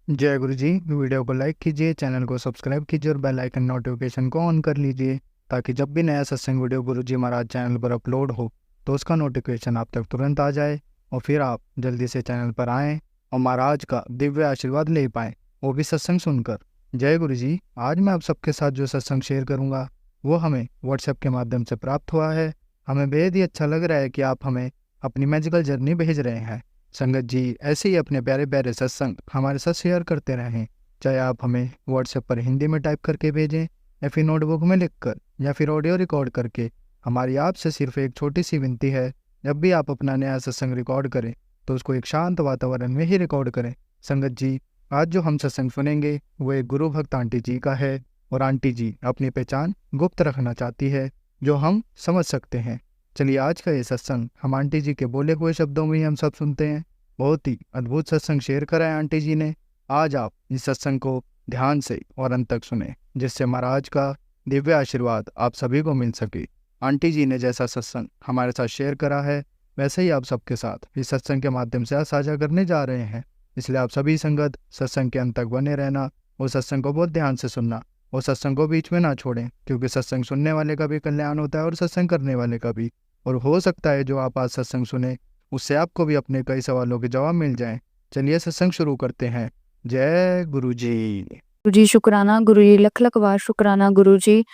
जय गुरु जी। वीडियो को लाइक कीजिए, चैनल को सब्सक्राइब कीजिए और बेल आइकन नोटिफिकेशन को ऑन कर लीजिए ताकि जब भी नया सत्संग वीडियो गुरु जी महाराज चैनल पर अपलोड हो तो उसका नोटिफिकेशन आप तक तुरंत आ जाए और फिर आप जल्दी से चैनल पर आएँ और महाराज का दिव्य आशीर्वाद ले पाएँ, वो भी सत्संग सुनकर। जय गुरु जी। आज मैं आप सबके साथ जो सत्संग शेयर करूँगा वो हमें व्हाट्सएप के माध्यम से प्राप्त हुआ है। हमें बेहद ही अच्छा लग रहा है कि आप हमें अपनी मैजिकल जर्नी भेज रहे हैं। संगत जी ऐसे ही अपने प्यारे प्यारे सत्संग हमारे साथ शेयर करते रहें, चाहे आप हमें व्हाट्सएप पर हिंदी में टाइप करके भेजें या फिर नोटबुक में लिखकर या फिर ऑडियो रिकॉर्ड करके। हमारी आपसे सिर्फ एक छोटी सी विनती है, जब भी आप अपना नया सत्संग रिकॉर्ड करें तो उसको एक शांत वातावरण में ही रिकॉर्ड करें। संगत जी आज जो हम सत्संग सुनेंगे वो एक गुरु भक्त आंटी जी का है और आंटी जी अपनी पहचान गुप्त रखना चाहती है, जो हम समझ सकते हैं। चलिए आज का ये सत्संग हम आंटी जी के बोले हुए शब्दों में ही हम सब सुनते हैं। बहुत ही अद्भुत सत्संग शेयर करा है आंटी जी ने। आज आप इस सत्संग को ध्यान से और अंत तक सुने, जिससे महाराज का दिव्य आशीर्वाद आप सभी को मिल सके। आंटी जी ने जैसा सत्संग हमारे साथ शेयर करा है वैसे ही आप सबके साथ इस सत्संग के माध्यम से आज साझा करने जा रहे हैं। इसलिए आप सभी संगत सत्संग के अंत तक बने रहना और सत्संग को बहुत ध्यान से सुनना और सत्संग को बीच में ना छोड़ें, क्योंकि सत्संग सुनने वाले का भी कल्याण होता है और सत्संग करने वाले का भी। और हो सकता है जो आप आज सत्संग सुने उससे आपको भी अपने कई सवालों के जवाब मिल जाएं। चलिए सत्संग शुरू करते हैं। जय गुरु जी। गुरु जी शुक्राना, गुरु जी लख लख बार शुक्राना, गुरु जी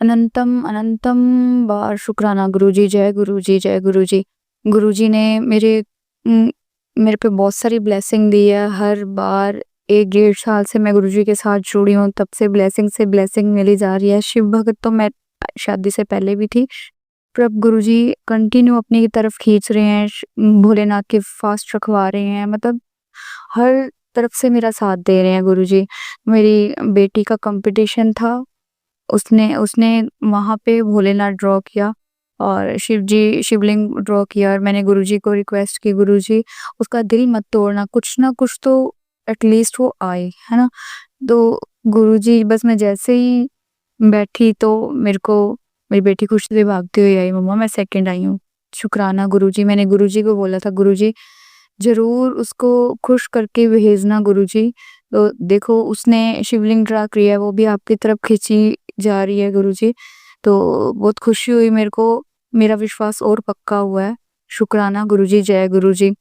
अनंतम अनंतम बार शुक्राना, गुरु जी जय गुरु जी जय गुरु जी। गुरु जी ने मेरे पे बहुत सारी ब्लेसिंग दी है। हर बार 1 डेढ़ साल से मैं गुरु जी के साथ जुड़ी हूँ, तब से ब्लेसिंग मिली जा रही है। शिव भगत तो मैं शादी से पहले भी थी, पर अब गुरु जी कंटिन्यू अपनी तरफ खींच रहे हैं, भोलेनाथ के फास्ट रखवा रहे हैं, मतलब हर तरफ से मेरा साथ दे रहे हैं गुरु जी। मेरी बेटी का कंपटीशन था, उसने उसने वहाँ पे भोलेनाथ ड्रॉ किया और शिवलिंग ड्रॉ किया और मैंने गुरुजी को रिक्वेस्ट की, गुरुजी उसका दिल मत तोड़ना, कुछ ना कुछ तो एटलीस्ट वो आए, है ना। तो गुरुजी बस मैं जैसे ही बैठी तो मेरी बेटी खुशी से भागती हुई आई, मम्मा मैं सेकंड आई हूँ। शुक्राना गुरुजी। मैंने गुरुजी को बोला था, गुरुजी जरूर उसको खुश करके भेजना गुरुजी। तो देखो उसने शिवलिंग ड्रा किया है, वो भी आपकी तरफ खींची जा रही है गुरुजी। तो बहुत खुशी हुई मेरे को, मेरा विश्वास और पक्का हुआ है। शुक्राना गुरुजी, जय गुरुजी।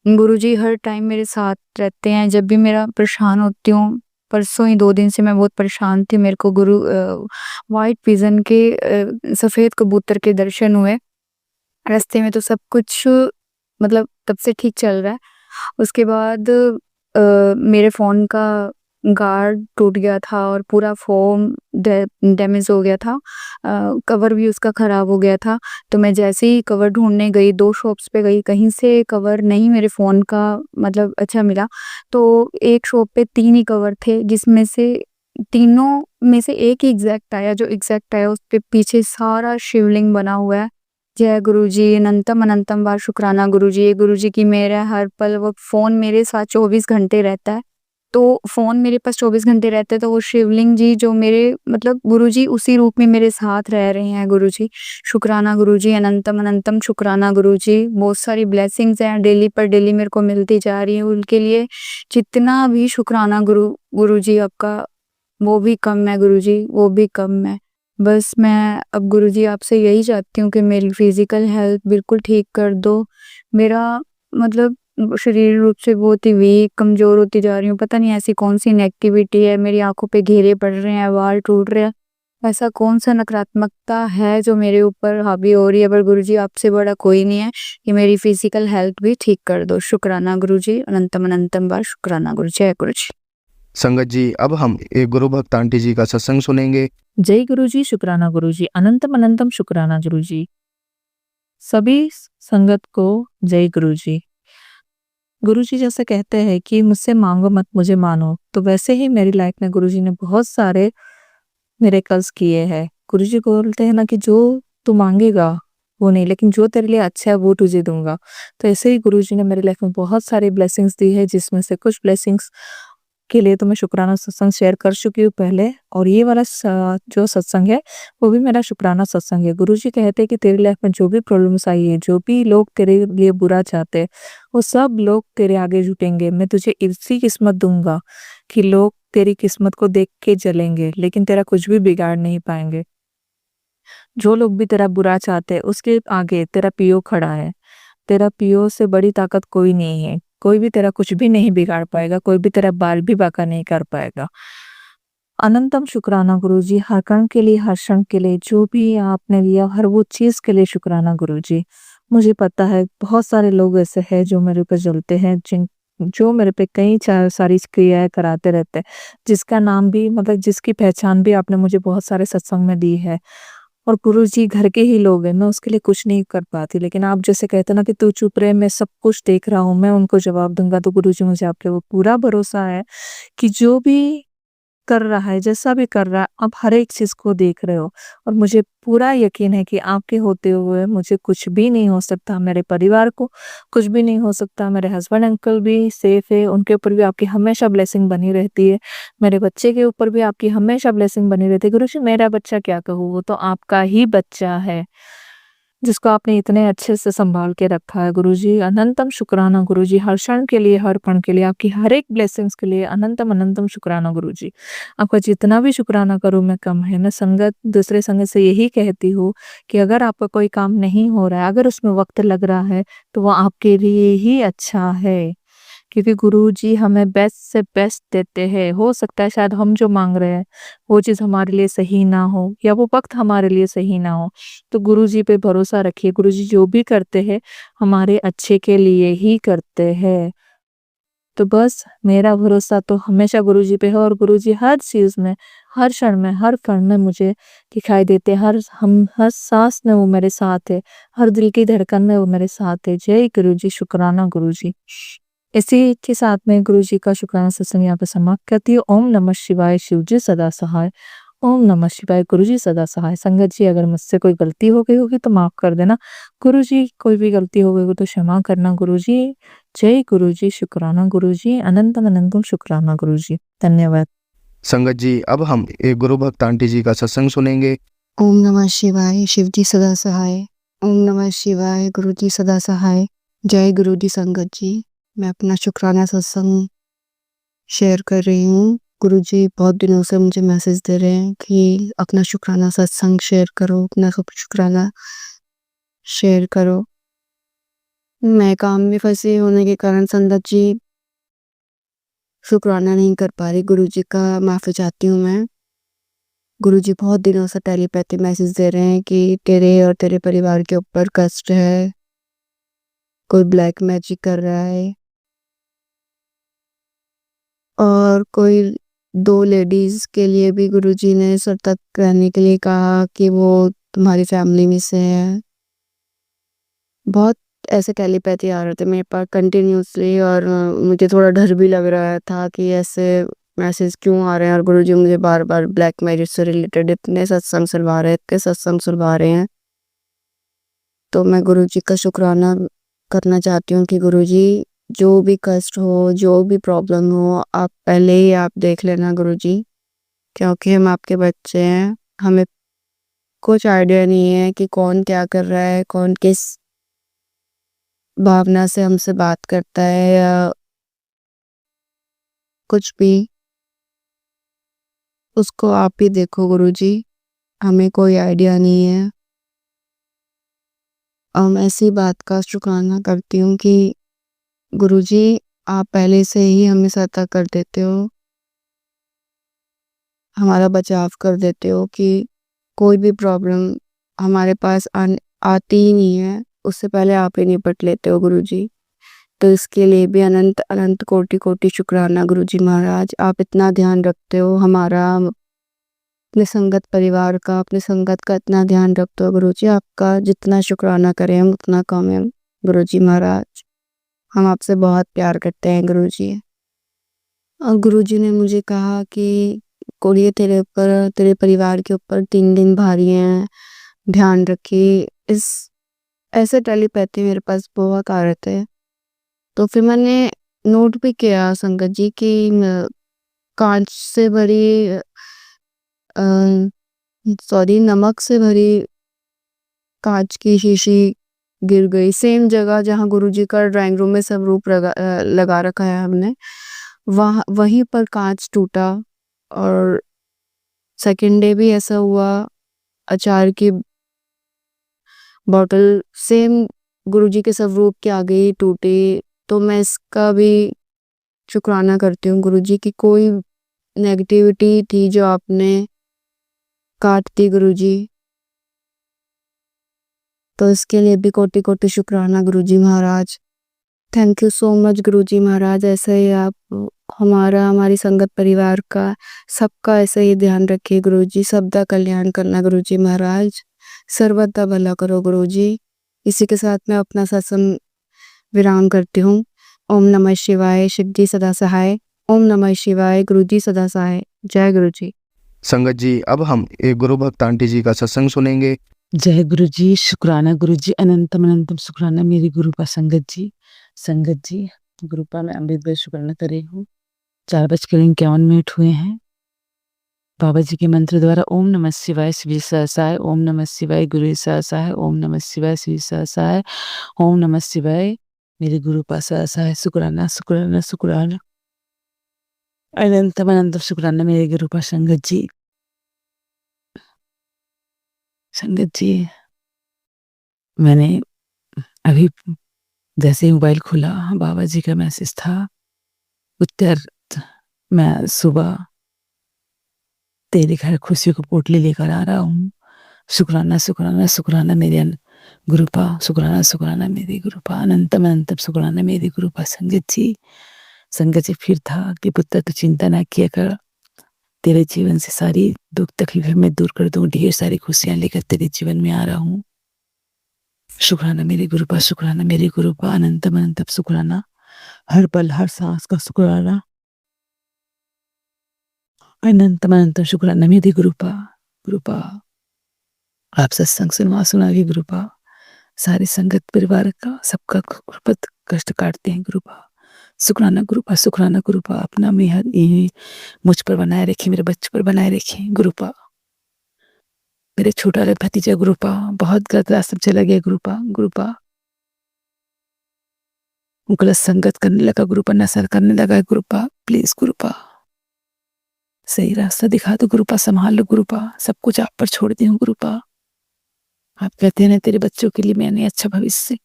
गुरुजी हर टाइम मेरे साथ रहते हैं जब भी मेरा परेशान होती हूँ। परसों ही 2 दिन से मैं बहुत परेशान थी, मेरे को व्हाइट पिजन के सफेद कबूतर के दर्शन हुए रास्ते में, तो सब कुछ मतलब तब से ठीक चल रहा है। उसके बाद मेरे फ़ोन का गार्ड टूट गया था और पूरा फ़ोन डैमेज हो गया था। कवर भी उसका ख़राब हो गया था। तो मैं जैसे ही कवर ढूँढने गई, 2 शॉप्स पे गई, कहीं से कवर नहीं मेरे फ़ोन का मतलब अच्छा मिला। तो एक शॉप पे 3 ही कवर थे, जिसमें से तीनों में से एक ही एग्ज़ैक्ट आया, जो एग्ज़ैक्ट आया उस पे पीछे सारा शिवलिंग बना हुआ है। जय गुरुजी, अनंतम अनंतम बार शुक्राना गुरुजी। ये गुरुजी की मेहर है, हर पल वो फ़ोन मेरे साथ 24 घंटे रहता है। तो फ़ोन मेरे पास 24 घंटे रहता है, तो वो शिवलिंग जी जो मेरे मतलब गुरुजी उसी रूप में मेरे साथ रह रहे हैं गुरुजी। शुक्राना गुरुजी, अनंतम अनंतम शुक्राना गुरुजी। बहुत सारी ब्लेसिंग्स हैं, डेली पर डेली मेरे को मिलती जा रही है, उनके लिए जितना भी शुक्राना गुरुजी आपका वो भी कम है गुरुजी, वो भी कम है। बस मैं अब गुरुजी आपसे यही चाहती हूँ कि मेरी फिज़िकल हेल्थ बिल्कुल ठीक कर दो। मेरा मतलब शरीर रूप से बहुत ही वीक, कमज़ोर होती जा रही हूँ। पता नहीं ऐसी कौन-सी नेगेटिविटी है, मेरी आँखों पे घेरे पड़ रहे हैं, बाल टूट रहे हैं। ऐसा कौन-सा नकारात्मकता है जो मेरे ऊपर हावी हो रही है, पर गुरुजी आपसे बड़ा कोई नहीं है कि मेरी फिज़िकल हेल्थ भी ठीक कर दो। शुक्राना गुरुजी, अनंतम अनंतम बार शुक्राना गुरु। जय गुरुजी। संगत जी अब हम एक गुरु भक्त आंटी जी का सत्संग सुनेंगे। जय गुरुजी, शुक्राना गुरुजी, अनंतम अनंतम शुक्राना गुरुजी। सभी संगत को जय गुरुजी। गुरुजी जैसे कहते हैं कि मुझसे मांगो मत मुझे मानो, तो वैसे ही मेरी लाइफ में गुरुजी ने बहुत सारे मिरेकल्स किए हैं। गुरुजी बोलते हैं ना कि जो तू मांगेगा वो नहीं, लेकिन जो तेरे लिए अच्छा है वो तुझे दूंगा। तो ऐसे ही गुरुजी ने मेरी लाइफ में बहुत सारी ब्लेसिंग्स दी है, जिसमें से कुछ ब्लेसिंग्स के लिए तो मैं शुक्राना सत्संग शेयर कर चुकी हूँ पहले, और ये वाला जो सत्संग है वो भी मेरा शुक्राना सत्संग है। गुरुजी कहते हैं कि तेरी लाइफ में जो भी प्रॉब्लम्स आई है, जो भी लोग तेरे लिए बुरा चाहते हैं, वो सब लोग तेरे आगे जुटेंगे। मैं तुझे इसी किस्मत दूंगा कि लोग तेरी किस्मत को देख के जलेंगे, लेकिन तेरा कुछ भी बिगाड़ नहीं पाएंगे। जो लोग भी तेरा बुरा चाहते हैं, उसके आगे तेरा पीओ खड़ा है। तेरा पीओ से बड़ी ताकत कोई नहीं है। कोई भी तेरा कुछ भी नहीं बिगाड़ पाएगा, कोई भी तेरा बाल भी बांका नहीं कर पाएगा। अनंतम शुक्राना गुरुजी, हर कण के लिए, हर क्षण के लिए, जो भी आपने लिया हर वो चीज के लिए शुक्राना गुरुजी। मुझे पता है बहुत सारे लोग ऐसे हैं जो मेरे ऊपर जलते हैं, जो मेरे पे कई सारी क्रियाएं कराते रहते हैं, जिसका नाम भी मतलब जिसकी पहचान भी आपने मुझे बहुत सारे सत्संग में दी है। और गुरुजी घर के ही लोग हैं, मैं उसके लिए कुछ नहीं कर पाती, लेकिन आप जैसे कहते ना कि तू चुप रहे, मैं सब कुछ देख रहा हूँ, मैं उनको जवाब दूंगा। तो गुरुजी मुझे आपके वो पूरा भरोसा है कि जो भी कर रहा है, जैसा भी कर रहा है, आप हर एक चीज को देख रहे हो, और मुझे पूरा यकीन है कि आपके होते हुए मुझे कुछ भी नहीं हो सकता, मेरे परिवार को कुछ भी नहीं हो सकता। मेरे हस्बैंड अंकल भी सेफ है, उनके ऊपर भी आपकी हमेशा ब्लेसिंग बनी रहती है। मेरे बच्चे के ऊपर भी आपकी हमेशा ब्लेसिंग बनी रहती है। गुरुजी मेरा बच्चा क्या कहूँ, वो तो आपका ही बच्चा है, जिसको आपने इतने अच्छे से संभाल के रखा है। गुरुजी अनंतम शुक्राना गुरुजी, हर क्षण के लिए, हर पल के लिए, आपकी हर एक ब्लेसिंग्स के लिए अनंतम अनंतम शुक्राना गुरुजी। आपका जितना भी शुक्राना करूं मैं कम है। मैं संगत दूसरे संगत से यही कहती हूँ कि अगर आपका कोई काम नहीं हो रहा है, अगर उसमें वक्त लग रहा है, तो वो आपके लिए ही अच्छा है, क्योंकि गुरुजी हमें बेस्ट से बेस्ट देते हैं। हो सकता है शायद हम जो मांग रहे हैं वो चीज हमारे लिए सही ना हो, या वो वक्त हमारे लिए सही ना हो, तो गुरुजी पे भरोसा रखिए। गुरुजी जो भी करते हैं हमारे अच्छे के लिए ही करते हैं। तो बस मेरा भरोसा तो हमेशा गुरुजी पे है, और गुरुजी हर चीज में, हर क्षण में, हर कण में मुझे दिखाई देते हैं। हर सांस में वो मेरे साथ है, हर दिल की धड़कन में वो मेरे साथ है। जय गुरुजी, शुक्राना गुरुजी। इसी के साथ में गुरुजी का शुक्राना सत्संग यहाँ पे समाप्त करती हूँ। ओम नमः शिवाय, शिव जी सदा सहाय। ओम नमः शिवाय, गुरुजी सदा सहाय। संगत जी अगर मुझसे कोई गलती हो गई होगी तो माफ कर देना। गुरुजी कोई भी गलती हो गई हो तो क्षमा करना गुरुजी। जय गुरुजी, शुक्राना गुरुजी, अनंतम अनंतम शुक्राना गुरुजी। धन्यवाद। संगत जी, अब हम एक गुरु भक्त आंटी जी का सत्संग सुनेंगे। ओम नमः शिवाय, शिव जी सदा सहाय। ओम नमः शिवाय, गुरु जी सदा सहाय। जय गुरु जी। संगत जी, मैं अपना शुक्राना सत्संग शेयर कर रही हूँ। गुरु जी बहुत दिनों से मुझे मैसेज दे रहे हैं कि अपना शुक्राना सत्संग शेयर करो, अपना सब शुक्राना शेयर करो। मैं काम में फंसी होने के कारण संगत जी शुक्राना नहीं कर पा रही। गुरु जी का माफ़ी चाहती हूँ मैं। गुरुजी बहुत दिनों से टेलीपैथी मैसेज दे रहे हैं कि तेरे और तेरे परिवार के ऊपर कष्ट है, कोई ब्लैक मैजिक कर रहा है, और कोई 2 लेडीज के लिए भी गुरुजी ने सतर्क रहने के लिए कहा कि वो तुम्हारी फैमिली में से है। बहुत ऐसे टेलीपैथी आ रहे थे मेरे पास कंटिन्यूसली, और मुझे थोड़ा डर भी लग रहा था कि ऐसे मैसेज क्यों आ रहे हैं, और गुरुजी मुझे बार बार ब्लैक मैजिक से रिलेटेड इतने सत्संग सुनवा रहे हैं, इतने सत्संग सुनवा रहे हैं। तो मैं गुरुजी का शुक्राना करना चाहती हूँ कि गुरुजी जो भी कष्ट हो, जो भी प्रॉब्लम हो, आप पहले ही आप देख लेना गुरुजी, क्योंकि हम आपके बच्चे हैं। हमें कुछ आइडिया नहीं है कि कौन क्या कर रहा है, कौन किस भावना से हमसे बात करता है, या कुछ भी, उसको आप ही देखो गुरुजी, हमें कोई आइडिया नहीं है। मैं ऐसी बात का शुक्राना करती हूँ कि गुरुजी आप पहले से ही हमें सतर्क कर देते हो, हमारा बचाव कर देते हो कि कोई भी प्रॉब्लम हमारे पास आती ही नहीं है, उससे पहले आप ही निपट लेते हो गुरुजी। तो इसके लिए भी अनंत अनंत कोटि कोटि शुक्राना गुरुजी महाराज। आप इतना ध्यान रखते हो हमारा, अपने संगत परिवार का, अपने संगत का इतना ध्यान रखते हो गुरुजी। आपका जितना शुक्राना करें हम उतना कम है गुरुजी महाराज। हम आपसे बहुत प्यार करते हैं गुरुजी। और गुरुजी ने मुझे कहा कि कोड़िए तेरे ऊपर, तेरे परिवार के ऊपर 3 दिन भारी हैं, ध्यान रखिए। इस ऐसे टेलीपैथी मेरे पास बहुत आ रहे थे। तो फिर मैंने नोट भी किया संगत जी कि कांच से भरी सॉरी नमक से भरी कांच की शीशी गिर गई सेम जगह जहाँ गुरुजी का ड्राइंग रूम में सब रूप लगा रखा है हमने, वहाँ वहीं पर कांच टूटा। और सेकंड डे भी ऐसा हुआ, अचार की बॉटल सेम गुरुजी के सब रूप के आगे ही टूटी। तो मैं इसका भी शुक्राना करती हूँ गुरुजी की, कोई नेगेटिविटी थी जो आपने काट दी गुरुजी, तो इसके लिए भी कोटि कोटि शुक्राना गुरुजी महाराज। थैंक यू सो मच गुरुजी महाराज। ऐसे ही आप हमारी संगत परिवार का सबका ऐसे ही ध्यान रखिए गुरुजी, सबका कल्याण करना गुरुजी महाराज, सर्वदा भला करो गुरुजी। इसी के साथ मैं अपना सत्संग विराम करती हूँ। ओम नमः शिवाय, शिव जी सदा सहाय। ओम नमः शिवाय, गुरु जी सदा सहाय। जय गुरु जी। संगत जी, अब हम एक गुरु भक्त आंटी जी का सत्संग सुनेंगे। जय गुरु जी, शुक्राना गुरु जी, अनंतम अनंतम शुक्राना मेरी गुरुपा संगत जी। संगत जी, गुरुपा में अमृत भाई शुक्राना कर रही हूँ। 4:51 हुए हैं। बाबा जी के मंत्र द्वारा ओम नमः शिवाय श्री सहसाय, ओम नमः शिवाय गुरु सहसाय, ओम नमः शिवाय श्री सहसाय, ओम नमः शिवाय मेरे गुरुपा सहसाय। शुक्राना शुक्राना शुक्राना, अनंतम अनंतम शुक्राना मेरे गुरुपा संगत जी। संगत जी, मैंने अभी जैसे ही मोबाइल खुला बाबा जी का मैसेज था, उत्तर मैं सुबह तेरे घर खुशियों को पोटली लेकर आ रहा हूँ। शुक्राना शुक्राना शुक्राना मेरे गुरुपा, शुक्राना शुक्राना मेरी गुरुपा, अनंतम अनंतम शुक्राना मेरी गुरुपा संगत जी। संगत जी फिर था कि पुत्र तू चिंता ना किया कर, तेरे जीवन से सारी दुख तकलीफें मैं दूर कर दूँ, ढेर सारी खुशियां लेकर तेरे जीवन में आ रहा हूँ। शुक्राना मेरी गुरुपा, शुक्राना मेरी गुरुपा, अनंतम अनंतम शुक्राना, हर पल हर सांस का शुक्राना, अनंतम अनंतम शुक्राना मेरी गुरुपा। गुरुपा आप सत्संग सुना के गुरुपा सारी संगत परिवार का सबका गुरुपत कष्ट काटते हैं गुरुपा। शुक्राना गुरुपा, शुक्राना गुरुपा, अपना मेहर मुझ पर बनाए रखिए, मेरे बच्चों पर बनाए रखिए गुरुपा। मेरे छोटा वाला भतीजा गुरुपा बहुत गलत रास्ते चला गया गुरुपा। गुरुपा गलत संगत करने लगा गुरुपा, नशा करने लगा गुरुपा, प्लीज गुरुपा सही रास्ता दिखा दो गुरुपा, संभाल लो गुरुपा, सब कुछ आप पर छोड़ दी हूँ गुरुपा। आप कहते हैं ना तेरे बच्चों के लिए मैंने अच्छा भविष्य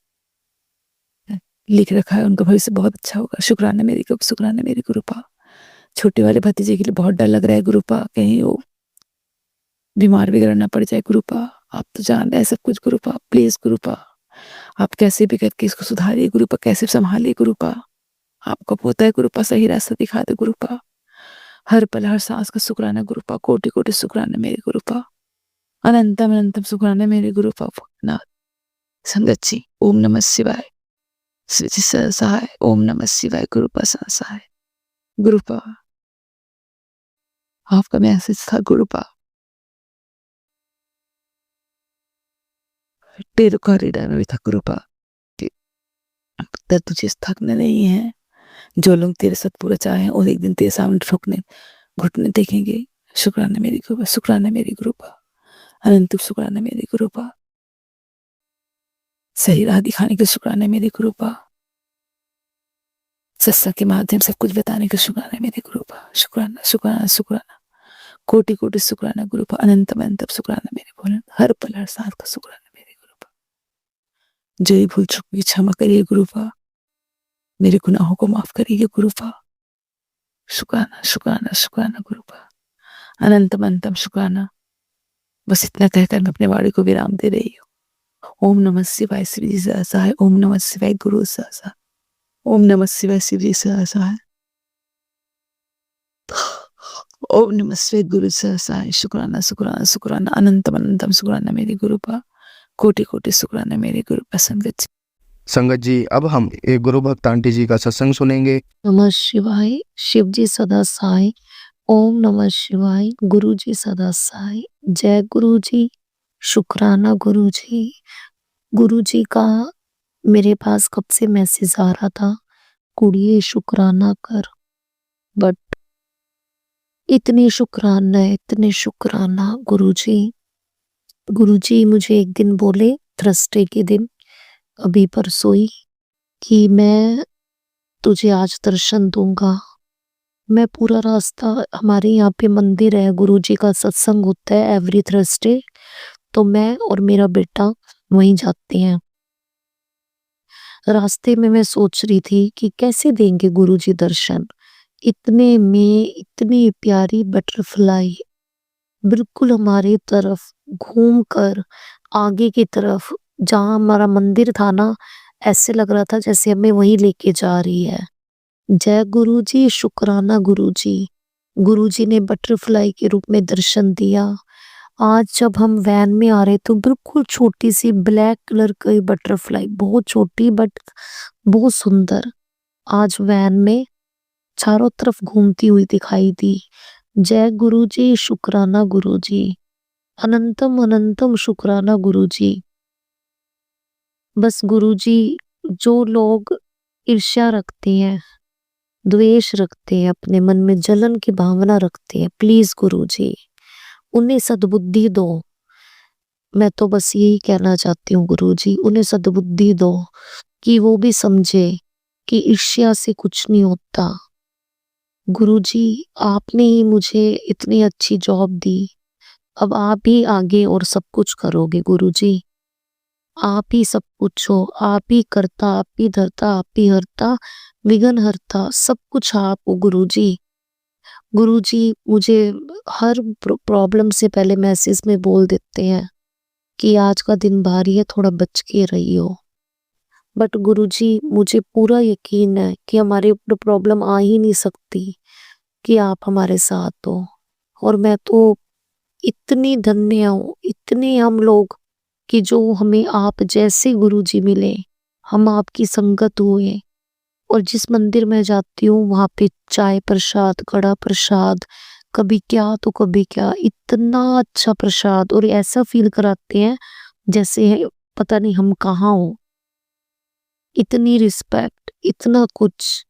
लिख रखा है, उनका भविष्य बहुत अच्छा होगा। शुक्राना मेरी गुरुपा, शुक्राना मेरी गुरुपा। छोटे वाले भतीजे के लिए बहुत डर लग रहा है गुरुपा, कहीं वो बीमार वगैरह ना पड़ जाए गुरुपा। आप तो जान रहे हैं सब कुछ गुरुपा, प्लीज गुरुपा आप कैसे भी करके इसको सुधारिए गुरुपा, कैसे संभालिए गुरुपा। आपको पोता है गुरुपा, सही रास्ता दिखा दे गुरुपा। हर पल हर सांस का शुक्राना गुरुपा, कोटि कोटि शुक्राना मेरे गुरुपा, अनंतम अनंतम शुक्राना मेरे गुरुपा। नाथ संगत जी, ओम नमः शिवाय श्री जी सहाय, ओम नमः शिवाय गुरुपा सहाय। गुरुपा आपका मैसेज था गुरुपा, तेरे कॉरिडोर में भी था गुरुपा कि पुत्र तुझे थकना नहीं है, जो लोग तेरे साथ पूरा चाहें और एक दिन तेरे सामने ठोकने घुटने देखेंगे। शुक्राना मेरी गुरुपा, शुक्राना मेरी गुरुपा, अनंत शुक्राना मेरी गुरुपा, सही राह दिखाने के शुक्राना मेरी गुरुपा, सत्संग के माध्यम से कुछ बताने के शुक्राना मेरे गुरुपा। शुक्राना शुक्राना शुक्राना, कोटि कोटि शुक्राना गुरुपा, अनंतम अनंतम शुक्राना मेरे भोले, हर पल हर सांस का शुक्राना मेरे गुरुपा। जो ही भूल चुकी क्षमा करिए गुरुपा, मेरे गुनाहों को माफ करिए गुरुपा। शुक्राना शुक्राना शुक्राना गुरुपा, अनंतम अनंतम शुक्राना। बस इतना कहकर मैं अपने वाणी को विराम दे रही हूँ। ओम नमः शिवाय श्री जी सहाय, ओम नमः शिवाय गुरु सहाय, ओम नमः शिवाय शिव जी सहाय, ओम नमः शिवाय गुरु सहाय। शुक्राना शुक्राना शुक्राना, अनंतम अनंतम शुक्राना मेरी गुरुपा, कोटि कोटि शुक्राना मेरी गुरुपा संगत जी। संगत जी, अब हम एक गुरु भक्त आंटी जी का सत्संग सुनेंगे। नमः शिवाय, शिव जी सदा सहाय। ओम नमः शिवाय, गुरु जी सदा सहाय। जय गुरु जी। शुक्राना गुरु जी। गुरु जी का मेरे पास कब से मैसेज आ रहा था, कुड़िए शुक्राना कर, बट इतने शुक्राना गुरुजी। गुरुजी मुझे एक दिन बोले, थर्सडे के दिन, अभी परसों ही, कि मैं तुझे आज दर्शन दूंगा। मैं पूरा रास्ता, हमारे यहाँ पे मंदिर है, गुरुजी का सत्संग होता है एवरी थर्सडे, तो मैं और मेरा बेटा वहीं जाते हैं। रास्ते में मैं सोच रही थी कि कैसे देंगे गुरुजी दर्शन। इतने में इतनी प्यारी बटरफ्लाई बिल्कुल हमारी तरफ घूम कर आगे की तरफ, जहाँ हमारा मंदिर था ना, ऐसे लग रहा था जैसे हमें वहीं लेके जा रही है। जय गुरुजी, शुक्राना गुरुजी। गुरुजी ने बटरफ्लाई के रूप में दर्शन दिया। आज जब हम वैन में आ रहे तो बिल्कुल छोटी सी ब्लैक कलर की बटरफ्लाई, बहुत छोटी बट बहुत सुंदर, आज वैन में चारों तरफ घूमती हुई दिखाई दी। जय गुरुजी, शुक्राना गुरुजी। अनंतम अनंतम शुक्राना गुरुजी। बस गुरुजी, जो लोग ईर्ष्या रखते हैं, द्वेष रखते हैं, अपने मन में जलन की भावना रखते हैं, प्लीज गुरुजी उन्हें सद्बुद्धि दो। मैं तो बस यही कहना चाहती हूँ गुरुजी, उन्हें सद्बुद्धि दो कि वो भी समझे कि ईर्ष्या से कुछ नहीं होता। गुरुजी, आपने ही मुझे इतनी अच्छी जॉब दी, अब आप ही आगे और सब कुछ करोगे गुरुजी। आप ही सब कुछ हो, आप ही करता, आप ही धरता, आप ही हरता, विघ्न हरता, सब कुछ आप हो गुरुजी। गुरुजी, मुझे हर प्रॉब्लम से पहले मैसेज में बोल देते हैं कि आज का दिन भारी है, थोड़ा बच के रहियो। बट गुरुजी, मुझे पूरा यकीन है कि हमारे ऊपर प्रॉब्लम आ ही नहीं सकती कि आप हमारे साथ हो। और मैं तो इतनी धन्य हूँ, इतने हम लोग, कि जो हमें आप जैसे गुरुजी मिले, हम आपकी संगत हुए। और जिस मंदिर में जाती हूँ वहां पे चाय प्रसाद, कड़ा प्रसाद, कभी क्या तो कभी क्या, इतना अच्छा प्रसाद, और ऐसा फील कराते हैं जैसे पता नहीं हम कहाँ हो। इतनी रिस्पेक्ट, इतना कुछ।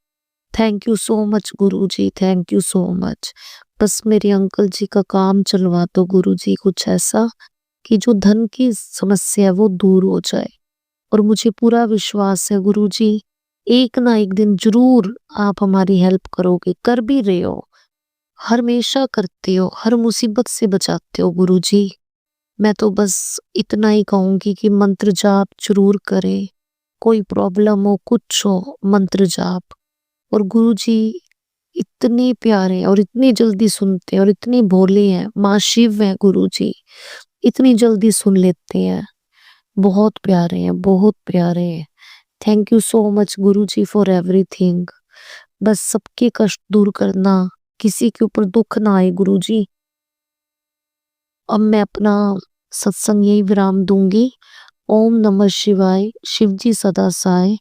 Thank you so much Guruji, thank you so much. बस मेरे अंकल जी का काम चलवा दो गुरुजी, कुछ ऐसा कि जो धन की समस्या है वो दूर हो जाए। और मुझे पूरा विश्वास है गुरुजी, एक ना एक दिन जरूर आप हमारी हेल्प करोगे, कर भी रहे हो, हमेशा करते हो, हर मुसीबत से बचाते हो गुरुजी। मैं तो बस इतना ही कहूंगी कि मंत्र जाप जरूर करें, कोई प्रॉब्लम हो, कुछ हो, मंत्र जाप। और गुरुजी इतने प्यारे और इतनी जल्दी सुनते हैं और इतने भोले हैं, माँ शिव है गुरुजी, इतनी जल्दी सुन लेते हैं, बहुत प्यारे हैं, बहुत प्यारे हैं। Thank you so much Guruji for everything. बस सबके कष्ट दूर करना, किसी के ऊपर दुख ना आए गुरुजी। अब मैं अपना सत्संग यही विराम दूंगी। ओम नमः शिवाय, शिवजी सदा साय।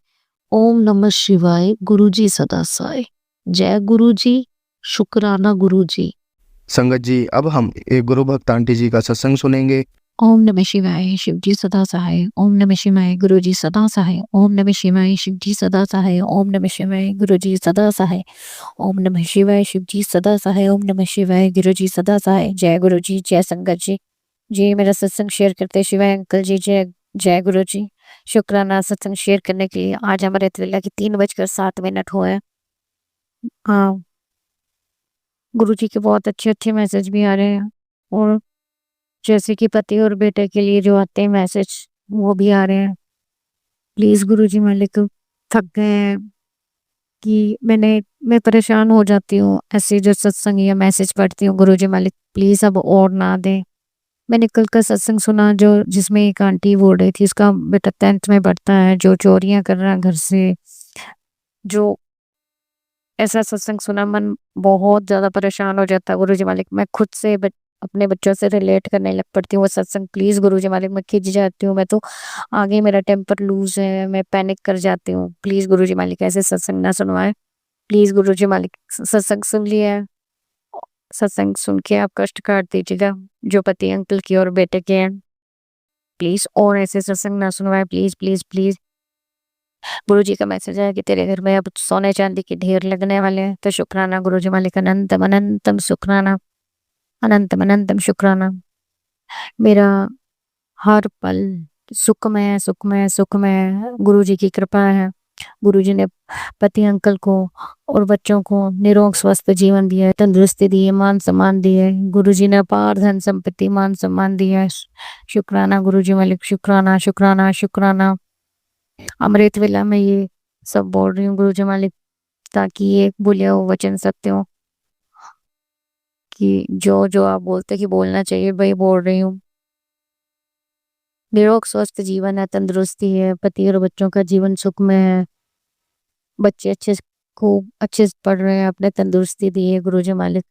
ओम नमः शिवाय, गुरुजी सदा साय। जय गुरुजी, शुक्राना गुरुजी। संगत जी, अब हम एक गुरु भक्त आंटी जी का सत्संग सुनेंगे। ओम नमः शिवाय, शिवजी सदा सहाय। ओम नमः शिवाय, गुरुजी सदा सहाय। ओम नमः शिवाय, शिवजी सदा सहाय। ओम नमः शिवाय, गुरुजी सदा सहाय। ओम नमः शिवाय, शिवजी सदा सहाय। ओम नमः शिवाय, गुरुजी सदा सहाय। जय गुरुजी, जय संगत जी। जी मेरा सत्संग शेयर करते शिवाय अंकल जी, जय जय गुरुजी। शुक्राना सत्संग शेयर करने के लिए। आज हमारे त्रिला की 3:07 हुए। हाँ, गुरुजी के बहुत अच्छे अच्छे मैसेज भी आ रहे हैं, और जैसे कि पति और बेटे के लिए जो आते हैं मैसेज, वो भी आ रहे हैं। प्लीज गुरुजी, मालिक थक गए हैं कि मैं परेशान हो जाती हूँ ऐसे जो सत्संग या मैसेज पढ़ती हूँ। गुरुजी मालिक प्लीज अब और ना दें। मैंने कल का सत्संग सुना जो जिसमें एक आंटी बोल रही थी, उसका बेटा 10th में पढ़ता है, जो चोरियां कर रहा है घर से। जो ऐसा सत्संग सुना, मन बहुत ज्यादा परेशान हो जाता है। गुरुजी मालिक, मैं खुद से अपने बच्चों से रिलेट करने लग पड़ती हूँ वो सत्संग। प्लीज गुरुजी मालिक, मैं खिंच जाती हूँ, मैं तो आगे मेरा टेम्पर लूज है, मैं पैनिक कर जाती हूँ। प्लीज गुरुजी मालिक ऐसे सत्संग ना सुनवाए। प्लीज गुरुजी मालिक, सत्संग सुन लिया है, सत्संग सुन के आप कष्ट काट दीजिएगा जो पति अंकल की और बेटे के हैं। प्लीज और ऐसे सत्संग ना सुनवाए, प्लीज प्लीज प्लीज। गुरुजी का मैसेज है कि तेरे घर में अब सोने चांदी के ढेर लगने वाले हैं। तो शुक्राना गुरुजी मालिक, अनंतम अनंतम शुक्राना, अनंतम अनंतम शुक्राना। मेरा हर पल सुखमय सुखमय सुखमय गुरुजी की कृपा है। गुरुजी ने पति अंकल को और बच्चों को निरोग स्वस्थ जीवन दिया है, तंदुरुस्ती दी है, मान सम्मान दिया है। गुरुजी ने अपार धन संपत्ति मान सम्मान दिया है। शुक्राना गुरुजी मालिक, शुक्राना शुक्राना शुक्राना। अमृत वेला में ये सब बोल रही हूँ गुरुजी मालिक, ताकि ये बोलिया हुआ वचन सत्य हो कि जो जो आप बोलते कि बोलना चाहिए वही बोल रही हूँ। निरोग स्वस्थ जीवन है, तंदुरुस्ती है, पति और बच्चों का जीवन सुखमय है। बच्चे खूब अच्छे से पढ़ रहे हैं, अपने तंदुरुस्ती दी है गुरुजी मालिक।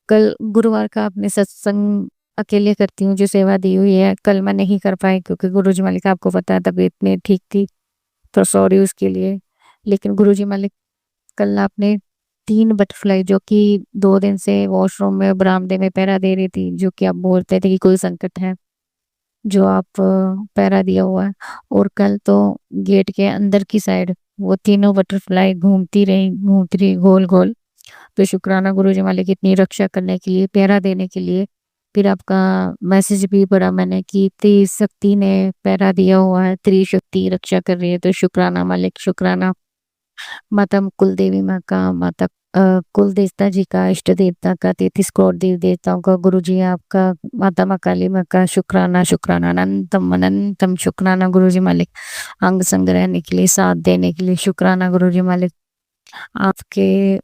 कल गुरुवार का अपने सत्संग अकेले करती हूँ, जो सेवा दी हुई है कल मैं नहीं कर पाई क्योंकि गुरुजी मालिक आपको पता है तबीयत में ठीक थी, तो सॉरी उसके लिए। लेकिन गुरुजी मालिक कल आपने 3 बटरफ्लाई जो कि 2 दिन से वॉशरूम में बरामदे में पहरा दे रही थी, जो कि आप बोलते थे कि कोई संकट है, जो आप पहरा दिया हुआ है। और कल तो गेट के अंदर की साइड वो तीनों बटरफ्लाई घूमती रही गोल गोल। तो शुक्राना गुरुजी मालिक इतनी रक्षा करने के लिए, पहरा देने के लिए। फिर आपका मैसेज भी पढ़ा मैंने कि त्रिशक्ति ने पहरा दिया हुआ है, त्रिशक्ति रक्षा कर रही है। तो शुक्राना मालिक, शुक्राना। माता कुलदेवी माँ का, माता कुल देवता जी का, इष्ट देवता का, 33 करोड़ देव देवताओं का, गुरुजी आपका, माता माँ काली माँ का शुक्राना शुक्राना, अनंतम अनंतम शुक्राना गुरुजी मालिक। अंग संग रहने के लिए, साथ देने के लिए शुक्राना गुरुजी मालिक। आपके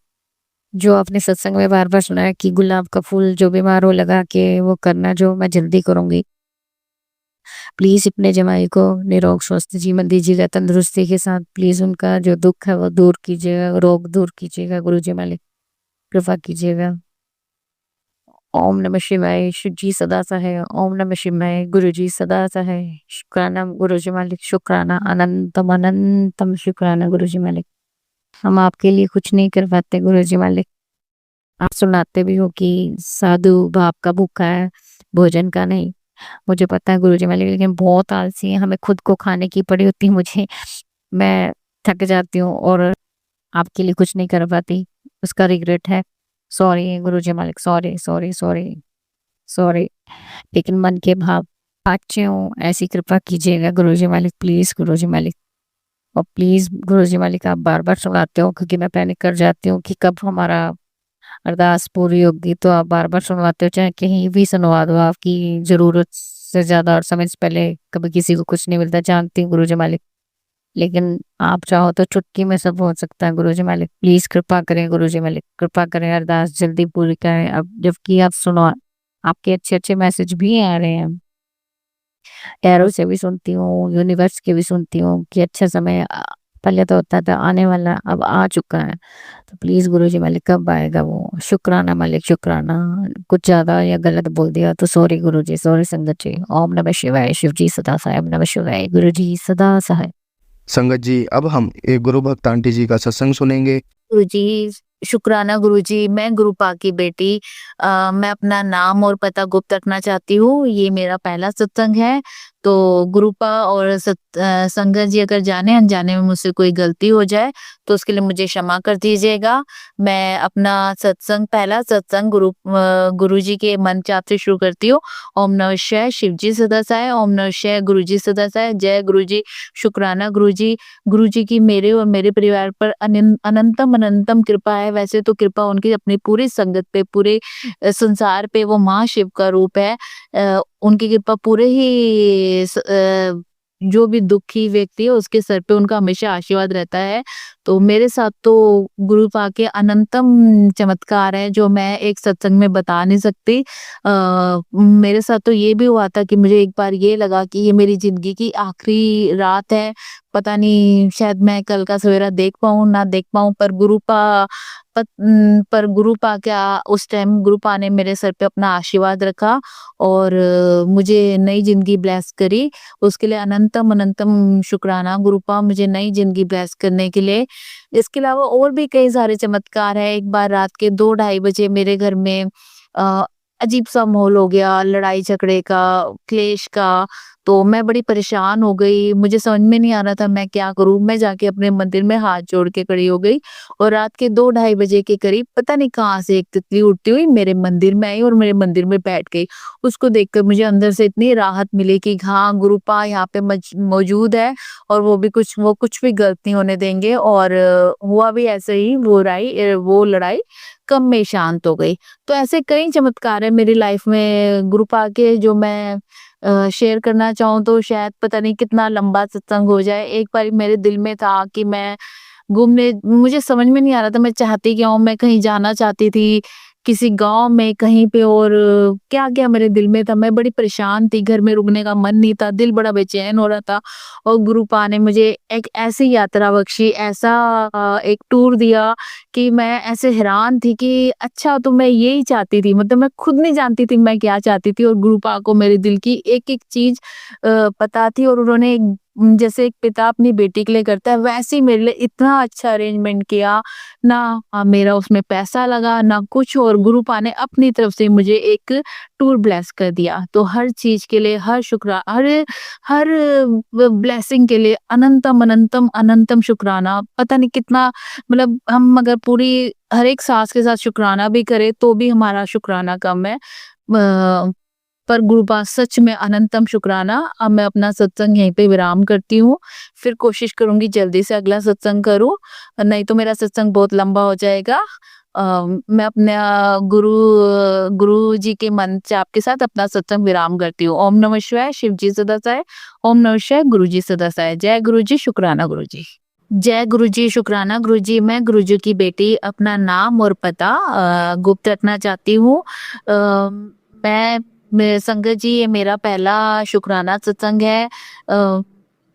जो आपने सत्संग में बार बार सुना है कि गुलाब का फूल जो बीमार हो लगा के वो करना, जो मैं जल्दी करूंगी। प्लीज अपने जमाई को निरोग स्वस्थ जीवन दीजिएगा, तंदुरुस्ती के साथ। प्लीज उनका जो दुख है वो दूर कीजिएगा, रोग दूर कीजिएगा गुरुजी मालिक, कृपा कीजिएगा। ओम नमः शिवाय, शिव जी सदा सहाय। ओम नमः शिवाय, गुरु जी सदा सहाय। शुक्राना गुरुजी मालिक, शुक्राना, अनंतम अनंतम शुक्राना गुरुजी मालिक। हम आपके लिए कुछ नहीं कर पाते गुरुजी मालिक। आप सुनाते भी हो कि साधु बाप का भूखा है, भोजन का नहीं। मुझे पता है गुरुजी मालिक, लेकिन बहुत आलसी है, हमें खुद को खाने की पड़ी होती है मुझे। मैं थक जाती हूँ और आपके लिए कुछ नहीं कर पाती, उसका रिग्रेट है। सॉरी गुरुजी मालिक, सॉरी सॉरी सॉरी सॉरी। लेकिन मन के भाव अच्छे हूँ, ऐसी कृपा कीजिएगा गुरुजी मालिक, प्लीज गुरुजी मालिक। और प्लीज गुरुजी मालिक, आप बार बार सुनाते हो क्योंकि मैं पैनिक कर जाती हूँ कि कब हमारा अरदास पूरी होगी। तो आप बार बार सुनवाते हो, चाहे कहीं भी सुनवा दो, आपकी जरूरत से ज्यादा और समय से पहले कभी किसी को कुछ नहीं मिलता, जानती हूँ गुरुजी मालिक। लेकिन आप चाहो तो चुटकी में सब हो सकता है गुरुजी मालिक। प्लीज कृपा करें गुरुजी मालिक, कृपा करें, अरदास जल्दी पूरी करें। अब जबकि आप सुनो, आपके अच्छे अच्छे मैसेज भी आ रहे हैं, एरो से भी सुनती हूँ, यूनिवर्स के भी सुनती हूँ कि अच्छा समय पहले तो होता था आने वाला, अब आ चुका है। तो प्लीज गुरुजी मालिक कब आएगा वो? शुक्राना मालिक, शुक्राना। कुछ ज्यादा या गलत बोल दिया तो सॉरी गुरुजी, सॉरी संगत जी। ओम नमः शिवाय, शिव जी सदा सहाय। ओम नमः शिवाय, गुरु जी सदा सहाय। संगत जी, अब हम एक गुरु भक्त आंटी जी का सत्संग सुनेंगे। गुरुजी, शुक्राना गुरुजी। मैं गुरुपा की बेटी, मैं अपना नाम और पता गुप्त रखना चाहती हूँ। ये मेरा पहला सत्संग है, तो गुरुपा और संगत जी अगर जाने अनजाने में मुझसे कोई गलती हो जाए तो उसके लिए मुझे क्षमा कर दीजिएगा। मैं अपना सत्संग, पहला सत्संग गुरुजी के मन चाप से शुरू करती हूँ। ओम नमः शिवाय, शिव जी सदा सहाय। ओम नमः शिवाय, गुरु जी सदा सहाय। जय गुरुजी। शुक्राना गुरुजी। गुरुजी की मेरे और मेरे परिवार पर अनंतम अनंतम कृपा है। वैसे तो कृपा उनकी अपनी पूरी संगत पे, पूरे संसार पे, वो महाशिव का रूप है। उनकी कृपा पूरे ही जो भी दुखी व्यक्ति है उसके सर पे उनका हमेशा आशीर्वाद रहता है। तो मेरे साथ तो गुरुपा के अनंतम चमत्कार है जो मैं एक सत्संग में बता नहीं सकती। मेरे साथ तो ये भी हुआ था कि मुझे एक बार ये लगा कि ये मेरी जिंदगी की आखिरी रात है, पता नहीं शायद मैं कल का सवेरा देख पाऊं ना देख पाऊं। पर गुरुपा क्या, उस टाइम गुरुपा ने मेरे सर पे अपना आशीर्वाद रखा और मुझे नई जिंदगी ब्लेस करी। उसके लिए अनंतम अनंतम शुक्राना गुरुपा, मुझे नई जिंदगी ब्लेस करने के लिए। इसके अलावा और भी कई सारे चमत्कार है। एक बार रात के 2-2:30 बजे मेरे घर में अजीब सा माहौल हो गया, लड़ाई झगड़े का, क्लेश का। तो मैं बड़ी परेशान हो गई, मुझे समझ में नहीं आ रहा था मैं क्या करूँ? मैं जाके अपने मंदिर में हाथ जोड़ के खड़ी हो गई और रात के 2 ढाई बजे के करीब पता नहीं कहाँ से एक तितली उड़ती हुई मेरे मंदिर में आई और मेरे मंदिर में बैठ गई। उसको देखकर मुझे अंदर से इतनी राहत मिली कि हाँ, गुरुपा यहाँ पे मौजूद है और वो कुछ भी गलत नहीं होने देंगे और हुआ भी ऐसे ही, वो लड़ाई कम में शांत हो गई। तो ऐसे कई चमत्कार है मेरी लाइफ में गुरुपा के, जो मैं शेयर करना चाहूँ तो शायद पता नहीं कितना लंबा सत्संग हो जाए। एक बारी मेरे दिल में था कि मैं घूमने, मुझे समझ में नहीं आ रहा था मैं चाहती क्या हूँ? मैं कहीं जाना चाहती थी, किसी गाँव में कहीं पे, और क्या-क्या मेरे दिल में था। मैं बड़ी परेशान थी, घर में रुकने का मन नहीं था, दिल बड़ा बेचैन हो रहा था और गुरुपा ने मुझे एक ऐसी यात्रा बख्शी, ऐसा एक टूर दिया कि मैं ऐसे हैरान थी कि अच्छा, तो मैं यही चाहती थी। मतलब मैं खुद नहीं जानती थी मैं क्या चाहती थी और गुरुपा को मेरे दिल की एक-एक चीज़ पता थी और उन्होंने जैसे एक पिता अपनी बेटी के लिए करता है, वैसे ही मेरे लिए इतना अच्छा अरेंजमेंट किया। ना मेरा उसमें पैसा लगा, ना कुछ, और गुरुपा ने अपनी तरफ से मुझे एक टूर ब्लेस कर दिया। तो हर चीज़ के लिए हर ब्लेसिंग के लिए अनंतम, अनंतम, अनंतम शुक्राना। पता नहीं कितना, मतलब हम अगर पूरी हर एक साँस के साथ शुक्राना भी करें तो भी हमारा शुक्राना कम है। पर गुरुपा सच में अनंतम शुक्राना। अब मैं अपना सत्संग यहीं पे विराम करती हूँ। फिर कोशिश करूँगी जल्दी से अगला सत्संग करूँ, नहीं तो मेरा सत्संग बहुत लंबा हो जाएगा। मैं अपने गुरु जी के मंत्र जाप के साथ अपना सत्संग विराम करती हूँ। ओम नमः शिवाय, शिव जी सदा सहाय। ओम नमः शिवाय, गुरु जी सदा सहाय। जय गुरु जी, शुक्राना गुरु जी। जय गुरु जी, शुक्राना गुरु जी। मैं गुरु जी की बेटी अपना नाम और पता गुप्त रखना चाहती हूँ। मैं संगत जी, ये मेरा पहला शुक्राना सत्संग है।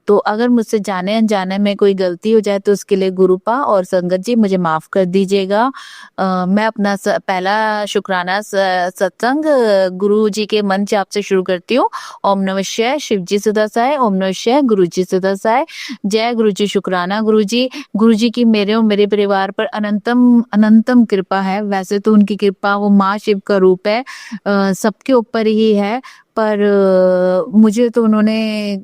तो अगर मुझसे जाने अनजाने में कोई गलती हो जाए तो उसके लिए गुरुपा और संगत जी मुझे माफ कर दीजिएगा। मैं अपना पहला शुक्राना सत्संग गुरु जी के मंत्र जाप से शुरू करती हूँ। ओम नमः शिवाय, शिव जी सदा सहाय। ओम नमः शिवाय, गुरु जी सदा सहाय। जय गुरु जी, शुक्राना गुरु जी। गुरु जी की मेरे और मेरे परिवार पर अनंतम अनंतम कृपा है। वैसे तो उनकी कृपा वो माँ शिव का रूप है, सबके ऊपर ही है, पर मुझे तो उन्होंने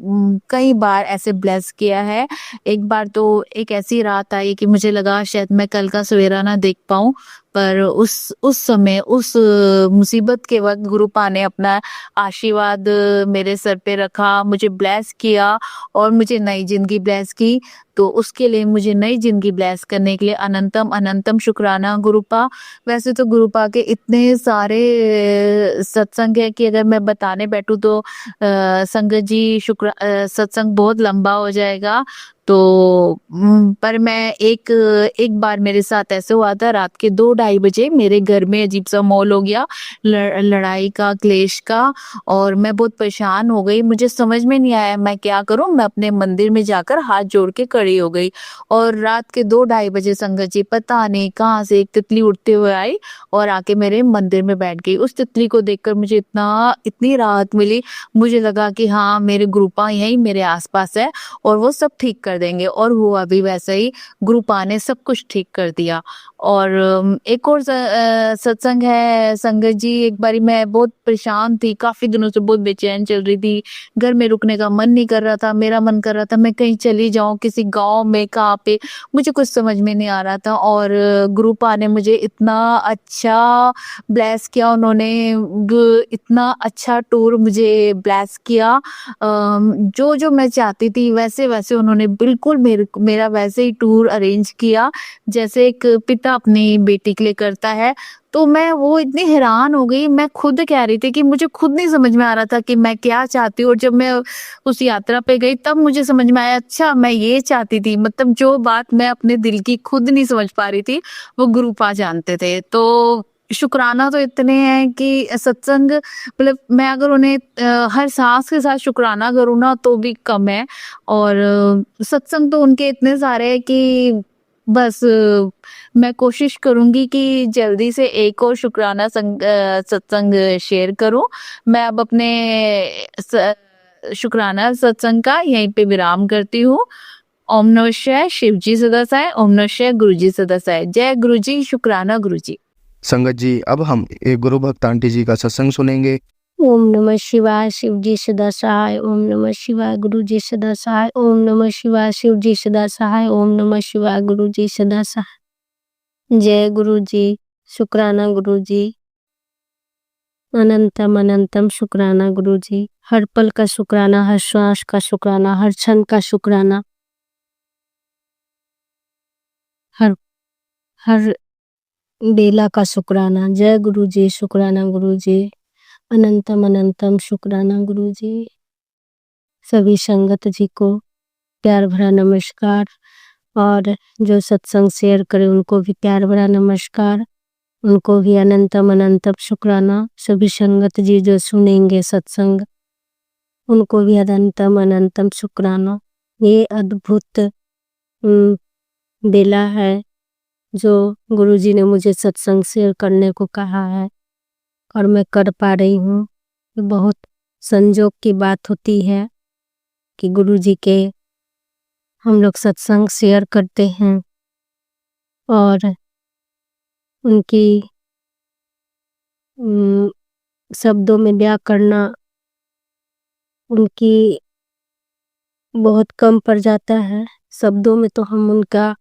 कई बार ऐसे ब्लेस किया है। एक बार तो एक ऐसी रात आई कि मुझे लगा शायद मैं कल का सवेरा ना देख पाऊँ, पर उस समय उस मुसीबत के वक़्त गुरुपा ने अपना आशीर्वाद मेरे सर पे रखा, मुझे ब्लेस किया और मुझे नई ज़िंदगी ब्लेस की। तो उसके लिए, मुझे नई ज़िंदगी ब्लेस करने के लिए अनंतम अनंतम शुक्राना गुरुपा। वैसे तो गुरुपा के इतने सारे सत्संग है कि अगर मैं बताने बैठूँ तो संगत जी सत्संग बहुत लंबा हो जाएगा। तो पर मैं एक बार मेरे साथ ऐसे हुआ था, रात के 2 ढाई बजे मेरे घर में अजीब सा माहौल हो गया, लड़ाई का, क्लेश का, और मैं बहुत परेशान हो गई। मुझे समझ में नहीं आया मैं क्या करूं। मैं अपने मंदिर में जाकर हाथ जोड़ के खड़ी हो गई और रात के 2 ढाई बजे संगत जी पता नहीं कहाँ से एक तितली उड़ते हुए आई और आके मेरे मंदिर में बैठ गई। उस तितली को देखकर मुझे इतनी राहत मिली। मुझे लगा कि हाँ, मेरे गुरुपा यहीं मेरे आसपास है और वो सब ठीक कर देंगे, और हुआ भी वैसा ही। गुरुपा ने सब कुछ ठीक कर दिया। और एक और सत्संग है संगत जी। एक बारी मैं बहुत परेशान थी, काफी दिनों से बहुत बेचैन चल रही थी, घर में रुकने का मन नहीं कर रहा था। मेरा मन कर रहा था मैं कहीं चली जाऊं, किसी गांव में, कहाँ पे, मुझे कुछ समझ में नहीं आ रहा था। और गुरुपा ने मुझे इतना अच्छा ब्लेस किया, उन्होंने इतना अच्छा टूर मुझे ब्लेस किया। जो जो मैं चाहती थी वैसे वैसे उन्होंने बिल्कुल मेरा वैसे ही टूर अरेंज किया जैसे एक पिता अपनी बेटी के लिए करता है। तो मैं वो इतनी हैरान हो गई, मैं खुद कह रही थी कि मुझे खुद नहीं समझ में आ रहा था कि मैं क्या चाहती हूँ। और जब मैं उस यात्रा पे गई तब मुझे समझ में आया, अच्छा मैं ये चाहती थी। मतलब जो बात मैं अपने दिल की खुद नहीं समझ पा रही थी वो गुरुपा जानते थे। तो शुक्राना तो इतने हैं कि सत्संग, मतलब मैं अगर उन्हें हर सांस के साथ शुक्राना करूँ ना तो भी कम है। और सत्संग तो उनके इतने सारे हैं कि बस मैं कोशिश करूंगी कि जल्दी से एक और शुक्राना सत्संग शेयर करूं। मैं अब अपने शुक्राना सत्संग का यहीं पे विराम करती हूँ। ओम नमः शिवाय, शिव जी सदा सहाय। ओम नमः शिवाय, गुरु जी सदा सहाय। जय गुरु जी, शुक्राना गुरु जी। संगत जी, अब हम एक गुरु भक्त आंटी जी का सत्संग सुनेंगे। ओम नमः शिवाय शिवजी सदा सहाय। ओम नमः शिवाय गुरुजी सदा सहाय। ओम नमः शिवाय शिवजी सदा सहाय। ओम नमः शिवाय गुरुजी सदा सहाय। जय गुरुजी। शुक्राना गुरुजी। अनंतम अनंतम शुक्राना गुरुजी। हर पल का शुक्राना, हर श्वास का शुक्राना, हर क्षण का शुक्राना, हर हर बेला का शुक्राना। जय गुरुजी। शुक्राना गुरुजी। अनंतम अनंतम शुक्राना गुरुजी। सभी संगत जी को प्यार भरा नमस्कार, और जो सत्संग शेयर करे उनको भी प्यार भरा नमस्कार, उनको भी अनंतम अनंतम शुक्राना। सभी संगत जी जो सुनेंगे सत्संग, उनको भी अनंतम अनंतम शुक्राना। ये अद्भुत बेला है जो गुरुजी ने मुझे सत्संग शेयर करने को कहा है, और मैं कर पा रही हूँ। बहुत संजोग की बात होती है कि गुरुजी के हम लोग सत्संग शेयर करते हैं, और उनकी शब्दों में बयां करना उनकी बहुत कम पड़ जाता है। शब्दों में तो हम उनका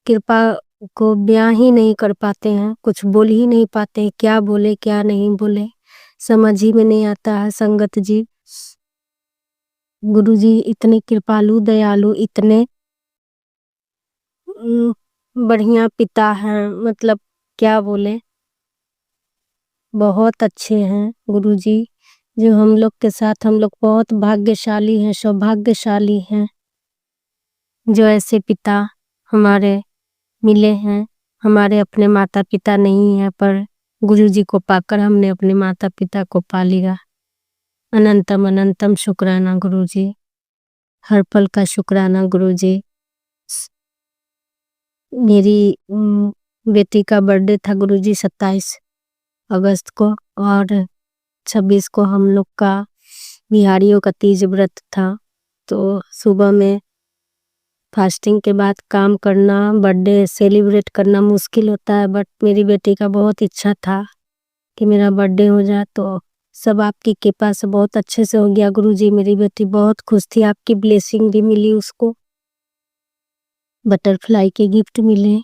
कृपा को बयां ही नहीं कर पाते हैं, कुछ बोल ही नहीं पाते, क्या बोले क्या नहीं बोले समझ ही में नहीं आता है। संगत जी, गुरुजी इतने कृपालु दयालु, इतने बढ़िया पिता हैं, मतलब क्या बोले, बहुत अच्छे हैं गुरुजी। जो हम लोग के साथ, हम लोग बहुत भाग्यशाली हैं, सौभाग्यशाली हैं जो ऐसे पिता हमारे मिले हैं। हमारे अपने माता पिता नहीं है, पर गुरुजी को पाकर हमने अपने माता पिता को पा लिया। अनंतम अनंतम शुक्राना गुरुजी। हर पल का शुक्राना गुरुजी। मेरी बेटी का बर्थडे था गुरुजी 27 अगस्त को, और 26 को हम लोग का बिहारियों का तीज व्रत था। तो सुबह में फास्टिंग के बाद काम करना, बर्थडे सेलिब्रेट करना मुश्किल होता है, बट मेरी बेटी का बहुत इच्छा था कि मेरा बर्थडे हो जाए, तो सब आपकी कृपा से बहुत अच्छे से हो गया गुरुजी। मेरी बेटी बहुत खुश थी, आपकी ब्लेसिंग भी मिली उसको, बटरफ्लाई के गिफ्ट मिले,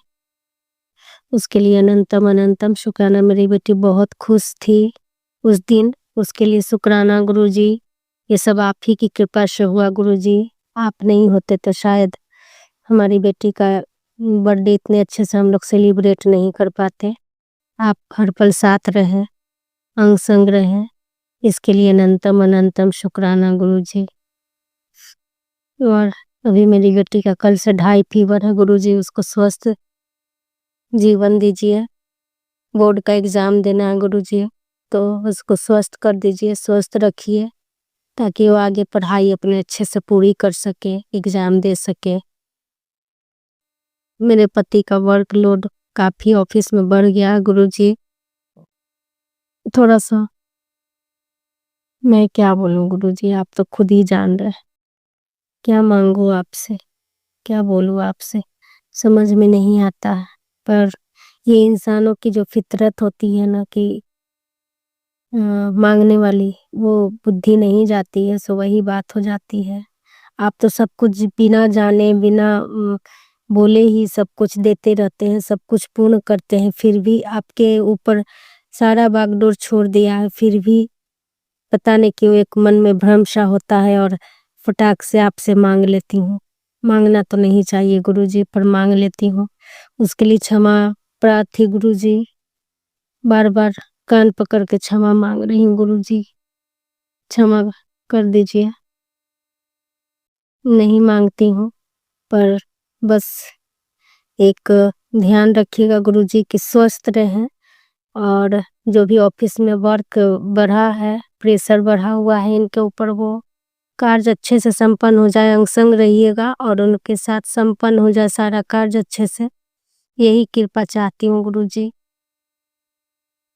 उसके लिए अनंतम अनंतम शुक्राना। मेरी बेटी बहुत खुश थी उस दिन, उसके लिए शुक्राना गुरुजी। ये सब आप ही की कृपा से हुआ गुरुजी। आप नहीं होते तो शायद हमारी बेटी का बर्थडे इतने अच्छे से हम लोग सेलिब्रेट नहीं कर पाते। आप हर पल साथ रहे, अंग संग रहे, इसके लिए अनंतम अनंतम शुक्राना गुरुजी। और अभी मेरी बेटी का कल से 2.5 फीवर है गुरुजी, उसको स्वस्थ जीवन दीजिए। बोर्ड का एग्जाम देना है गुरुजी, तो उसको स्वस्थ कर दीजिए, स्वस्थ रखिए, ताकि वो आगे पढ़ाई अपने अच्छे से पूरी कर सके, एग्जाम दे सके। मेरे पति का वर्कलोड काफी ऑफिस में बढ़ गया है गुरुजी, थोड़ा सा, मैं क्या बोलूं गुरुजी, आप तो खुद ही जान रहे हैं। क्या मांगू आपसे, क्या बोलूं आपसे, समझ में नहीं आता है। पर ये इंसानों की जो फितरत होती है ना, कि मांगने वाली, वो बुद्धि नहीं जाती है, सो वही बात हो जाती है। आप तो सब कुछ बिना जाने बिना बोले ही सब कुछ देते रहते हैं, सब कुछ पूर्ण करते हैं, फिर भी आपके ऊपर सारा बागडोर छोड़ दिया है, फिर भी पता नहीं क्यों एक मन में भ्रम सा होता है, और फटाक से आपसे मांग लेती हूँ। मांगना तो नहीं चाहिए गुरुजी, पर मांग लेती हूँ, उसके लिए क्षमा प्रार्थी गुरुजी। बार बार कान पकड़ के क्षमा मांग रही हूँ गुरुजी, क्षमा कर दीजिए। नहीं मांगती हूँ, पर बस एक ध्यान रखिएगा गुरुजी कि स्वस्थ रहें, और जो भी ऑफिस में वर्क बढ़ा है, प्रेशर बढ़ा हुआ है इनके ऊपर, वो कार्य अच्छे से संपन्न हो जाए। अंग संग रहिएगा और उनके साथ संपन्न हो जाए सारा कार्य अच्छे से, यही कृपा चाहती हूँ गुरुजी।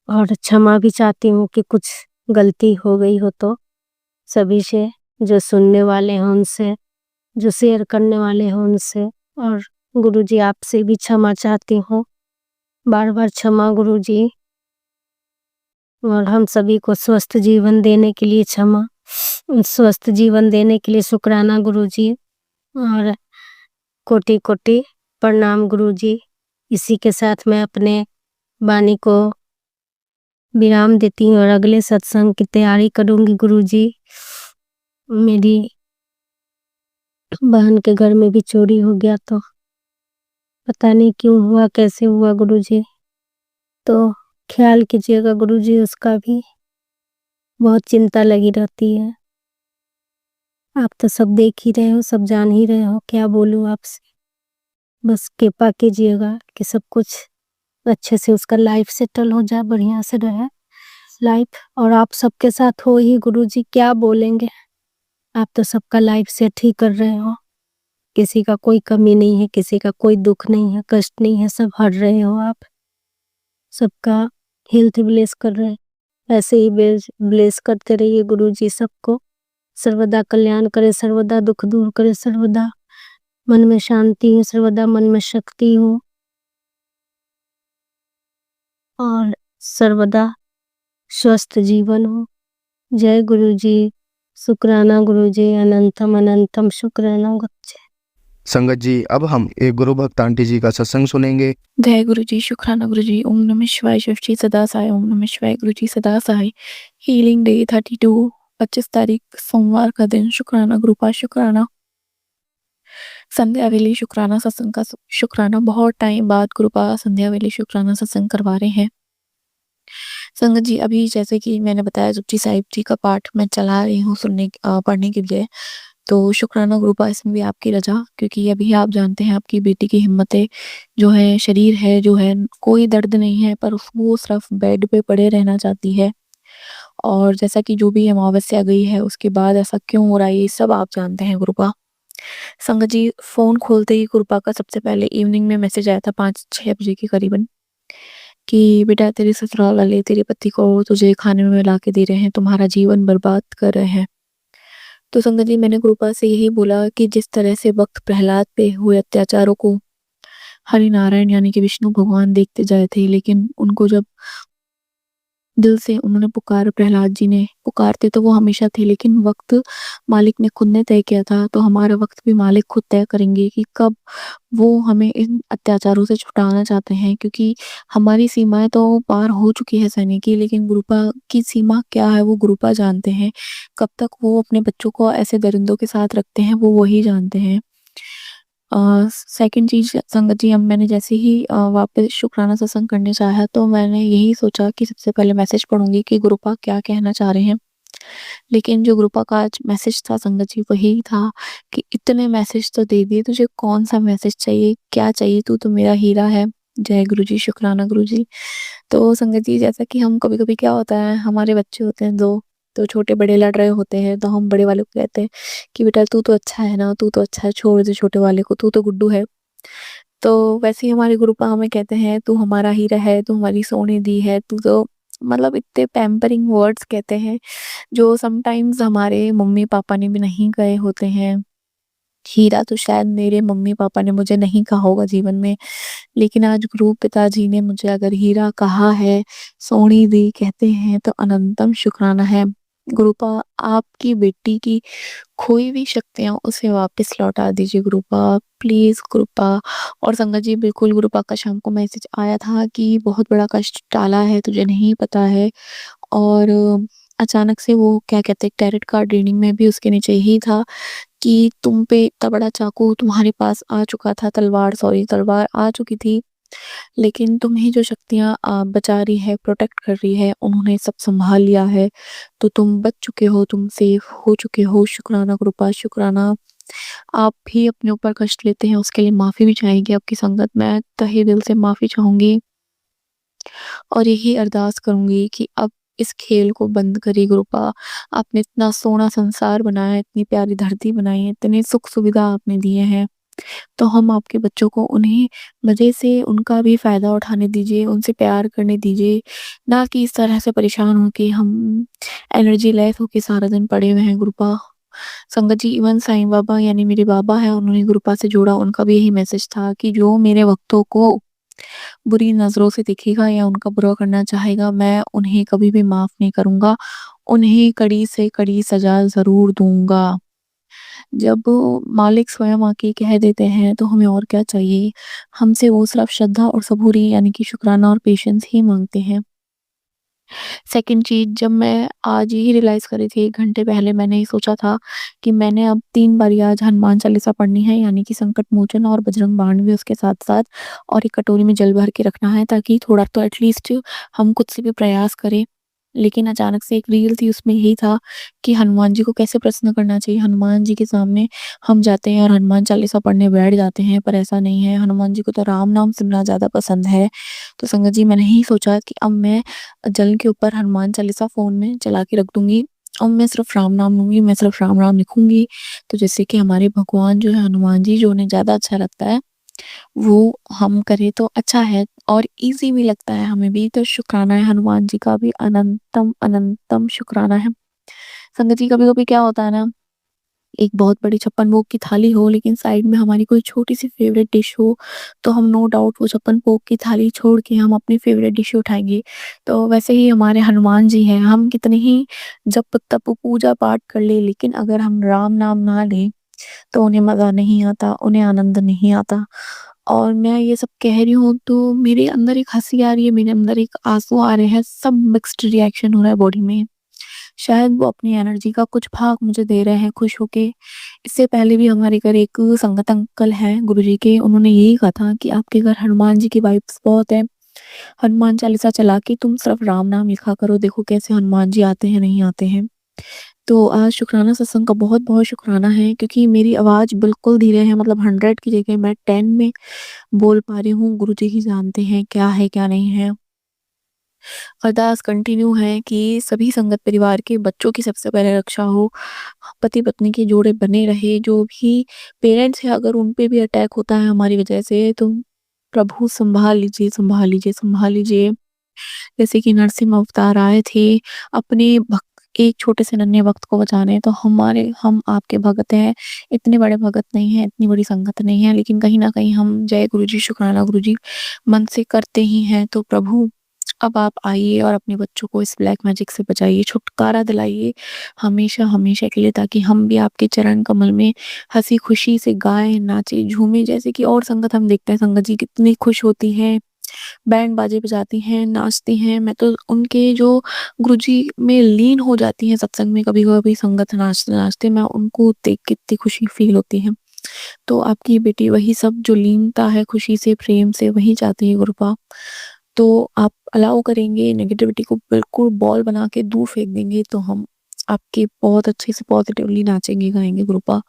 और क्षमा भी चाहती हूँ कि कुछ गलती हो गई हो तो सभी से, जो सुनने वाले हैं उनसे, जो शेयर करने वाले हैं उनसे, और गुरुजी आपसे भी क्षमा चाहती हूँ, बार बार क्षमा गुरुजी। और हम सभी को स्वस्थ जीवन देने के लिए क्षमा, स्वस्थ जीवन देने के लिए शुक्राना गुरुजी और कोटि-कोटि प्रणाम गुरुजी। इसी के साथ मैं अपने वाणी को विराम देती हूँ और अगले सत्संग की तैयारी करूँगी गुरुजी। मेरी बहन के घर में भी चोरी हो गया तो पता नहीं क्यों हुआ, कैसे हुआ गुरुजी। तो ख्याल कीजिएगा गुरुजी, उसका भी बहुत चिंता लगी रहती है। आप तो सब देख ही रहे हो, सब जान ही रहे हो, क्या बोलूँ आपसे। बस कृपा कीजिएगा कि सब कुछ अच्छे से उसका लाइफ सेटल हो जाए, बढ़िया से रहे लाइफ। और आप सबके साथ हो ही गुरुजी, क्या बोलेंगे। आप तो सबका लाइफ सेट ही कर रहे हो, किसी का कोई कमी नहीं है, किसी का कोई दुख नहीं है, कष्ट नहीं है, सब हर रहे हो आप। सबका हेल्थ ब्लेस कर रहे हैं, ऐसे ही ब्लेस करते रहिए गुरुजी सबको। सर्वदा कल्याण करे, सर्वदा दुख दूर करे, सर्वदा मन में शांति हो, सर्वदा मन में शक्ति हो और सर्वदा स्वस्थ जीवन हो। जय गुरुजी, शुक्राना गुरुजी, अनंतम अनंतम शुक्राना गुरुजी। संगत जी, अब हम एक गुरु भक्त आंटी जी का सत्संग सुनेंगे। जय गुरु जी, शुक्राना गुरु जी। ओम नमः शिवाय, शिव जी सदा सहाय। ओम नमः शिवाय, गुरु जी सदा सहाय। हीलिंग डे 32, 25 तारीख सोमवार का दिन। शुक्राना गुरुपा, शुक्राना। संध्या वेले शुक्राना सत्संग का शुक्राना। बहुत टाइम बाद गुरुपा संध्या वेले शुक्राना सत्संग करवा रहे हैं। संगत जी, अभी जैसे कि मैंने बताया जपजी साहिब जी का पाठ मैं चला रही हूँ पढ़ने के लिए। तो शुक्राना गुरुपा, इसमें भी आपकी रजा, क्योंकि अभी आप जानते हैं आपकी बेटी की हिम्मतें जो है, शरीर है जो है, कोई दर्द नहीं है, पर वो सिर्फ बेड पे पड़े रहना चाहती है। और जैसा कि जो भी अमावस्या गई है उसके बाद ऐसा क्यों हो रहा है, ये सब आप जानते हैं गुरुपा। संगत जी, फोन खोलते ही गुरुपा का सबसे पहले इवनिंग में मैसेज आया था 5-6 बजे के करीबन कि बेटा तेरे ससुराल वाले तेरे पति को तुझे खाने में मिला के दे रहे हैं, तुम्हारा जीवन बर्बाद कर रहे हैं। तो संगत जी, मैंने गुरुपा से यही बोला कि जिस तरह से वक्त प्रहलाद पे हुए अत्याचारों को हरि नारायण यानी कि विष्णु भगवान देखते जाए थे, लेकिन उनको जब दिल से उन्होंने पुकार, प्रहलाद जी ने पुकारते तो वो हमेशा थे, लेकिन वक्त मालिक ने खुद ने तय किया था। तो हमारा वक्त भी मालिक खुद तय करेंगे कि कब वो हमें इन अत्याचारों से छुटाना चाहते हैं, क्योंकि हमारी सीमाएं तो पार हो चुकी है सहने की, लेकिन गुरुपा की सीमा क्या है वो गुरुपा जानते हैं। कब तक वो अपने बच्चों को ऐसे दरिंदों के साथ रखते हैं वो वही जानते हैं। सेकंड चीज़ संगत जी, अब मैंने जैसे ही वापस शुक्राना सत्संग करने चाहा तो मैंने यही सोचा कि सबसे पहले मैसेज पढ़ूंगी कि गुरुपा क्या कहना चाह रहे हैं। लेकिन जो गुरुपा का आज मैसेज था संगत जी, वही था कि इतने मैसेज तो दे दिए, तुझे कौन सा मैसेज चाहिए, क्या चाहिए, तू तो मेरा हीरा है। जय गुरु जी, शुक्राना गुरु जी। तो संगत जी, जैसा कि हम कभी कभी क्या होता है, हमारे बच्चे होते हैं दो, तो छोटे बड़े लड़ रहे होते हैं तो हम बड़े वाले को कहते हैं कि बेटा तू तो अच्छा है ना, तू तो अच्छा है, छोड़ दे छोटे वाले को, तू तो गुड्डू है। तो वैसे ही हमारे गुरुपा हमें कहते हैं तू हमारा हीरा है, तू हमारी सोने दी है, तू तो मतलब इतने पैम्परिंग वर्ड्स कहते हैं जो समटाइम्स हमारे मम्मी पापा ने भी नहीं कहे होते हैं। हीरा तो शायद मेरे मम्मी पापा ने मुझे नहीं कहा होगा जीवन में, लेकिन आज गुरु पिताजी ने मुझे अगर हीरा कहा है, सोनी दी कहते हैं, तो अनंतम शुक्राना है। गुरुपा, आपकी बेटी की खोई हुई शक्तियाँ उसे वापस लौटा दीजिए गुरुपा, प्लीज़ गुरुपा। और संगत जी, बिल्कुल गुरुपा का शाम को मैसेज आया था कि बहुत बड़ा कष्ट टाला है, तुझे नहीं पता है। और अचानक से वो क्या कहते हैं, टैरेट कार्ड रीडिंग में भी उसके नीचे यही था कि तुम पे इतना बड़ा चाकू तुम्हारे पास आ चुका था, तलवार आ चुकी थी, लेकिन तुम्हें जो शक्तियाँ बचा रही है, प्रोटेक्ट कर रही है, उन्होंने सब संभाल लिया है। तो तुम बच चुके हो, तुम सेफ हो चुके हो। शुक्राना गुरुपा, शुक्राना। आप भी अपने ऊपर कष्ट लेते हैं, उसके लिए माफ़ी भी चाहेंगे आपकी संगत। मैं तहे दिल से माफ़ी चाहूँगी और यही अरदास करूँगी कि अब इस खेल को बंद करिए गुरुपा। आपने इतना सोहना संसार बनाया है, इतनी प्यारी धरती बनाई है, इतने सुख सुविधा आपने दिए हैं, तो हम आपके बच्चों को उन्हें मज़े से उनका भी फ़ायदा उठाने दीजिए, उनसे प्यार करने दीजिए, ना कि इस तरह से परेशान हो के हम एनर्जी लेस होके सारा दिन पड़े हुए हैं गुरुपा। संगत जी, इवन साईं बाबा यानी मेरे बाबा हैं, उन्होंने गुरुपा से जोड़ा, उनका भी यही मैसेज था कि जो मेरे भक्तों को बुरी नज़रों से देखेगा या उनका बुरा करना चाहेगा, मैं उन्हें कभी भी माफ़ नहीं करूँगा। उन्हें कड़ी से कड़ी सज़ा ज़रूर दूँगा। जब मालिक स्वयं आके कह देते हैं तो हमें और क्या चाहिए। हमसे वो सिर्फ़ श्रद्धा और सबूरी यानी कि शुकराना और पेशेंस ही माँगते हैं। सेकंड चीज़, जब मैं आज ही रियलाइज़ कर रही थी 1 घंटे पहले, मैंने ये सोचा था कि मैंने अब 3 बारी आज हनुमान चालीसा पढ़नी है, यानी कि संकट मोचन और बजरंग बाण भी उसके साथ-साथ, और एक कटोरी में जल भर के रखना है ताकि थोड़ा तो एटलीस्ट हम खुद से भी प्रयास करें। लेकिन अचानक से एक रील थी, उसमें यही था कि हनुमान जी को कैसे प्रसन्न करना चाहिए। हनुमान जी के सामने हम जाते हैं और हनुमान चालीसा पढ़ने बैठ जाते हैं, पर ऐसा नहीं है। हनुमान जी को तो राम नाम सुनना ज़्यादा पसंद है। तो संगत जी, मैंने ही सोचा कि अब मैं जल के ऊपर हनुमान चालीसा फ़ोन में चला के रख दूँगी और मैं सिर्फ़ राम नाम लूँगी, मैं सिर्फ़ राम नाम लिखूँगी। तो जिससे कि हमारे भगवान जो है हनुमान जी, जो उन्हें ज़्यादा अच्छा लगता है, वो हम करें तो अच्छा है और ईज़ी भी लगता है हमें भी। तो शुक्राना है हनुमान जी का भी, अनंतम अनंतम शुक्राना है। संगत जी, कभी-कभी क्या होता है ना, एक बहुत बड़ी 56 भोग की थाली हो लेकिन साइड में हमारी कोई छोटी-सी फ़ेवरेट डिश हो, तो हम नो डाउट वो 56 भोग की थाली छोड़ के हम अपनी फ़ेवरेट डिश उठाएँगे। तो वैसे ही हमारे हनुमान जी हैं, हम कितने ही जप तप पूजा पाठ कर लें, लेकिन अगर हम राम नाम ना लें तो उन्हें मज़ा नहीं आता, उन्हें आनंद नहीं आता। और मैं ये सब कह रही हूँ तो मेरे अंदर एक हँसी आ रही है, मेरे अंदर एक आँसू आ रहे हैं, सब मिक्स्ड रिएक्शन हो रहा है बॉडी में। शायद वो अपनी एनर्जी का कुछ भाग मुझे दे रहे हैं खुश होके। इससे पहले भी हमारे घर एक संगत अंकल हैं गुरुजी के, उन्होंने यही कहा था कि आपके घर हनुमान जी की वाइब्स बहुत है। हनुमान चालीसा चला के तुम सिर्फ राम नाम लिखा करो, देखो कैसे हनुमान जी आते हैं, नहीं आते हैं। तो आज शुक्राना सत्संग का बहुत-बहुत शुक्राना है, क्योंकि मेरी आवाज़ बिल्कुल धीरे है, मतलब 100 की जगह मैं 10 में बोल पा रही हूँ। गुरुजी ही जानते हैं क्या है, क्या नहीं है। अरदास कंटिन्यू है कि सभी संगत परिवार के बच्चों की सबसे पहले रक्षा हो, पति-पत्नी के जोड़े बने रहे, जो भी पेरेंट्स हैं अगर उन पे भी अटैक होता है हमारी वजह से, तो प्रभु सँभाल लीजिए, सँभाल लीजिए, सँभाल लीजिए। जैसे कि नरसिम्हा अवतार आए थे अपने भक्त, एक छोटे से नन्हे भक्त को बचाने, तो हम आपके भक्त हैं। इतने बड़े भक्त नहीं हैं, इतनी बड़ी संगत नहीं है, लेकिन कहीं न कहीं हम जय गुरुजी, शुक्राना गुरुजी मन से करते ही हैं। तो प्रभु, अब आप आइए और अपने बच्चों को इस ब्लैक मैजिक से बचाइए, छुटकारा दिलाइए हमेशा, हमेशा के लिए, ताकि हम भी आपके चरण कमल में हँसी-खुशी से गाएँ, नाचें, झूमें। जैसे कि और संगत हम देखते हैं, संगत जी कितनी खुश होती हैं, बैंड बाजे बजाती हैं, नाचती हैं। मैं तो उनके जो गुरुजी में लीन हो जाती हैं सत्संग में, कभी-कभी संगत नाचते-नाचते, मैं उनको देख के इतनी खुशी फ़ील होती है। तो आपकी बेटी वही सब जो लीनता है खुशी से, प्रेम से, वही चाहती है गुरुपा। तो आप अलाउ करेंगे, नेगेटिविटी को बिल्कुल बॉल बना के दूर फेंक देंगे, तो हम आपके बहुत अच्छे से पॉजिटिवली नाचेंगे, गाएँगे गुरुपा।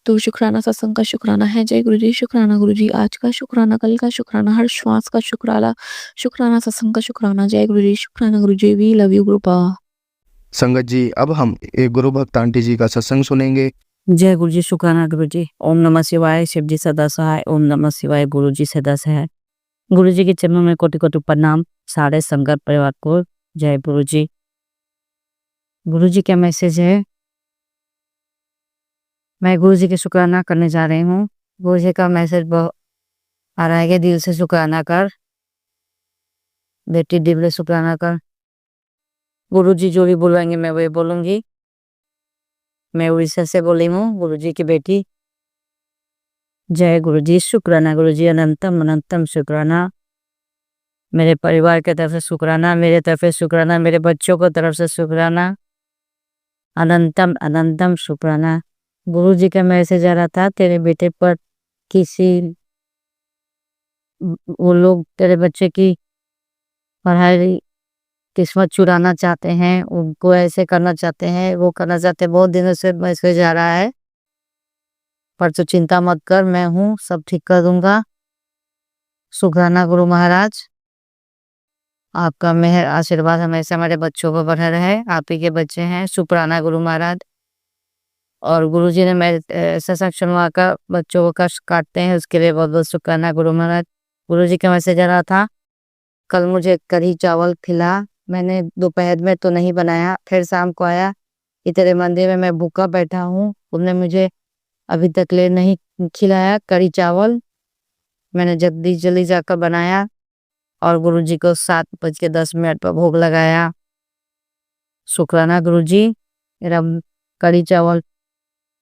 तो शुक्राना सत्संग का शुक्राना है। जय गुरुजी, शुक्राना गुरुजी, आज का शुक्राना, कल का शुक्राना, हर श्वास का शुक्राना सत्संग का शुक्राना। जय गुरुजी, शुक्राना गुरुजी, वी लव यू गुरुपा। संगत जी, अब हम एक गुरु भक्त आंटी जी का सत्संग सुनेंगे। जय गुरु जी, शुक्राना गुरु जी। ओम नमः शिवाय, शिव जी सदा सहाय। ओम नमः शिवाय, गुरु जी सदा सहाय। गुरु जी के चरणों में कोटि-कोटि प्रणाम। सारे संगत परिवार को जय गुरु जी। गुरु जी का मैसेज है, मैं गुरु जी के शुक्राना करने जा रही हूँ। गुरु जी का मैसेज आ रहा है कि दिल से शुक्राना कर बेटी, दिल से शुक्राना कर। गुरु जी जो भी बुलाएंगे मैं वही बोलूंगी। मैं उड़ीसा से बोली हूँ, गुरु जी की बेटी। जय गुरु जी, शुक्राना गुरु जी, अनंतम अनंतम शुक्राना। मेरे परिवार की तरफ से शुक्राना, मेरे तरफ से शुक्राना, मेरे बच्चों को तरफ से शुक्राना, अनंतम अनंतम शुक्राना। गुरु जी का मैसेज आ रहा था, तेरे बेटे पर किसी वो लोग तेरे बच्चे की पढ़ाई किस्मत चुराना चाहते हैं, उनको ऐसे करना चाहते हैं, वो करना चाहते हैं। बहुत दिनों से मैसेज आ रहा है, पर तो चिंता मत कर, मैं हूँ, सब ठीक कर दूंगा। शुक्राना गुरु महाराज, आपका मेहर आशीर्वाद हमेशा हमारे बच्चों को बना रहे। आप ही के बच्चे हैं, शुक्राना गुरु महाराज। और गुरु जी ने मेरे ऐसा सक्षम हुआ कर बच्चों को कष्ट काटते हैं, उसके लिए बहुत बहुत शुक्राना गुरु महाराज। गुरु जी का मैसेज आ रहा था, कल मुझे कढ़ी चावल खिला। मैंने दोपहर में तो नहीं बनाया, फिर शाम को आया कि तेरे मंदिर में मैं भूखा बैठा हूँ, तुमने मुझे अभी तक ले नहीं खिलाया कढ़ी चावल। मैंने जल्दी जल्दी जाकर बनाया, और गुरुजी को 7:10 पर भोग लगाया। शुक्राना गुरुजी, मेरा कढ़ी चावल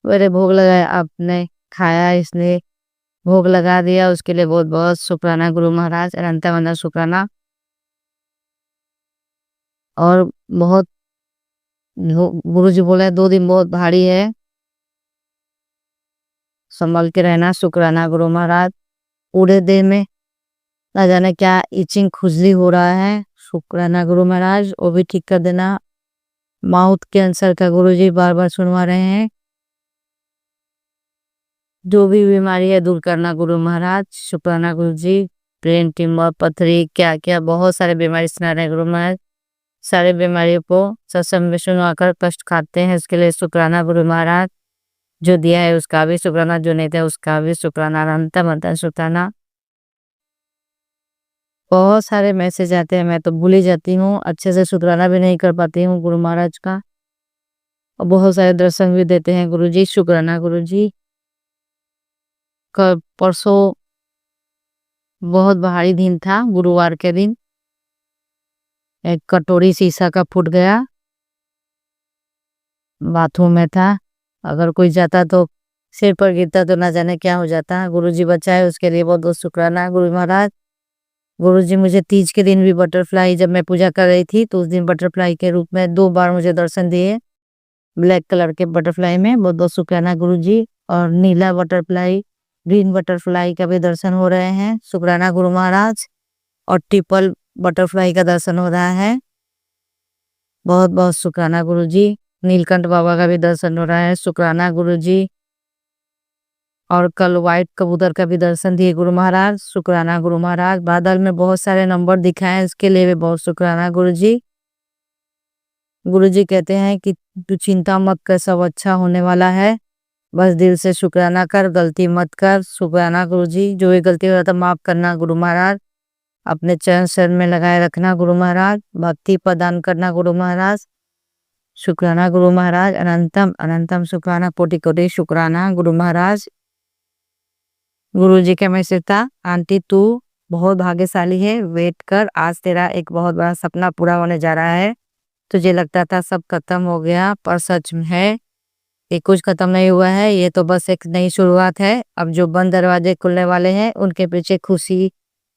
मेरे भोग लगाया, आपने खाया, इसने भोग लगा दिया, उसके लिए बहुत बहुत शुक्राना गुरु महाराज, अनंता अनंत शुक्राना। और बहुत गुरुजी बोले 2 दिन बहुत भारी है, संभल के रहना। शुक्राना गुरु महाराज। पूरे दिन में ना जाने क्या इचिंग खुजली हो रहा है, शुक्राना गुरु महाराज, वो भी ठीक कर देना। माउथ कैंसर का गुरुजी बार बार सुनवा रहे हैं, जो भी बीमारी है दूर करना गुरु महाराज। शुक्राना गुरुजी। ब्रेन ट्यूमर, पथरी, क्या क्या बहुत सारे बीमारी सुना रहे हैं गुरु महाराज। सारे बीमारियों को सत्संग में सुनवाकर कष्ट खाते हैं, उसके लिए शुक्राना गुरु महाराज। जो दिया है उसका भी शुक्राना, जो नहीं दिया उसका भी शुक्राना। अनंता अनंत शुक्राना। बहुत सारे मैसेज आते हैं, मैं तो भूल ही जाती हूँ, अच्छे से शुक्राना भी नहीं कर पाती हूँ गुरु महाराज का। और बहुत सारे दर्शन भी देते हैं गुरुजी। शुक्राना गुरुजी। कल परसों बहुत भारी दिन था, गुरुवार के दिन एक कटोरी शीशा का फूट गया, बाथरूम में था। अगर कोई जाता तो सिर पर गिरता तो ना जाने क्या हो जाता। गुरुजी बचाए, उसके लिए बहुत बहुत शुक्राना गुरु महाराज। गुरुजी मुझे तीज के दिन भी बटरफ्लाई, जब मैं पूजा कर रही थी तो उस दिन बटरफ्लाई के रूप में 2 बार मुझे दर्शन दिए, ब्लैक कलर के बटरफ्लाई में। बहुत बहुत शुक्राना गुरुजी। और नीला बटरफ्लाई, ग्रीन बटरफ्लाई का भी दर्शन हो रहे हैं, शुक्राना गुरु महाराज। और ट्रिपल बटरफ्लाई का दर्शन हो रहा है, बहुत बहुत शुक्राना गुरुजी। नीलकंठ बाबा का भी दर्शन हो रहा है, शुक्राना गुरुजी। और कल व्हाइट कबूतर का भी दर्शन दिए गुरु महाराज, शुक्राना गुरु महाराज। बादल में बहुत सारे नंबर दिखाए, इसके लिए भी बहुत शुक्राना गुरुजी। गुरुजी कहते हैं कि तू चिंता मत कर, सब अच्छा होने वाला है, बस दिल से शुक्राना कर, गलती मत कर। शुक्राना गुरुजी। जो भी गलती हो रहा था माफ करना गुरु महाराज, अपने चरण शरण में लगाए रखना गुरु महाराज, भक्ति प्रदान करना गुरु महाराज। शुक्राना गुरु महाराज। अनंतम अनंतम शुक्राना, कोटि कोटि शुक्राना गुरु महाराज। गुरुजी का मैसेज था, आंटी तू बहुत भाग्यशाली है, वेट कर, आज तेरा एक बहुत बड़ा सपना पूरा होने जा रहा है। तुझे लगता था सब खत्म हो गया, पर सच में है ये कुछ खत्म नहीं हुआ है, ये तो बस एक नई शुरुआत है। अब जो बंद दरवाजे खुलने वाले हैं उनके पीछे खुशी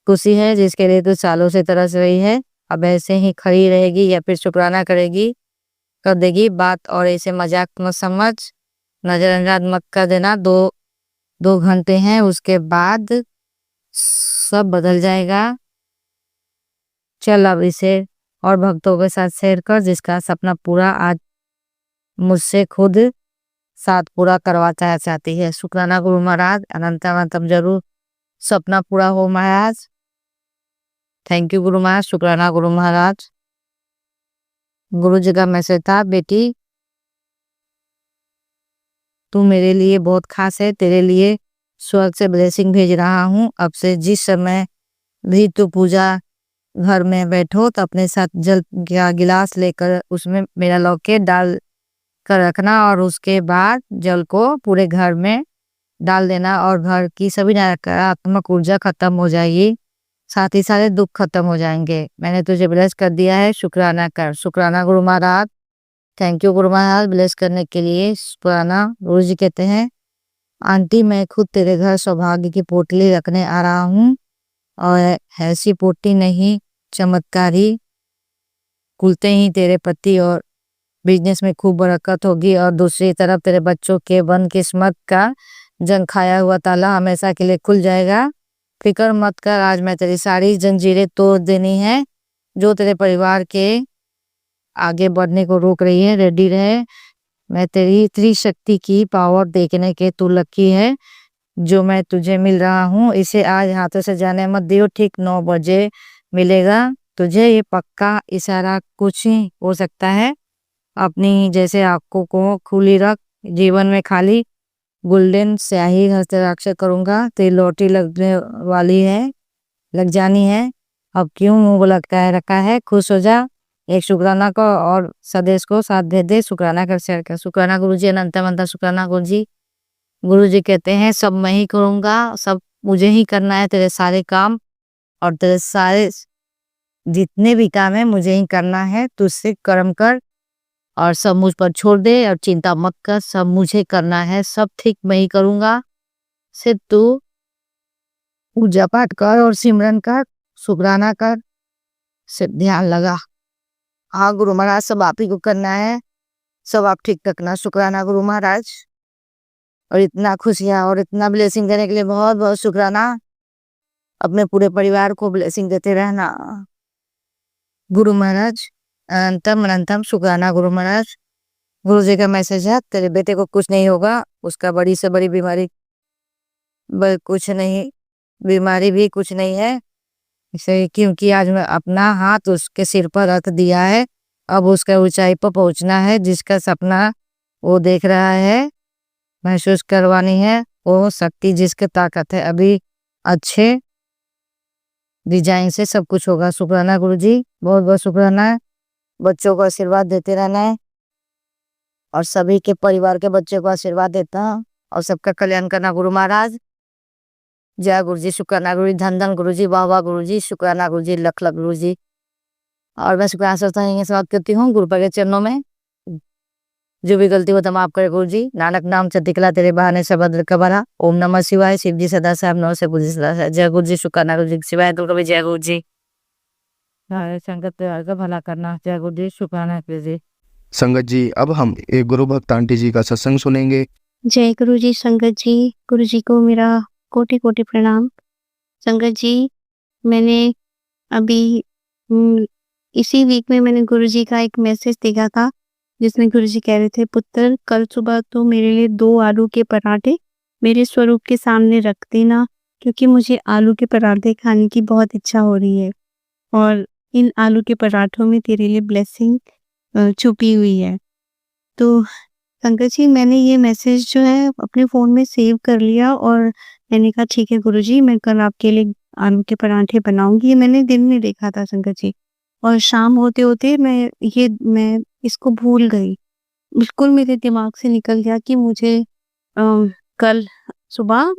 खुशी है, जिसके लिए तू सालों से तरस रही है। अब ऐसे ही खड़ी रहेगी या फिर शुक्राना करेगी, कर देगी बात। और ऐसे मजाक मत समझ, नजरअंदाज मत कर देना। 2 घंटे हैं, उसके बाद सब बदल जाएगा। चल अब इसे और भक्तों के साथ शेयर कर, जिसका सपना पूरा आज मुझसे खुद साथ पूरा करवाना चाहती है। शुक्राना गुरु महाराज। अनंत अनंतम जरूर सपना पूरा हो महाराज। Thank you Guru Maharaj. शुक्राना गुरु महाराज। गुरु जी का मैसेज था, बेटी तू मेरे लिए बहुत खास है, तेरे लिए स्वर्ग से ब्लेसिंग भेज रहा हूँ। अब से जिस समय भी तू पूजा घर में बैठो तो अपने साथ जल का गिलास लेकर उसमें मेरा लॉकेट डाल कर रखना, और उसके बाद जल को पूरे घर में डाल देना, और घर की सभी नकारात्मक ऊर्जा खत्म हो जाएगी, साथ ही सारे दुख खत्म हो जाएंगे। मैंने तुझे ब्लेस कर दिया है, शुक्राना कर। शुक्राना Guru Maharaj. Thank you Guru Maharaj bless करने के लिए। शुक्राना। गुरु जी कहते हैं, आंटी मैं खुद तेरे घर सौभाग्य की पोटली रखने आ रहा हूँ, और ऐसी पोटली नहीं, चमत्कारी, खुलते ही तेरे पति और बिजनेस में खूब बरकत होगी, और दूसरी तरफ तेरे बच्चों के बन किस्मत का जंग खाया हुआ ताला हमेशा के लिए खुल जाएगा। फिक्र मत कर, आज मैं तेरी सारी जंजीरें तोड़ देनी है जो तेरे परिवार के आगे बढ़ने को रोक रही है। रेडी रहे, मैं तेरी त्रिशक्ति की पावर देखने के तू लकी है। जो मैं तुझे मिल रहा हूँ इसे आज हाथों से जाने मत दियो, ठीक 9 बजे मिलेगा तुझे, ये पक्का इशारा कुछ ही हो सकता है। अपनी जैसे आंखों को खुली रख, जीवन में खाली गोल्डन स्याही हस्ताक्षर करूंगा, तेरी लॉटरी लगने वाली है, लग जानी है। अब क्यों मुंह लगता रखा है, खुश हो जा। एक शुक्राना को और सदेश को साथ भेज दे, शुक्राना कर शेयर कर। शुक्राना गुरुजी। अनंत अनंत शुक्राना गुरुजी। गुरुजी कहते हैं, सब मैं ही करूंगा, सब मुझे ही करना है, तेरे सारे काम और तेरे सारे जितने भी काम है मुझे ही करना है, तू सिर्फ कर्म कर और सब मुझ पर छोड़ दे और चिंता मत कर, सब मुझे करना है, सब ठीक मैं ही करूँगा। सिर्फ तू पूजा पाठ कर और सिमरन कर, शुकराना कर, सिर्फ ध्यान लगा। हाँ गुरु महाराज, सब आप ही को करना है, सब आप ठीक रखना। शुक्राना गुरु महाराज, और इतना खुशियाँ और इतना ब्लेसिंग देने के लिए बहुत बहुत शुक्राना। अपने पूरे परिवार को ब्लेसिंग देते रहना गुरु महाराज। अनंतम अनंतम शुक्राना गुरु महाराज। गुरु जी का मैसेज है, तेरे बेटे को कुछ नहीं होगा, उसका बड़ी से बड़ी बीमारी कुछ नहीं, बीमारी भी कुछ नहीं है इसे, क्योंकि आज मैं अपना हाथ उसके सिर पर रख दिया है। अब उसका ऊंचाई पर पहुंचना है, जिसका सपना वो देख रहा है, महसूस करवानी है वो शक्ति, जिसके ताकत है। अभी अच्छे डिजाइन से सब कुछ होगा। शुक्राना गुरु जी, बहुत बहुत शुक्राना है। बच्चों को आशीर्वाद देते रहना है और सभी के परिवार के बच्चों को आशीर्वाद देता हूँ और सबका कल्याण करना गुरु महाराज। जय गुरु जी, शुक्राना गुरु जी, धन धन गुरु जी, वाह वाह गुरु जी, शुक्राना गुरु जी, लख लख गुरु जी। और मैं शुक्राना समाप्त करती हूँ गुरु के चरणों में। जो भी गलती हो तो माफ करे गुरु जी। नानक नाम से दिखला तेरे बहाने से बदल कबरा। ओम नमः शिवाय। शिव जी सदा साहब नौ से बुद्धि सदा साहब। जय गुरु जी, शुक्राना गुरु जी, शिवाय दुर्गा भी। जय गुरु जी। संगत का भला करना। जय गुरु जी, शुक्राना गुरु जी। संगत जी, अब हम एक गुरु भक्त आंटी जी का सत्संग सुनेंगे। जय गुरु जी। संगत जी, गुरु जी को मेरा कोटि कोटि प्रणाम। संगत जी, मैंने अभी इसी वीक में मैंने गुरु जी का एक मैसेज देखा था, जिसमें गुरु जी कह रहे थे, पुत्र कल सुबह तो मेरे लिए 2 आलू के पराठे मेरे स्वरूप के सामने रख देना, क्योंकि मुझे आलू के पराठे खाने की बहुत इच्छा हो रही है और इन आलू के पराठों में तेरे लिए ब्लेसिंग छुपी हुई है। तो संगत जी, मैंने ये मैसेज जो है अपने फ़ोन में सेव कर लिया और मैंने कहा ठीक है गुरु जी, मैं कल आपके लिए आलू के पराठे बनाऊंगी। ये मैंने दिन में देखा था संगत जी, और शाम होते होते मैं इसको भूल गई, बिल्कुल मेरे दिमाग से निकल गया कि मुझे कल सुबह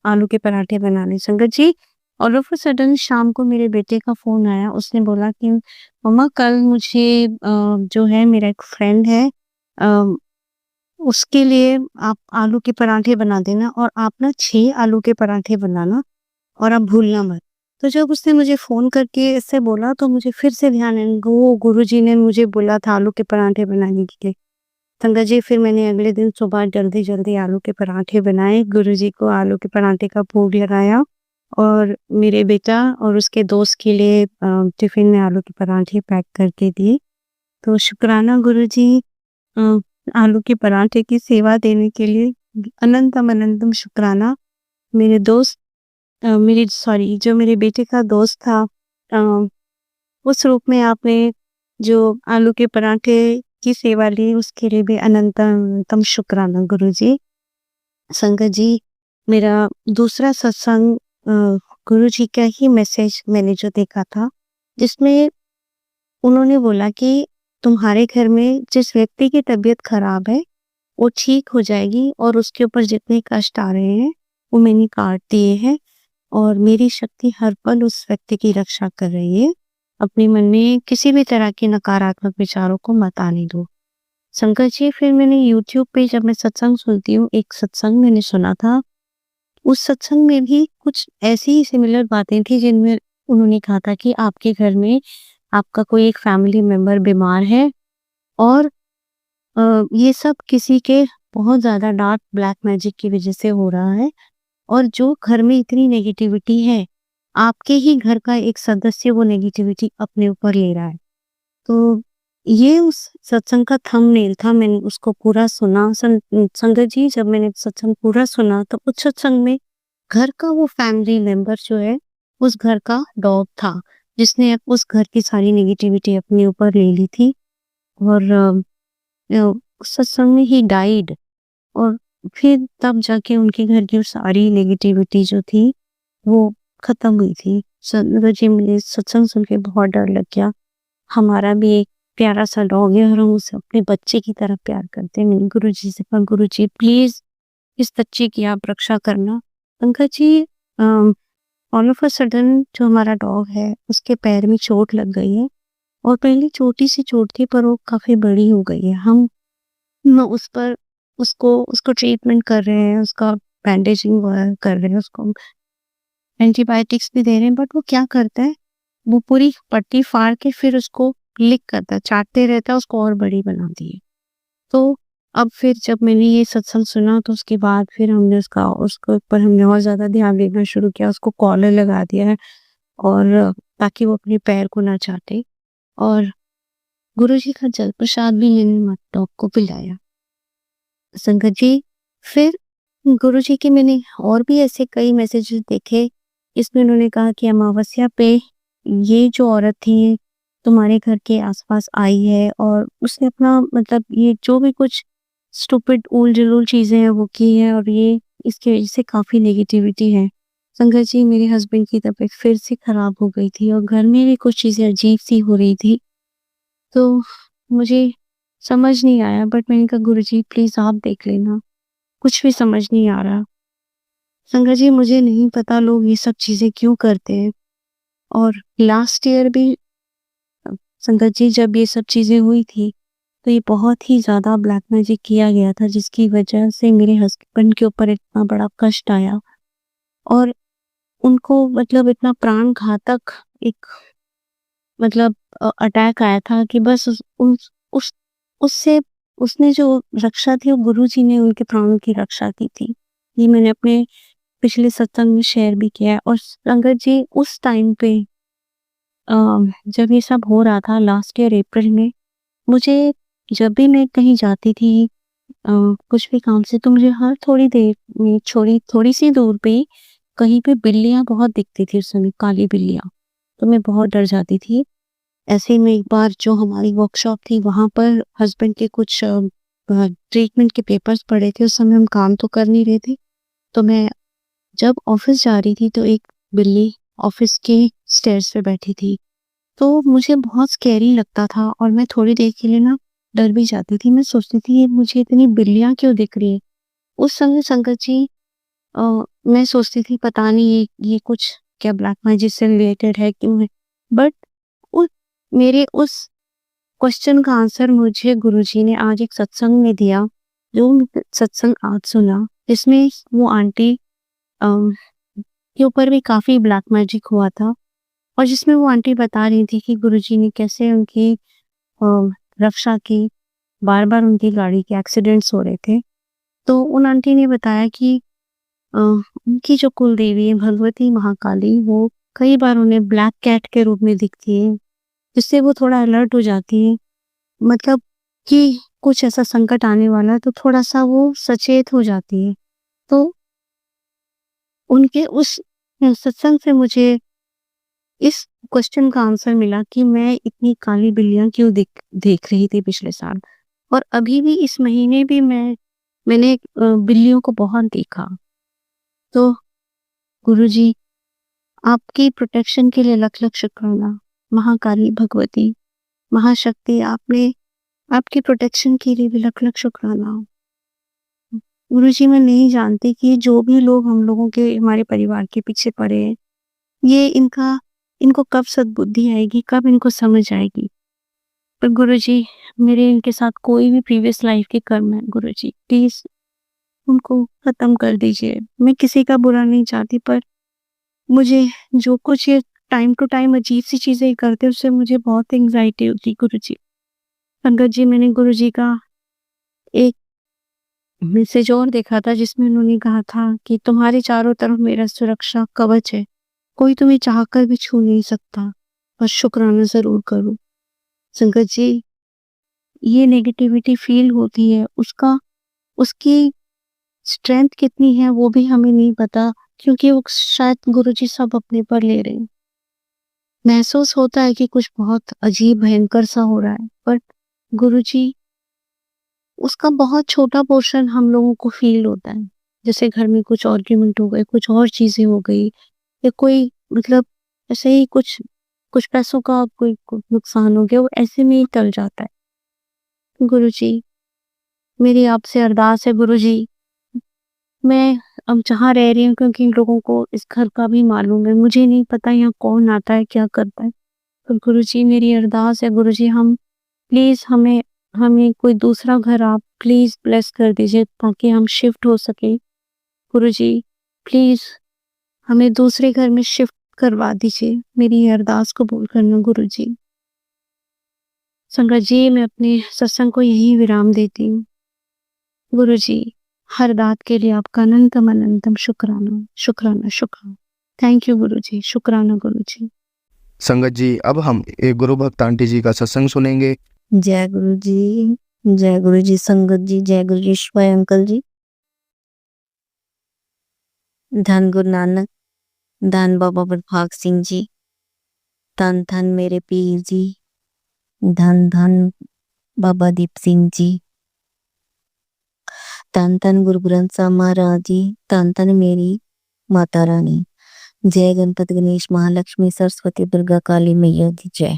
आलू के पराठे बनाने। संगत जी, ऑल ऑफ अ सडन शाम को मेरे बेटे का फ़ोन आया। उसने बोला कि मम्मा कल मुझे जो है मेरा एक फ्रेंड है, उसके लिए आप आलू के पराठे बना देना और आप ना 6 आलू के पराठे बनाना और आप भूलना मत। तो जब उसने मुझे फ़ोन करके ऐसे बोला तो मुझे फिर से ध्यान आया, वो गुरुजी ने मुझे बोला था आलू के पराठे बनाने के लिए। संगत जी, फिर मैंने अगले दिन सुबह जल्दी-जल्दी आलू के पराठे बनाए, गुरुजी को आलू के पराठे का भोग लगाया और मेरे बेटा और उसके दोस्त के लिए टिफ़िन में आलू के पराठे पैक करके दिए। तो शुक्राना गुरुजी, आलू के पराठे की सेवा देने के लिए अनंतम अनंतम शुक्राना। मेरे दोस्त जो मेरे बेटे का दोस्त था, उस रूप में आपने जो आलू के पराठे की सेवा ली, उसके लिए भी अनंतम शुक्राना गुरुजी। संगत जी, मेरा दूसरा सत्संग गुरुजी का ही मैसेज मैंने जो देखा था, जिसमें उन्होंने बोला कि तुम्हारे घर में जिस व्यक्ति की तबीयत खराब है वो ठीक हो जाएगी और उसके ऊपर जितने कष्ट आ रहे हैं वो मैंने काट दिए हैं और मेरी शक्ति हर पल उस व्यक्ति की रक्षा कर रही है। अपने मन में किसी भी तरह के नकारात्मक विचारों को मत आने दो। संकट जी, फिर मैंने यूट्यूब पे जब मैं सत्संग सुनती हूँ, एक सत्संग मैंने सुना था। उस सत्संग में भी कुछ ऐसी ही सिमिलर बातें थी, जिनमें उन्होंने कहा था कि आपके घर में आपका कोई एक फैमिली मेंबर बीमार है और ये सब किसी के बहुत ज़्यादा डार्क ब्लैक मैजिक की वजह से हो रहा है और जो घर में इतनी नेगेटिविटी है, आपके ही घर का एक सदस्य वो नेगेटिविटी अपने ऊपर ले रहा है। तो ये उस सत्संग का थंबनेल था, मैंने उसको पूरा सुना। संगत जी, जब मैंने सत्संग पूरा सुना तो उस सत्संग में घर का वो फैमिली मेंबर जो है, उस घर का डॉग था, जिसने उस घर की सारी नेगेटिविटी अपने ऊपर ले ली थी और उस सत्संग में ही डाइड और फिर तब जाके उनके घर की सारी नेगेटिविटी जो थी वो खत्म हुई थी। संगत जी, मुझे सत्संग सुन के बहुत डर लग गया। हमारा भी एक प्यारा सा डॉग है और हम उसे अपने बच्चे की तरह प्यार करते हैं। मैंने गुरु जी से कहा, गुरु जी प्लीज इस बच्चे की आप रक्षा करना। संगत जी, ऑल ऑफ अ सडन जो हमारा डॉग है उसके पैर में चोट लग गई है और पहले छोटी सी चोट थी पर वो काफ़ी बड़ी हो गई है। हम उस पर उसको ट्रीटमेंट कर रहे हैं, उसका बैंडेजिंग वगैरह कर रहे हैं, उसको एंटीबायोटिक्स भी दे रहे हैं, बट वो क्या करता है, वो पूरी पट्टी फाड़ के फिर उसको लिक करता है, चाटते रहता है, उसको और बड़ी बनाती है। तो अब फिर जब मैंने ये सत्संग सुना तो उसके बाद फिर हमने उसके ऊपर हमने और ज़्यादा ध्यान देना शुरू किया, उसको कॉलर लगा दिया है और ताकि वो अपने पैर को ना चाटे। और गुरुजी का जल प्रसाद भी मैंने डॉग को पिलाया। संगत जी, फिर गुरुजी के मैंने और भी ऐसे कई मैसेजेस देखे, इसमें उन्होंने कहा कि अमावस्या पे ये जो औरत थी तुम्हारे घर के आसपास आई है और उसने अपना मतलब ये जो भी कुछ स्टूपिड ऊल-जलूल चीज़ें हैं वो की हैं और ये इसकी वजह से काफ़ी नेगेटिविटी है। संगत जी, मेरे हस्बैंड की तबीयत फिर से खराब हो गई थी और घर में भी कुछ चीज़ें अजीब-सी हो रही थी। तो मुझे समझ नहीं आया, बट मैंने कहा गुरुजी प्लीज़ आप देख लेना, कुछ भी समझ नहीं आ रहा। संगत जी, मुझे नहीं पता लोग ये सब चीज़ें क्यों करते हैं और लास्ट ईयर भी संगत जी जब ये सब चीज़ें हुई थी, तो ये बहुत ही ज़्यादा ब्लैक मैजिक किया गया था जिसकी वजह से मेरे हस्बैंड के ऊपर इतना बड़ा कष्ट आया और उनको मतलब इतना प्राणघातक एक मतलब अटैक आया था कि बस उससे उसने जो रक्षा थी वो गुरुजी ने उनके प्राणों की रक्षा की थी। ये मैंने अपने पिछले सत्संग में शेयर भी किया है और संगत जी उस टाइम पे अ, जब ये सब हो रहा था लास्ट ईयर अप्रैल में, मुझे जब भी मैं कहीं जाती थी कुछ भी काम से तो मुझे हर थोड़ी देर में थोड़ी-सी दूर पे ही कहीं पे बिल्लियाँ बहुत दिखती थी उस समय, काली बिल्लियाँ। तो मैं बहुत डर जाती थी। ऐसे ही में एक बार जो हमारी वर्कशॉप थी वहाँ पर हस्बैंड के कुछ ट्रीटमेंट के पेपर्स पड़े थे, उस समय हम काम तो कर नहीं रहे थे। तो मैं जब ऑफ़िस जा रही थी तो एक बिल्ली ऑफ़िस के स्टेयर्स पे बैठी थी। तो मुझे बहुत स्कैरी लगता था और मैं थोड़ी देर के लिए ना डर भी जाती थी। मैं सोचती थी ये मुझे इतनी बिल्लियाँ क्यों दिख रही है? उस समय संगत जी अ, मैं सोचती थी पता नहीं ये कुछ क्या ब्लैक मैजिक से रिलेटेड है क्यों है? बट उ मेरे उस क्वेश्चन का आंसर मुझे गुरुजी ने आज एक सत्संग में दिया, जो सत्संग आज सुना, जिसमें वो आंटी अ, के ऊपर भी काफ़ी ब्लैक मैजिक हुआ था और जिसमें वो आंटी बता रही थी कि गुरुजी ने कैसे उनकी अ, रक्षा की, बार-बार उनकी गाड़ी के एक्सीडेंट्स हो रहे थे। तो उन आंटी ने बताया कि उनकी जो कुल देवी है भगवती महाकाली, वो कई बार उन्हें ब्लैक कैट के रूप में दिखती है, जिससे वो थोड़ा अलर्ट हो जाती है। मतलब कि कुछ ऐसा संकट आने वाला है तो थोड़ा-सा वो सचेत हो जाती है। तो उनके उस सत्संग से मुझे इस क्वेश्चन का आंसर मिला कि मैं इतनी काली बिल्लियाँ क्यों देख रही थी पिछले साल और अभी भी इस महीने भी मैंने बिल्लियों को बहुत देखा। तो गुरुजी, आपकी प्रोटेक्शन के लिए लख-लख शुक्राना। महाकाली, भगवती, महाशक्ति, आपकी प्रोटेक्शन के लिए भी लख-लख शुक्राना। गुरुजी, मैं नहीं जानती कि जो भी लोग हम लोगों के हमारे परिवार के पीछे पड़े हैं, ये इनको कब सद्बुद्धि आएगी, कब इनको समझ आएगी। पर गुरुजी, मेरे इनके साथ कोई भी प्रीवियस लाइफ के कर्म है गुरुजी, प्लीज़ उनको खत्म कर दीजिए। मैं किसी का बुरा नहीं चाहती पर मुझे जो कुछ ये टाइम टू टाइम अजीब-सी चीज़ें करते हैं उससे मुझे बहुत एंग्ज़ायटी होती है गुरुजी। संगत जी, मैंने गुरुजी का एक मैसेज और देखा था जिसमें उन्होंने कहा था कि तुम्हारे चारों तरफ मेरा सुरक्षा कवच है। कोई तुम्हें चाहकर भी छू नहीं सकता, बस शुक्राना ज़रूर करो। संगत जी, ये नेगेटिविटी फ़ील होती है, उसकी स्ट्रेंथ कितनी है वो भी हमें नहीं पता क्योंकि वो शायद गुरुजी सब अपने पर ले रहे हैं। महसूस होता है कि कुछ बहुत अजीब भयंकर सा हो रहा है, बट गुरुजी उसका बहुत छोटा पोर्शन हम लोगों को फ़ील होता है। जैसे घर में कुछ आर्ग्यूमेंट हो गए, कुछ और चीज़ें हो गई या कोई मतलब ऐसे ही कुछ पैसों का कोई नुकसान हो गया, वो ऐसे में ही टल जाता है। गुरुजी, मेरी आपसे अरदास है गुरुजी, मैं अब जहाँ रह रही हूँ, क्योंकि इन लोगों को इस घर का भी मालूम है, मुझे नहीं पता यहाँ कौन आता है, क्या करता है। तो गुरुजी मेरी अरदास है, गुरुजी हम प्लीज़ हमें हमें कोई दूसरा घर आप प्लीज़ ब्लेस कर दीजिए ताकि हम शिफ्ट हो सकें। गुरुजी प्लीज़ हमें दूसरे घर में शिफ्ट करवा दीजिए। मेरी ये अरदास कबूल करना गुरुजी। संगत जी, मैं अपने सत्संग को यहीं विराम देती हूँ। गुरुजी, हर बात के लिए आपका अनंतम अनंतम शुक्राना, शुक्राना, शुक्राना। थैंक यू गुरुजी, शुक्राना गुरुजी। संगत जी, अब हम एक गुरु भक्त आंटी जी का सत्संग सुनेंगे। जय गुरु जी, जय गुरु जी संगत जी, जय गुरु जी शिवाय अंकल जी। धन गुरु नानक, धन बाबा बलभाग सिंह जी, धन धन मेरे पीर जी, धन धन बाबा दीप सिंह जी, धन धन गुरु ग्रंथ साहब महाराज जी, धन धन मेरी माता रानी। जय गणपति गणेश महालक्ष्मी सरस्वती दुर्गा काली मैया की जय।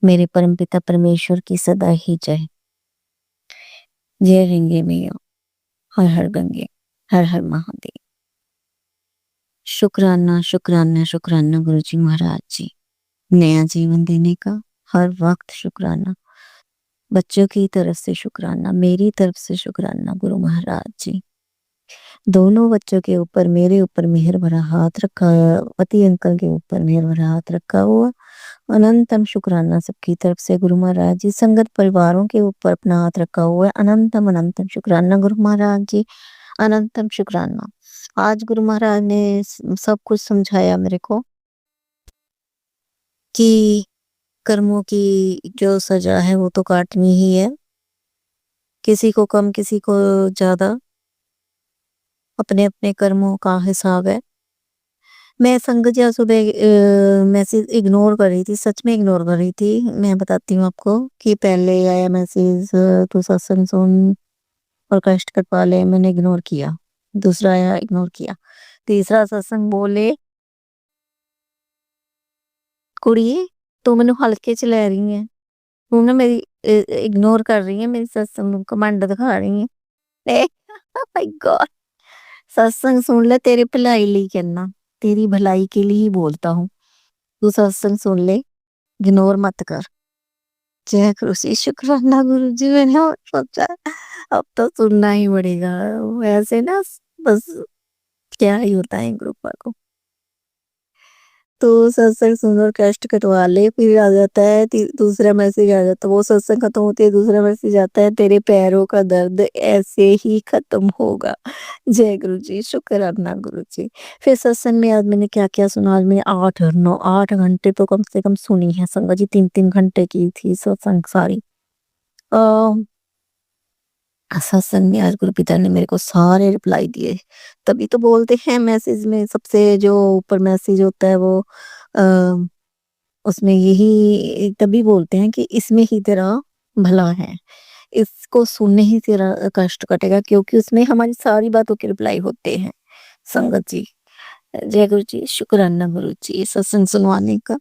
मेरे परमपिता परमेश्वर की सदा ही जय। जय गंगे मैया, हर हर गंगे, हर हर महादेव। शुक्राना शुक्राना शुक्राना गुरु जी महाराज जी, नया जीवन देने का हर वक्त शुक्राना। बच्चों की तरफ से शुक्राना, मेरी तरफ से शुक्राना गुरु महाराज जी। दोनों बच्चों के ऊपर मेरे ऊपर मेहर भरा हाथ रखा, पति अंकल के ऊपर मेहर भरा हाथ रखा हुआ। अनंतम शुक्राना सबकी तरफ से गुरु महाराज जी। संगत परिवारों के ऊपर अपना हाथ रखा हुआ है। अनंतम अनंतम शुक्राना गुरु महाराज जी, अनंतम शुक्राना। आज गुरु महाराज ने सब कुछ समझाया मेरे को कि कर्मों की जो सजा है वो तो काटनी ही है, किसी को कम किसी को ज्यादा, अपने अपने कर्मों का हिसाब है। मैं संगत जी सुबह मैसेज इग्नोर कर रही थी, सच में इग्नोर कर रही थी। मैं बताती हूँ आपको कि पहले आया मैसेज तो सत्संग सुन और कष्ट कर पा ले, मैंने इग्नोर किया। दूसरा आया, इग्नोर किया। तीसरा सत्संग बोले कुड़िए तू मैनू हल्के च लै रही है, तू ना मेरी इग्नोर कर रही है, मेरी सत्संग नू कमांड दिखा रही है। माय गॉड, सत्संग सुन ले, तेरी भलाई लिए कहना, तेरी भलाई के लिए ही बोलता हूँ। तू सत्संग सुन ले, इग्नोर मत कर। जय गुरु जी, शुक्राना गुरु जी। मैंने और सोचा अब तो सुनना ही पड़ेगा, वैसे ना बस क्या ही होता है ग्रुप को। तो सत्संग सुन और कष्ट कटवा ले, फिर आ जाता है दूसरा मैसेज आ जाता है। वो सत्संग खत्म होती है, दूसरा मैसेज आता है, तेरे पैरों का दर्द ऐसे ही खत्म होगा। जय गुरु जी, शुक्राना गुरु जी। फिर सत्संग में आज मैंने क्या क्या सुना, आज मैंने 8 घंटे तो कम से कम सुनी है संगत जी। 3 घंटे की थी सत्संग सारी। सत्संग में आज गुरु पिता ने मेरे को सारे रिप्लाई दिए। तभी तो बोलते हैं मैसेज में सबसे जो ऊपर मैसेज होता है वो उसमें यही तभी बोलते हैं कि इसमें ही तेरा भला है, इसको सुनने ही तेरा कष्ट कटेगा, क्योंकि उसमें हमारी सारी बातों के रिप्लाई होते हैं संगत जी। जय गुरु जी, शुक्राना गुरु जी। सत्संग सुनवाने का,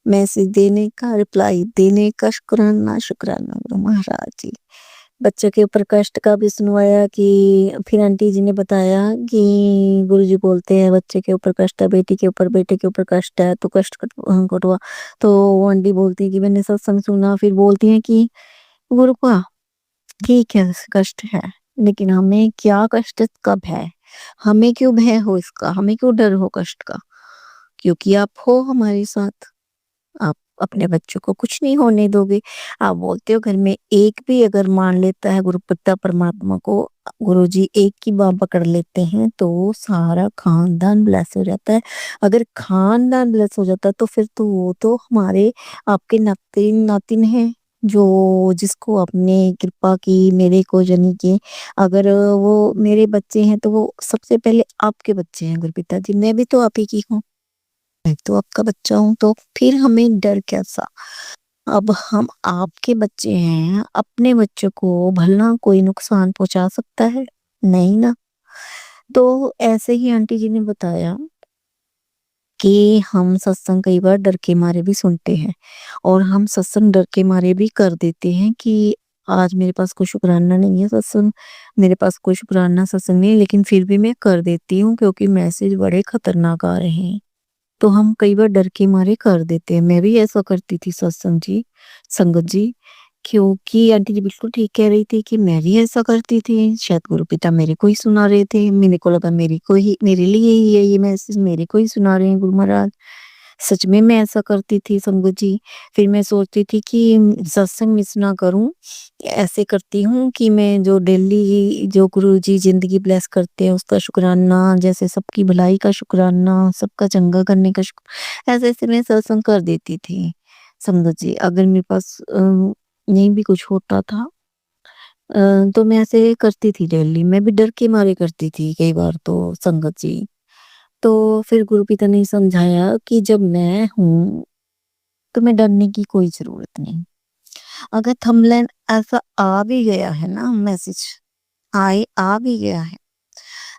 मैसेज देने का, रिप्लाई देने का शुक्राना, शुक्राना गुरु महाराज जी। बच्चों के ऊपर कष्ट का भी सुनवाया कि फिर आंटी जी ने बताया कि गुरुजी बोलते हैं बच्चे के ऊपर कष्ट है, बेटे के ऊपर कष्ट है, तो कष्ट कटवा। तो वो आंटी बोलती है कि मैंने सत्संग सुना, फिर बोलती है कि गुरुपा ठीक है कष्ट है, लेकिन हमें क्या कष्ट कब है, हमें क्यों भय हो इसका, हमें क्यों डर हो कष्ट का, क्योंकि आप हो हमारे साथ, आप अपने बच्चों को कुछ नहीं होने दोगे। आप बोलते हो घर में एक भी अगर मान लेता है गुरु पिता परमात्मा को, गुरुजी एक की बात पकड़ लेते हैं तो सारा खानदान ब्लेस हो जाता है। अगर खानदान ब्लेस हो जाता है तो फिर तो वो तो हमारे आपके नातिन हैं, जो जिसको आपने कृपा की मेरे को जनी की। अगर वो मेरे बच्चे हैं तो वो सबसे पहले आपके बच्चे हैं गुरु पिता जी, मैं भी तो आप ही की हूँ, मैं तो आपका बच्चा हूँ, तो फिर हमें डर कैसा। अब हम आपके बच्चे हैं, अपने बच्चों को भला कोई नुकसान पहुंचा सकता है? नहीं ना। तो ऐसे ही आंटी जी ने बताया कि हम सत्संग कई बार डर के मारे भी सुनते हैं, और हम सत्संग डर के मारे भी कर देते हैं कि आज मेरे पास कोई शुक्राना नहीं है सत्संग, मेरे पास कोई शुक्राना सत्संग नहीं है, लेकिन फिर भी मैं कर देती हूँ क्योंकि मैसेज बड़े खतरनाक आ रहे हैं। तो हम कई बार डर के मारे कर देते हैं। मैं भी ऐसा करती थी सत्संग जी, संगत जी, क्योंकि आंटी जी बिल्कुल ठीक कह रही थी कि मैं भी ऐसा करती थी। शायद गुरु पिता मेरे को ही सुना रहे थे। मेरे को लगा मेरे लिए ही है ये मैसेज, मेरे को ही सुना रहे हैं गुरु महाराज। सच में मैं ऐसा करती थी संगत जी। फिर मैं सोचती थी कि सत्संग मिस ना करूं, ऐसे करती हूँ कि मैं जो डेली जो गुरु जी जिंदगी ब्लेस करते हैं उसका शुक्राना, जैसे सबकी भलाई का शुक्राना, सबका चंगा करने का शुक्र, ऐसे ऐसे मैं सत्संग कर देती थी संगत जी। अगर मेरे पास नहीं भी कुछ होता था तो मैं ऐसे करती थी डेली। मैं भी डर के मारे करती थी कई बार तो संगत जी। तो फिर गुरु पिता ने समझाया कि जब मैं हूँ तो मैं डरने की कोई जरूरत नहीं। अगर थंबनेल ऐसा आ भी गया है ना, मैसेज आ भी गया है,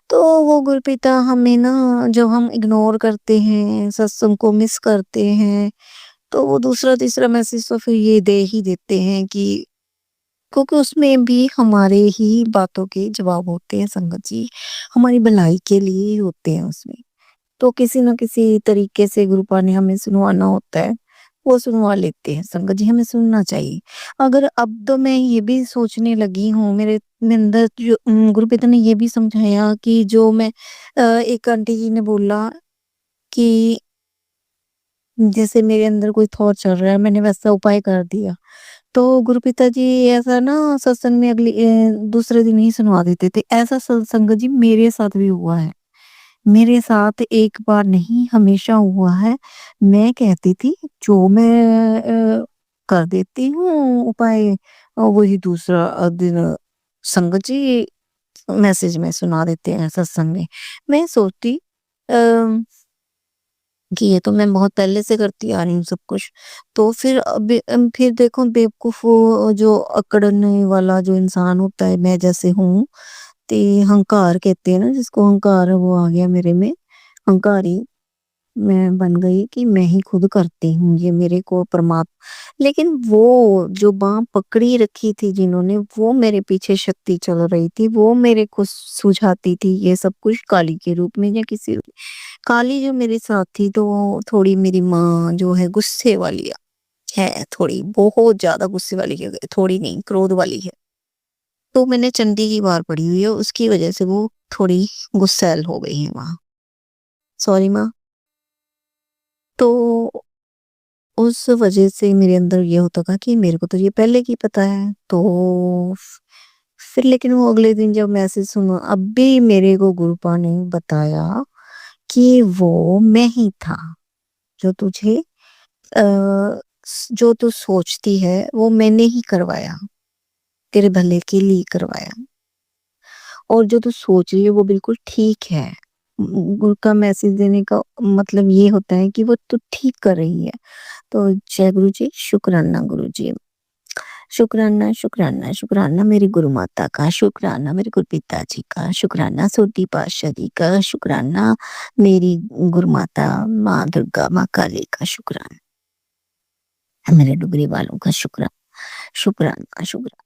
तो वो गुरु पिता हमें ना, जब हम इग्नोर करते हैं, सत्संग को मिस करते हैं, तो वो दूसरा तीसरा मैसेज तो फिर ये दे ही देते हैं कि, क्योंकि उसमें भी हमारे ही बातों के जवाब होते हैं संगत जी, हमारी भलाई के लिए ही होते हैं उसमें। तो किसी न किसी तरीके से गुरुपा ने हमें सुनवाना होता है, वो सुनवा लेते हैं संगत जी, हमें सुनना चाहिए। अगर अब तो मैं ये भी सोचने लगी हूँ, मेरे अंदर जो गुरुपिता ने ये भी समझाया कि जो मैं एक आंटी जी ने बोला कि जैसे मेरे अंदर कोई थॉट चल रहा है, मैंने वैसा उपाय कर दिया। तो गुरुपिता जी ऐसा ना सत्संग में दूसरे दिन ही सुनवा देते थे। ऐसा संगत जी मेरे साथ भी हुआ है। मेरे साथ एक बार नहीं, हमेशा हुआ है। मैं कहती थी जो मैं कर देती हूँ उपाय, वही दूसरा दिन संगत जी मैसेज में सुना देते हैं सत्संग में। मैं सोचती अ, कि ये तो मैं बहुत पहले से करती आ रही हूँ सब कुछ। तो फिर फिर देखो बेवकूफ जो अकड़ने वाला जो इंसान होता है, मैं जैसे हूँ, ते हंकार कहते हैं ना जिसको, हंकार वो आ गया मेरे में। हंकारी मैं बन गई कि मैं ही खुद करती हूँ, ये मेरे को लेकिन वो जो बाँह पकड़ी रखी थी जिन्होंने, वो मेरे पीछे शक्ति चल रही थी, वो मेरे को सुझाती थी ये सब कुछ काली के रूप में, या किसी काली जो मेरे साथ थी, तो वो थोड़ी मेरी माँ जो है गुस्से वाली है, थोड़ी बहुत ज्यादा गुस्से वाली है, थोड़ी नहीं क्रोध वाली है। तो मैंने चंडी की वार पड़ी हुई है, उसकी वजह से वो थोड़ी गुस्सैल हो गई है वहां। सॉरी माँ। तो उस वजह से मेरे अंदर ये होता था कि मेरे को तो ये पहले की पता है। तो फिर लेकिन वो अगले दिन जब मैसेज सुना, अब भी मेरे को गुरुपा ने बताया कि वो मैं ही था जो तुझे जो तू सोचती है वो मैंने ही करवाया, तेरे भले के लिए करवाया, और जो तू सोच रही है वो बिल्कुल ठीक है। गुरु का मैसेज देने का मतलब ये होता है कि वो तू ठीक कर रही है। तो जय गुरु जी, शुक्राना गुरु जी, शुक्राना शुक्राना शुक्राना मेरी गुरु माता का, शुक्राना मेरे गुरु पिताजी का, शुक्राना सोती पातशाह जी का, शुक्राना मेरी गुरु माता माँ दुर्गा माँ काली का, शुक्राना मेरे डुगरी वालों का, शुक्राना शुक्राना शुक्राना।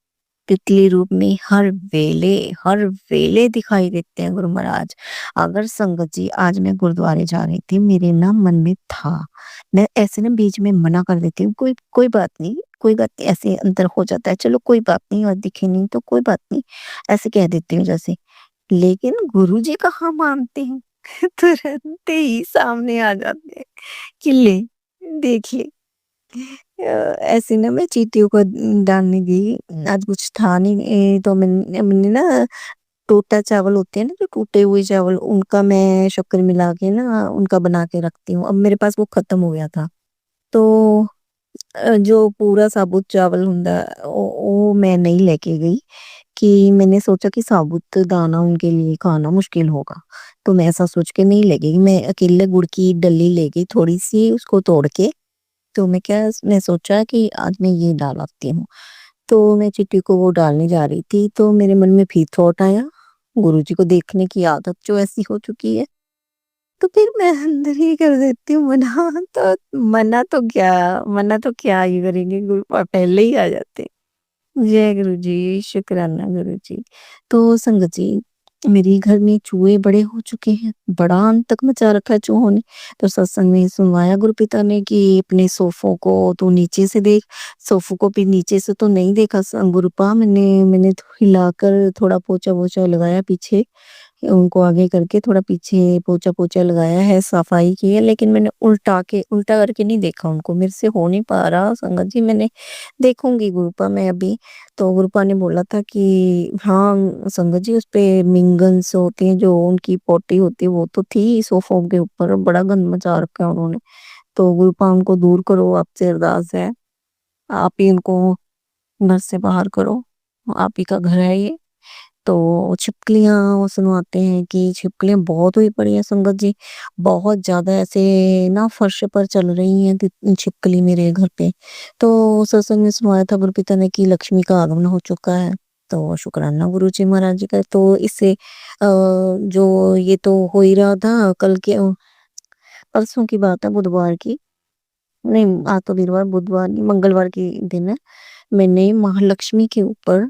तितली रूप में हर वेले दिखाई देते हैं गुरु महाराज। अगर संगत जी आज मैं गुरुद्वारे जा रही थी, मेरे ना मन में था, मैं ऐसे ना बीच में मना कर देती हूँ, कोई बात नहीं, कोई बात नहीं, ऐसे अंतर हो जाता है, चलो कोई बात नहीं, और दिखे नहीं तो कोई बात नहीं, ऐसे कह देती हूँ जैसे। लेकिन गुरु जी कहाँ मानते हैं तुरंत ही सामने आ जाते हैं कि ले देखिए। ऐसे ना मैं चींटियों को डालने गई, आज कुछ था नहीं, तो मैंने ना टूटा चावल होते हैं ना, जो टूटे हुए चावल, उनका मैं शक्कर मिला के ना उनका बना के रखती हूँ। अब मेरे पास वो खत्म हो गया था, तो जो पूरा साबुत चावल हुंदा वो मैं नहीं लेके गई, कि मैंने सोचा कि साबुत दाना उनके लिए खाना मुश्किल होगा, तो मैं ऐसा सोच के नहीं ले गई। मैं अकेले गुड़ की डली ले गई थोड़ी सी, उसको तोड़ के। तो मैं सोचा कि आज मैं ये डाल आती हूँ। तो मैं चिट्टी को वो डालने जा रही थी, तो मेरे मन में फिर थॉट आया, गुरुजी को देखने की आदत जो ऐसी हो चुकी है, तो फिर मैं अंदर ही कर देती हूँ मना। तो मना तो क्या ही करेंगे, गुरु पहले ही आ जाते हैं। जय गुरु जी, शुक्राना गुरु जी। तो संगत जी, मेरे घर में चूहे बड़े हो चुके हैं, बड़ा आतंक मचा रखा है चूहों ने। तो सत्संग में सुनवाया गुरुपिता ने कि अपने सोफों को तो नीचे से देख, सोफों को भी नीचे से तो नहीं देखा गुरुपा, मैंने तो हिलाकर थोड़ा पोछा-वोछा लगाया पीछे, उनको आगे करके थोड़ा पीछे पोछा-पोछा लगाया है, सफाई की है, लेकिन मैंने उल्टा करके नहीं देखा उनको, मेरे से हो नहीं पा रहा संगत जी, मैंने देखूँगी गुरुपा मैं अभी। तो गुरुपा ने बोला था कि हाँ, संगत जी उसपे मिंगन्स होती हैं जो उनकी पोटी होती है वो तो थी सोफ़ों के ऊपर, बड़ा गंद मचा रखा है उन्होंने। तो गुरुपा उनको दूर करो, आपसे अरदास है, आप ही उनको घर से बाहर करो, आप ही का घर है ये। तो छिपकलियाँ सुनवाते हैं कि छिपकलियाँ बहुत हुई पड़ी हैं संगत जी, बहुत ज़्यादा ऐसे ना फर्श पर चल रही हैं छिपकली मेरे घर पे। तो सत्संग में सुनाया था गुरुपिता ने कि लक्ष्मी का आगमन हो चुका है। तो शुक्राना गुरु जी महाराज जी का। तो इससे जो ये तो हो ही रहा था कल के परसों की बात है, बुधवार की, नहीं आज तो वीरवार, बुधवार नहीं मंगलवार की दिन है। मैंने महालक्ष्मी के ऊपर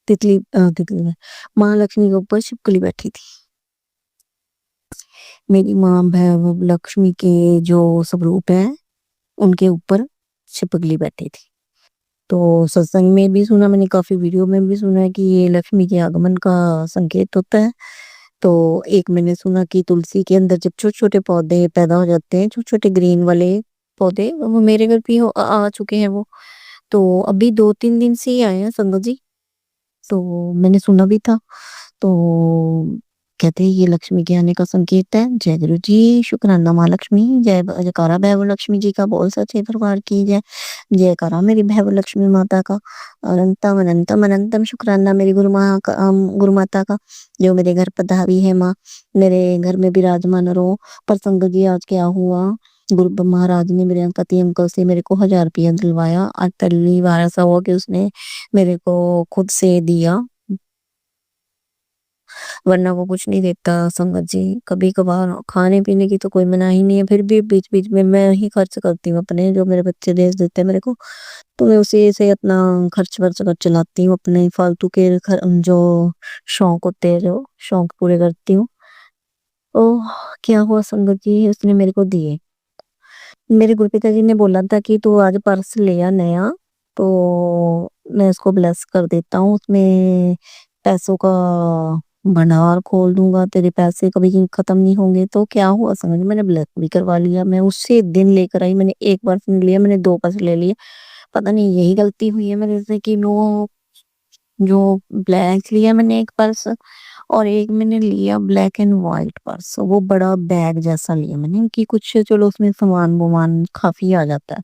तितली में महालक्ष्मी के ऊपर छिपकली बैठी थी। मेरी माँ भैरव लक्ष्मी के जो स्वरूप है उनके ऊपर छिपकली बैठी थी। तो सत्संग में भी सुना मैंने, काफी वीडियो में भी सुना है कि ये लक्ष्मी के आगमन का संकेत होता है। तो एक मैंने सुना कि तुलसी के अंदर जब छोटे-छोटे पौधे पैदा हो जाते हैं, छोटे-छोटे ग्रीन वाले पौधे, वो मेरे घर भी आ चुके हैं वो। तो अभी 2-3 दिन से ही आए हैं संगत जी। तो मैंने सुना भी था। तो कहते हैं ये लक्ष्मी के आने का संकेत है। जय गुरु जी, शुक्राना माँ लक्ष्मी, जयकारा भैरव लक्ष्मी जी का, बोल सच्चे दरबार की जय। जयकारा मेरी भैरव लक्ष्मी माता का, अनंतम अनंतम अनंतम शुक्राना मेरी गुरु माता का, जो मेरे घर पधारी है माँ, मेरे घर में विराजमान रहो। पर संगत जी आज क्या हुआ, गुरु महाराज ने मेरे पति अंकल से मेरे को 1000 रुपया दिलवाया। आज पहली बार ऐसा हुआ कि उसने मेरे को खुद से दिया, वरना वो कुछ नहीं देता संगत जी। कभी-कभार खाने पीने की तो कोई मनाही नहीं है, फिर भी बीच-बीच में मैं ही खर्च करती हूँ अपने, जो मेरे बच्चे भेज देते हैं मेरे को, तो मैं उसी से अपना खर्च-वर्च कर चलाती हूँ, अपने फालतू के जो शौक होते हैं, जो शौक पूरे करती हूँ। ओह! क्या हुआ संगत जी, उसने मेरे को दिए। मेरे गुरुपिता जी ने बोला था कि तू आज पर्स ले आ नया, तो मैं उसको ब्लेस कर देता हूँ, उसमें पैसों का भंडार खोल दूँगा, तेरे पैसे कभी खत्म नहीं होंगे। तो क्या हुआ समझ, मैंने ब्लेस भी करवा लिया, मैं उसी दिन लेकर आई, मैंने 1 पर्स नहीं लिया, मैंने 2 पर्स ले लिए। पता नहीं यही गलती हुई है मेरे से कि वो जो ब्लैक लिया मैंने 1 पर्स, और एक मैंने लिया ब्लैक एंड व्हाइट पर्स, वो बड़ा बैग जैसा लिया मैंने कि कुछ चलो उसमें सामान-वामान काफ़ी आ जाता है,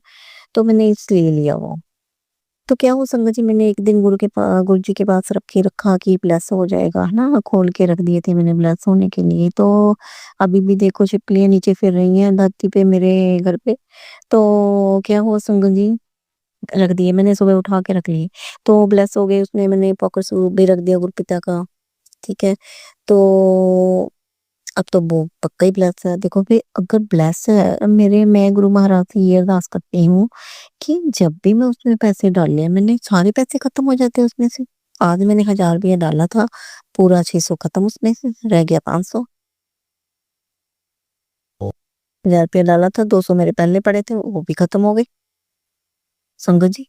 तो मैंने इसलिए लिया वो। तो क्या हुआ संगत जी, मैंने एक दिन गुरु जी के पास रखा कि ब्लेस हो जाएगा, है ना? खोल के रख दिए थे मैंने ब्लेस होने के लिए। तो अभी भी देखो छिपकलियाँ नीचे फिर रही हैं धरती पे मेरे घर पे। तो क्या हुआ संगत जी, रख दिए मैंने, सुबह उठा के रख लिए। तो ब्लेस हो गए उसमें, मैंने पॉकेट स्वरूप भी रख दिया गुरुपिता का, ठीक है? तो अब तो वो पक्का ही ब्लेस है। देखो फिर अगर ब्लेस है मैं गुरु महाराज से ये अरदास करती हूँ कि जब भी मैं उसमें पैसे डाले हैं, मैंने सारे पैसे खत्म हो जाते हैं उसमें से। आज मैंने 1000 रुपया डाला था, पूरा 600 खत्म उसमें से, रह गया 500। 1000 रुपया डाला था, 200 मेरे पहले पड़े थे, वो भी खत्म हो गए। संगत जी,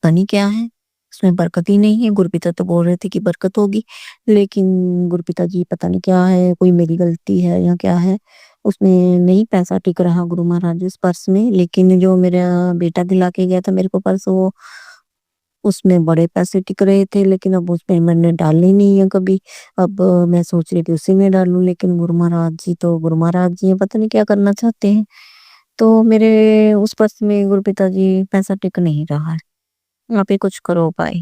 पता नहीं क्या है, उसमें बरकत ही नहीं है। गुरुपिता तो बोल रहे थे कि बरकत होगी, लेकिन गुरुपिता जी पता नहीं क्या है, कोई मेरी गलती है या क्या है, उसमें नहीं पैसा टिक रहा गुरु महाराज उस पर्स में। लेकिन जो मेरा बेटा दिला के गया था मेरे को पर्स, वो उसमें बड़े पैसे टिक रहे थे, लेकिन अब उसमें मैंने डाले नहीं है कभी। अब मैं सोच रही थी उसी में डालूं, लेकिन गुरु महाराज जी तो गुरु महाराज जी हैं, पता नहीं क्या करना चाहते हैं। तो मेरे उस पर्स में गुरुपिता जी पैसा टिक नहीं रहा है, आप ही कुछ करो उपाय।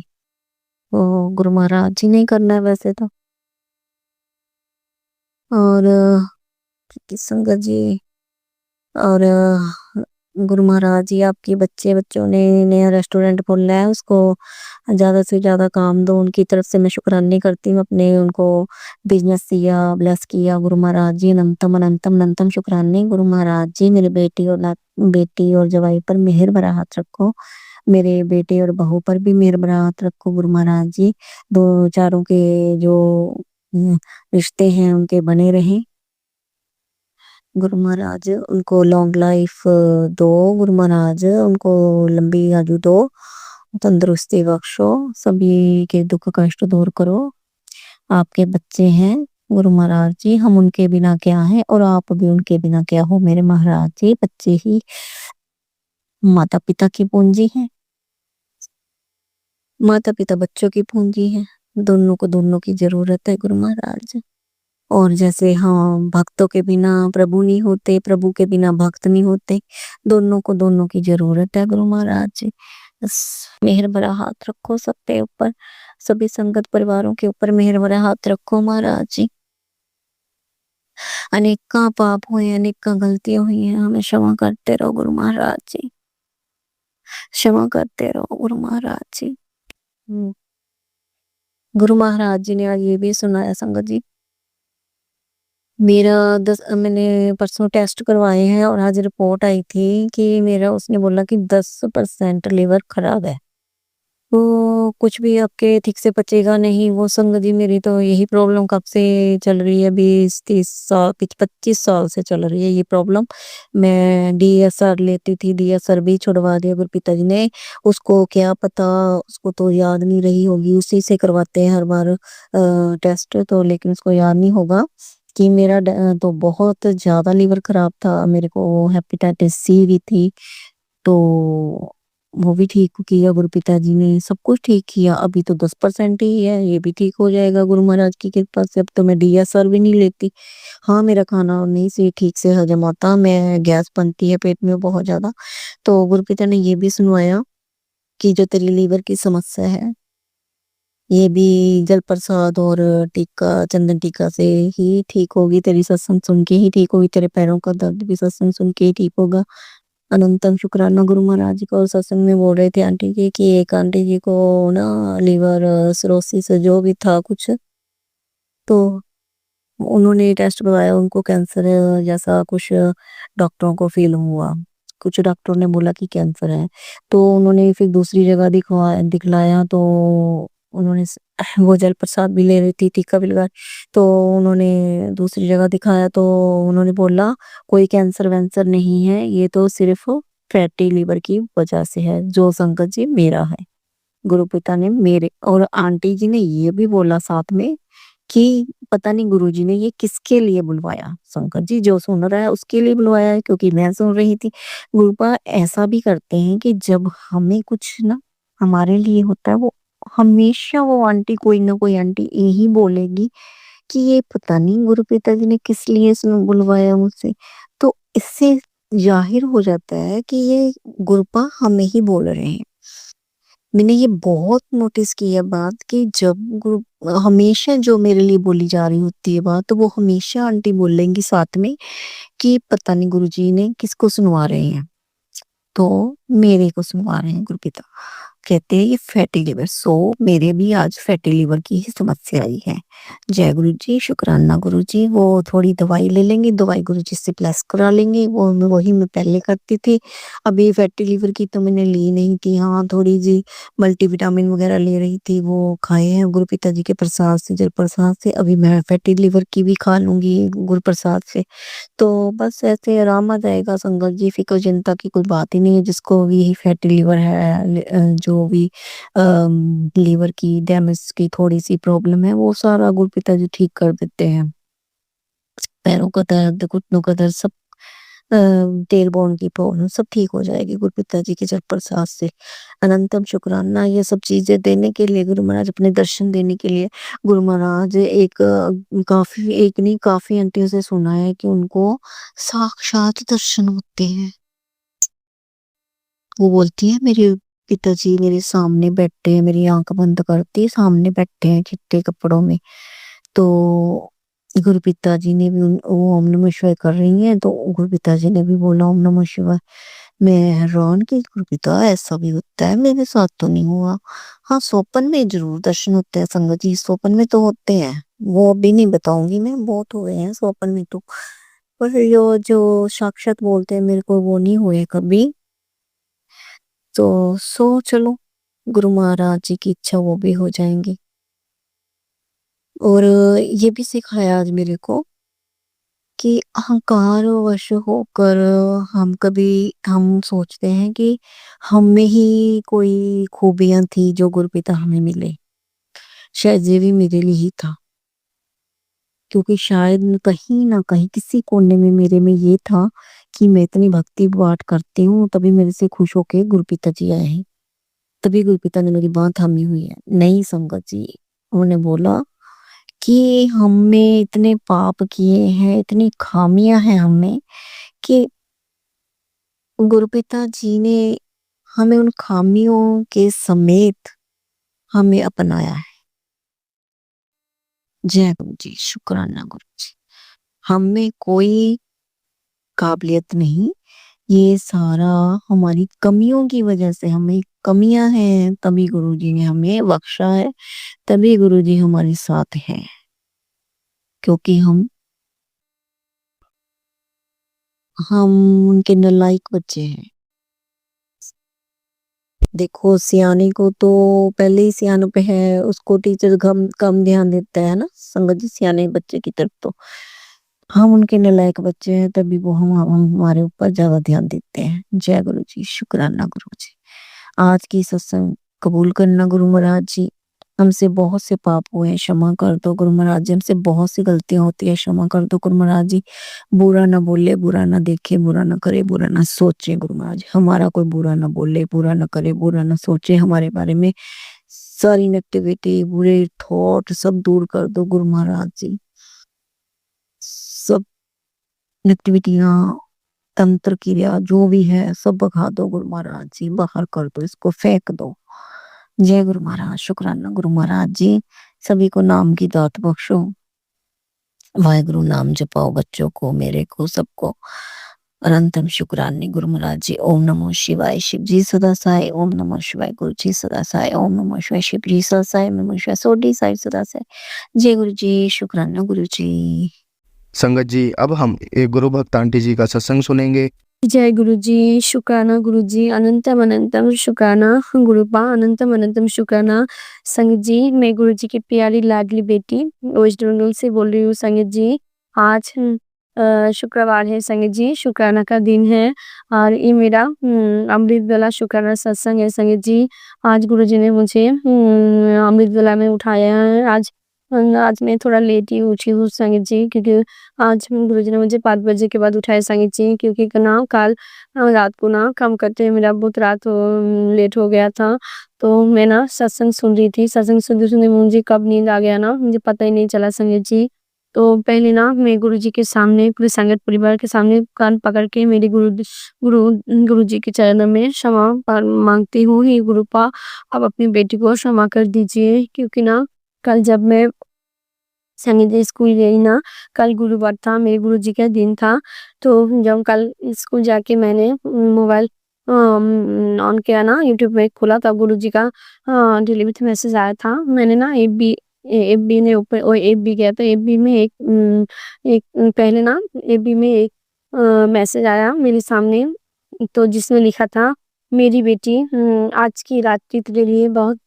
वो गुरु महाराज जी ने ही करना है वैसे तो। और कि संगत जी, और गुरु महाराज जी आपके बच्चों ने नया रेस्टोरेंट खोला है, उसको ज़्यादा से ज़्यादा काम दो, उनकी तरफ से मैं शुक्राने करती हूँ, अपने उनको बिज़नेस दिया, ब्लेस किया गुरु महाराज जी, अनंतम अनंतम अनंतम शुक्राने गुरु महाराज जी। मेरे बेटी और जवाई पर मेहर भरा हाथ रखो, मेरे बेटे और बहू पर भी मेहर भरा हाथ रखो गुरु महाराज जी। दो चारों के जो रिश्ते हैं उनके बने रहें गुरु महाराज। उनको लॉन्ग लाइफ दो गुरु महाराज, उनको लंबी आयु दो, तंदुरुस्ती बख्शो, सभी के दुख कष्ट दूर करो। आपके बच्चे हैं गुरु महाराज जी, हम उनके बिना क्या हैं और आप भी उनके बिना क्या हो मेरे महाराज जी। बच्चे ही माता पिता की पूंजी हैं, माता पिता बच्चों की पूंजी है। दोनों को दोनों की जरूरत है गुरु महाराज। और जैसे हाँ भक्तों के बिना प्रभु नहीं होते, प्रभु के बिना भक्त नहीं होते, दोनों को दोनों की जरूरत है गुरु महाराज जी। बस मेहर भरा हाथ रखो सबके ऊपर, सभी संगत परिवारों के ऊपर मेहर भरा हाथ रखो महाराज जी। अनेका पाप हुए, अनेका गलतियां हुई हैं, हमें क्षमा करते रहो गुरु महाराज जी, क्षमा करते रहो गुरु महाराज जी। गुरु महाराज जी ने आज ये भी सुनाया संगत जी, मैंने परसों टेस्ट करवाए हैं और आज रिपोर्ट आई थी कि मेरा, उसने बोला कि 10% लिवर खराब है, तो कुछ भी आपके ठीक से पचेगा नहीं। वो संगत जी मेरी तो यही प्रॉब्लम कब से चल रही है, 20-30 साल 25 साल से चल रही है ये प्रॉब्लम। मैं DSR लेती थी, DSR भी छुड़वा दिया गुरु पिताजी ने। उसको क्या पता, उसको तो याद नहीं रही होगी, उसी से करवाते हैं हर बार टेस्ट, तो लेकिन उसको याद नहीं होगा कि मेरा तो बहुत ज्यादा लिवर खराब था। मेरे को हेपेटाइटिस C भी थी, तो वो भी ठीक किया गुरु पिताजी ने, सब कुछ ठीक किया। अभी तो 10% ही है, ये भी ठीक हो जाएगा गुरु महाराज की कृपा से। अब तो मैं DSR भी नहीं लेती। हाँ मेरा खाना नहीं से ठीक से हजम होता, मैं गैस बनती है पेट में बहुत ज्यादा। तो गुरु पिता ने ये भी सुनवाया कि जो तेरी लीवर की समस्या है ये भी जल प्रसाद और टीका, चंदन टीका से ही ठीक होगी। तेरी सत्संग सुन के ही ठीक होगी, तेरे पैरों का दर्द भी सत्संग सुन के ही ठीक होगा। अनंतम शुक्राना गुरु महाराज जी को। सत्संग में बोल रहे थे आंटी जी कि एक आंटी जी को ना लीवर सिरोसिस जो भी था कुछ, तो उन्होंने टेस्ट करवाया, उनको कैंसर जैसा कुछ डॉक्टरों को फील हुआ। कुछ डॉक्टरों ने बोला कि कैंसर है, तो उन्होंने फिर दूसरी जगह दिखलाया, तो उन्होंने वो जल प्रसाद भी ले रही थी, टीका भी लगा, तो उन्होंने दूसरी जगह दिखाया, तो उन्होंने बोला कोई कैंसर वैंसर नहीं है, ये तो सिर्फ फैटी लिवर की वजह से है, जो संकट जी मेरा है। गुरु पिता ने मेरे और आंटी जी ने ये भी बोला साथ में कि पता नहीं गुरुजी ने ये किसके लिए बुलवाया। शंकर जी जो सुन रहा है उसके लिए बुलवाया है, क्योंकि मैं सुन रही थी। गुरुपा ऐसा भी करते हैं कि जब हमें कुछ ना हमारे लिए होता है, वो हमेशा वो आंटी, कोई ना कोई आंटी यही बोलेगी कि ये पता नहीं गुरु पिताजी ने किस लिए बुलवाया मुझसे। तो इससे जाहिर हो जाता है कि ये गुरुपा हमें ही बोल रहे हैं। मैंने ये बहुत नोटिस की है बात कि जब हमेशा जो मेरे लिए बोली जा रही होती है बात, तो वो हमेशा आंटी बोलेंगी साथ में कि पता नहीं गुरुजी ने किसको सुनवा रहे हैं, तो मेरे को सुनवा रहे हैं गुरु पिता। कहते हैं ये फैटी लिवर, सो मेरे भी आज फैटी लिवर की ही समस्या आई है। जय गुरु जी, शुक्राना गुरु जी। वो थोड़ी दवाई ले लेंगे, दवाई गुरु जी से प्लस करा लेंगे, वो वही मैं पहले करती थी। अभी फैटी लिवर की तो मैंने ली नहीं थी, हाँ थोड़ी जी मल्टीविटामिन वगैरह ले रही थी, वो खाए हैं गुरु पिताजी के प्रसाद से, जल प्रसाद से। अभी मैं फैटी लिवर की भी खा लूंगी गुरु प्रसाद से, तो बस ऐसे आराम आ जाएगा संगत जी। फिक्र चिंता की कोई बात ही नहीं है। जिसको भी फैटी लिवर है, जो भी लीवर की डैमेज की थोड़ी सी प्रॉब्लम है, वो सारा गुरु पिताजी ठीक कर देते हैं। पैरों का दर्द, घुटनों का दर्द, सब टेल बोन की प्रॉब्लम सब ठीक हो जाएगी गुरु पिताजी के जल प्रसाद से। अनंतम शुक्राना ये सब चीजें देने के लिए गुरु महाराज, अपने दर्शन देने के लिए। गुरु महाराज एक एक नहीं काफी आंटियों से सुना है कि उनको साक्षात दर्शन होते हैं। वो बोलती है मेरे पिताजी मेरे सामने बैठे हैं, मेरी आंख बंद करती सामने बैठे हैं चिट्टे कपड़ों में। तो गुरु पिताजी ने भी वो ओम नमः शिवाय कर रही हैं, तो गुरु पिताजी ने भी बोला ओम नमः शिवाय। मैं हैरान कि गुरु पिता ऐसा भी होता है, मेरे साथ तो नहीं हुआ। हाँ स्वप्न में जरूर दर्शन होते हैं संगत जी, स्वप्न में तो होते हैं, वो अभी नहीं बताऊंगी मैं, बहुत हुए हैं स्वप्न में तो। पर जो साक्षात बोलते हैं मेरे को वो नहीं हुए कभी। तो चलो गुरु महाराज जी की इच्छा वो भी हो जाएंगी। और ये भी सिखाया आज मेरे को कि अहंकार वश होकर हम सोचते हैं कि हम में ही कोई खूबियां थी जो गुरुपिता हमें मिले। शायद ये भी मेरे लिए ही था, क्योंकि शायद कहीं ना कहीं किसी कोने में मेरे में ये था कि मैं इतनी भक्ति पाठ करती हूँ, तभी मेरे से खुश होके गुरुपिता जी आए हैं, तभी गुरुपिता ने मेरी बात थामी हुई है। नहीं संगत जी, उन्होंने बोला कि हमने इतने पाप किए हैं, इतनी खामियां हैं हमें, कि गुरुपिता जी ने हमें उन खामियों के समेत हमें अपनाया है। जय गुरु जी, शुक्राना गुरु जी। हम में कोई काबिलियत नहीं, ये सारा हमारी कमियों की वजह से, हमें कमियां हैं तभी गुरु जी ने हमें बख्शा है, तभी गुरु जी हमारे साथ हैं, क्योंकि हम उनके नालायक बच्चे हैं। देखो सियाने को तो पहले ही सियानों पे है, उसको टीचर कम ध्यान देता है ना संगत जी, सियाने बच्चे की तरफ। तो हम उनके नालायक बच्चे हैं, तभी वो हम हमारे ऊपर ज्यादा ध्यान देते हैं। जय गुरु जी, शुक्राना गुरु जी। आज की सत्संग कबूल करना गुरु महाराज जी। हमसे बहुत से पाप हुए हैं, क्षमा कर दो गुरु महाराज जी। हमसे बहुत सी गलतियां होती है, क्षमा कर दो गुरु महाराज जी। बुरा ना बोले, बुरा ना देखे, बुरा ना करे, बुरा ना सोचे गुरु महाराज। हमारा कोई बुरा ना बोले, बुरा ना करे, बुरा ना सोचे हमारे बारे में। सारी नेगेटिविटी, बुरे थॉट सब दूर कर दो गुरु महाराज जी। सब नेगेटिविटियां, तंत्र क्रिया जो भी है सब भगा दो गुरु महाराज जी, बाहर कर दो, इसको फेंक दो। जय गुरु महाराज, शुक्राना गुरु महाराज जी। सभी को नाम की दात बख्शो। वाहेगुरु नाम जपाओ, बच्चों को, मेरे को, सबको अनंतम शुक्राने गुरु महाराज जी। ओम नमो शिवाय। शिव जी सदा साई। ओम नमो शिवाय। गुरु जी सदा साई। ओम नमो शिवाय। शिव जी सदा साई। ओम नमो शिवाय। सोडी साई सदा साई। जय गुरु जी, शुक्राना गुरु जी। संगत जी, अब हम एक गुरु भक्त आंटी जी का सत्संग सुनेंगे। जय गुरु जी, शुक्राना गुरु जी, अनंतम अनंतम शुक्राना गुरुपा, अनंतम अनंतम शुक्राना संगत जी। मैं गुरु जी की प्यारी लाडली बेटी वेस्ट बंगाल से बोल रही हूँ संगत जी। आज शुक्रवार है संगत जी, शुक्राना का दिन है और ये मेरा अमृत वेला शुक्राना सत्संग है संगत जी। आज गुरु जी ने मुझे अमृत वेला में उठाया है। आज मैं थोड़ा लेट ही उठी हूँ संगत जी, क्योंकि आज गुरुजी ने मुझे 5 बजे के बाद उठाया संगत जी, क्योंकि ना कल रात को ना काम करते हुए मेरा बहुत लेट हो गया था। तो मैं ना सत्संग सुन रही थी, सत्संग सुनते सुनते मुझे कब नींद आ गया ना मुझे पता ही नहीं चला संगत जी। तो पहले ना मैं गुरुजी के सामने, पूरे संगत परिवार के सामने कान पकड़ के मेरे गुरुजी के चरणों में क्षमा मांगती हूँ। हे गुरुपा, आप अपनी बेटी को क्षमा कर दीजिए, क्योंकि ना कल जब मैं संगीत स्कूल गई ना, कल गुरुवार था, मेरे गुरुजी का दिन था। तो जब कल स्कूल जाके मैंने मोबाइल ऑन किया ना, यूट्यूब में खोला, तब गुरुजी का डिलीवरी मैसेज आया था। मैंने ना एफबी ने ऊपर और एफबी गया, तो एफबी में एक पहले ना एफबी में एक मैसेज आया मेरे सामने, तो जिसमें लिखा था, मेरी बेटी आज की रात्रि तेरे लिए बहुत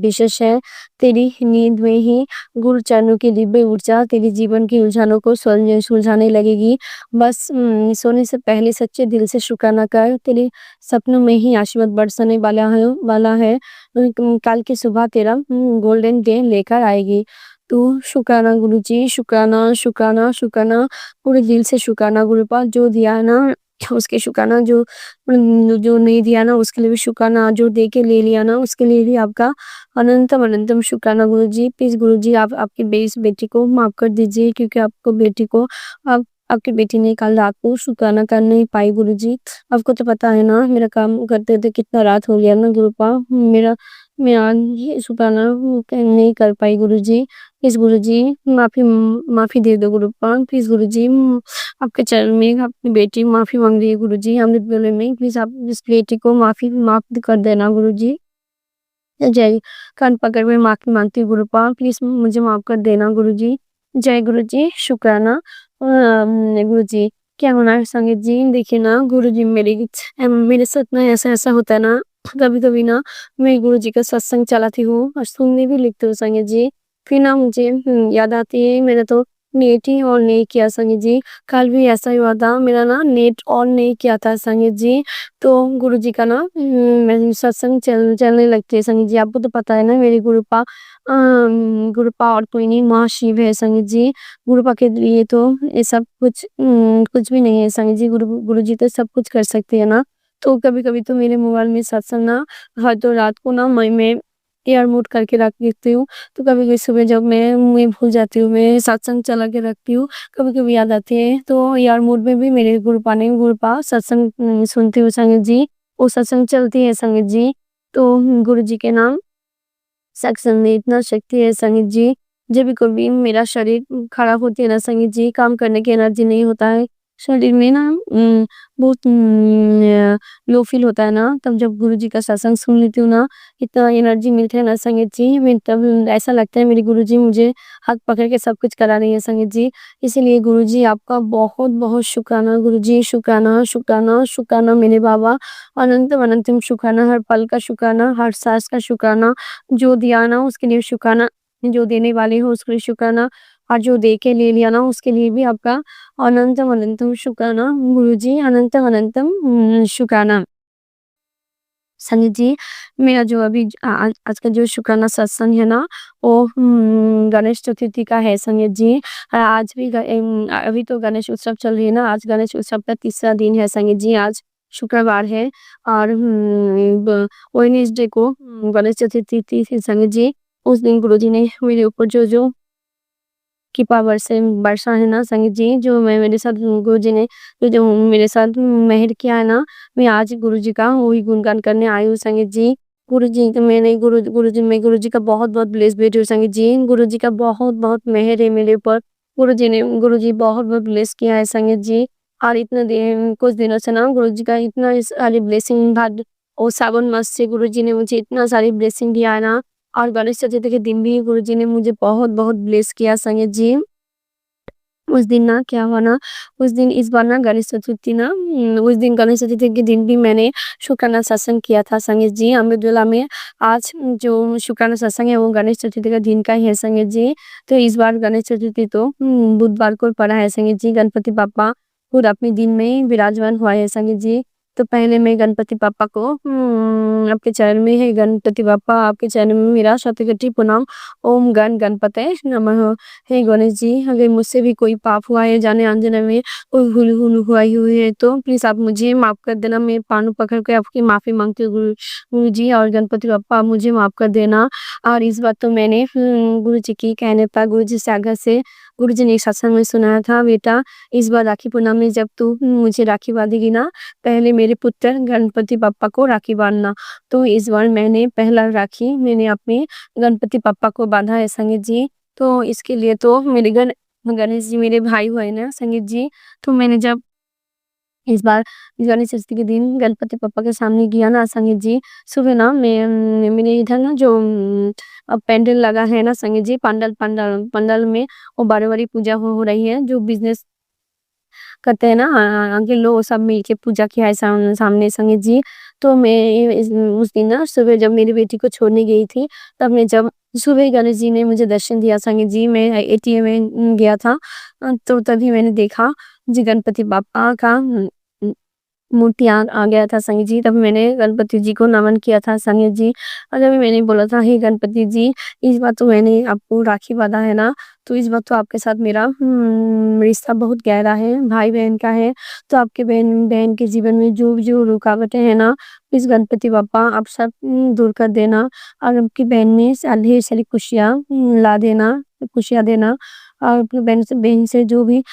विशेष है। तेरी नींद में ही गुरु चरणों की दिव्य ऊर्जा तेरी जीवन की उलझनों को सुलझाने लगेगी। बस सोने से पहले सच्चे दिल से शुक्राना कर, तेरे सपनों में ही आशीर्वाद बरसने वाला है। कल की सुबह तेरा गोल्डन डे लेकर आएगी। तो शुक्राना गुरु जी, शुक्राना शुक्राना शुक्राना, पूरे दिल से शुक्राना गुरुपाल। जो दिया ना उसके शुक्राना, जो नहीं दिया ना उसके लिए भी शुक्राना, जो दे के ले लिया ना उसके लिए भी आपका अनंतम अनंतम शुक्राना गुरु जी। प्लीज गुरु जी, आप आपकी बेटी को माफ कर दीजिए, क्योंकि आपकी बेटी ने कल रात को शुक्राना कर नहीं पाई गुरु जी। आपको तो पता है ना मेरा काम करते थे कितना रात हो गया ना गुरुपा, मैं आज ये शुक्राना नहीं कर पाई गुरु जी। प्लीज गुरु जी, माफी दे दो गुरुपा। प्लीज गुरु जी, आपके चरण में अपनी बेटी माफी मांग रही है गुरु जी अमृत वेले में। प्लीज आप इस बेटी को माफ कर देना गुरु जी। जय, कान पकड़ में माफी मांगती हूँ गुरुपा, प्लीज मुझे माफ कर देना गुरु जी। जय गुरु जी, शुक्राना गुरु जी। क्या होना है संगीत जी, देखिए ना गुरुजी मेरे साथ ना ऐसा होता है ना, कभी-कभी ना मैं गुरुजी का सत्संग चलाती हूँ और सुनने भी लगती हूँ संगीत जी। फिर ना मुझे याद आती है मैंने तो नेट ही ऑन नहीं किया संगीत जी। कल भी ऐसा ही हुआ था, मेरा ना नेट ऑन नहीं किया था संगीत जी। तो गुरुजी का ना मैं सत्संग चलने लगती है संगीत जी। आपको तो पता है ना मेरे गुरुपा और कोई नहीं, महाशिव है संगीत जी। गुरुपा के लिए तो ये सब कुछ भी नहीं है संगीत जी। गुरुजी तो सब कुछ कर सकते हैं ना। तो कभी-कभी तो मेरे मोबाइल में सत्संग ना हर तो रात को ना मैं एयर मोड करके रख देती हूँ। तो कभी-कभी सुबह जब मैं भूल जाती हूँ, मैं सत्संग चला के रखती हूँ। कभी-कभी याद आती है तो एयर मोड में भी मेरे गुरुपा सत्संग सुनती हूँ संगीत जी। वो सत्संग चलती है संगीत जी। तो गुरुजी के नाम सत्संग में इतना शक्ति है संगीत जी। जब भी कभी मेरा शरीर खराब होती है ना संगीत जी, काम करने की एनर्जी नहीं होता है, शरीर में ना बहुत लो फील होता है ना, तब जब गुरुजी का सत्संग सुन लेती हूँ ना, इतना एनर्जी मिलता है ना संगीत जी, मैं तब ऐसा लगता है मेरे गुरुजी मुझे हाथ पकड़ के सब कुछ करा रही है संगीत जी। इसीलिए गुरुजी आपका बहुत-बहुत शुक्राना गुरुजी, शुक्राना, शुक्राना, शुक्राना मेरे बाबा। अनंतम अनंतम शुक्राना, हर पल का शुक्राना, हर सांस का शुक्राना। जो दिया ना उसके लिए शुक्राना, जो देने वाले हो उसके लिए शुक्राना, और जो दे के ले लिया ना उसके लिए भी आपका अनंतम अनंतम शुक्राना गुरुजी, अनंतम अनंतम शुक्राना। संगीत जी, मेरा जो अभी आज का जो शुक्राना सत्संग है ना, वो गणेश चतुर्थी का है संगीत जी। आज भी अभी तो गणेश उत्सव चल रही है ना, आज गणेश उत्सव का तीसरा दिन है संगीत जी। आज शुक्रवार है और वेडनेसडे को गणेश चतुर्थी थी संगीत जी। उस दिन गुरुजी ने मेरे ऊपर जो कृपा वर्षा है ना संगीत जी, जो मैं मेरे साथ गुरुजी ने जो मेरे साथ मेहर किया है ना, मैं आज गुरुजी का वही गुणगान करने आई हूँ संगीत जी। गुरुजी का बहुत-बहुत ब्लेस बेटी हूँ संगीत जी। गुरुजी का बहुत-बहुत मेहर है मेरे ऊपर। गुरुजी बहुत-बहुत ब्लेस किया है संगीत जी। और इतने दिन कुछ दिनों से ना गुरुजी का इतना सारी ब्लेसिंग बाद और सावन मास से गुरुजी ने मुझे इतना सारी ब्लेसिंग दिया है ना, और गणेश चतुर्थी के दिन भी गुरुजी ने मुझे बहुत-बहुत ब्लेस किया संगीत जी। उस दिन ना क्या हुआ ना, उस दिन इस बार ना गणेश चतुर्थी ना उस दिन गणेश चतुर्थी के दिन भी मैंने शुक्राना सत्संग किया था संगीत जी, अमृतवेला में। आज जो शुक्राना सत्संग है वो गणेश चतुर्थी का दिन का ही है संगीत जी। तो इस बार गणेश चतुर्थी तो बुधवार को पड़ा है संगीत जी। गणपति बप्पा खुद अपने दिन में विराजमान हुआ है संगीत जी। तो पहले मैं गणपति बप्पा को आपके चरण में है, गणपति बप्पा आपके चरण में मेरा शतकोटि प्रणाम। ओम गणपते नमः। हे गणेश जी, अगर मुझसे भी कोई पाप हुआ है जाने अनजाने में, कोई भूल भूल हुई है तो प्लीज आप मुझे माफ कर देना। मैं पानू पकड़ के आपकी माफी मांगती हूँ गुरु जी, और गणपति बप्पा आप मुझे माफ कर देना। और इस बात तो मैंने गुरु जी की कहने पर गुरु जी से आगे से गुरु जी ने एक सत्संग में सुनाया था, बेटा इस बार राखी पूर्णिमा में जब तू मुझे राखी बांधेगी ना, पहले मेरे पुत्र गणपति बप्पा को राखी बांधना। तो इस बार मैंने पहला राखी मैंने अपने गणपति बप्पा को बांधा है संगीत जी। तो इसके लिए तो मेरे गणेश जी मेरे भाई हुए ना संगीत जी। तो मैंने जब इस बार गणेश चतुर्थी के दिन गणपति बप्पा के सामने गया ना संगीत जी, सुबह ना मेरे इधर ना जो पेंडल लगा है ना संगीत जी, पंडाल में वो बारी-बारी पूजा हो रही है। जो बिजनेस करते हैं ना आगे लोग सब मिलके पूजा किया है सामने संगीत जी। तो मैं उस दिन ना सुबह जब मेरी बेटी को छोड़ने गई थी, तब मैं जब सुबह गणेश जी ने मुझे दर्शन दिया संगीत जी। मैं एटीएम में गया था, तो तभी मैंने देखा जी गणपति बापा का मूर्ति आ गया था संगीत जी। तब मैंने गणपति जी को नमन किया था संगीत जी। और जब मैंने बोला था हे गणपति जी, इस बार तो मैंने आपको राखी बांधा है ना, तो इस बार तो आपके साथ मेरा रिश्ता बहुत गहरा है, भाई बहन का है। तो आपके बहन के जीवन में जो रुकावटें हैं ना, इस गणपति बप्पा आप सब दूर कर देना, और आपकी बहन में ढेर सारी खुशियाँ ला देना, खुशियाँ देना। और अपनी बहन से जो भी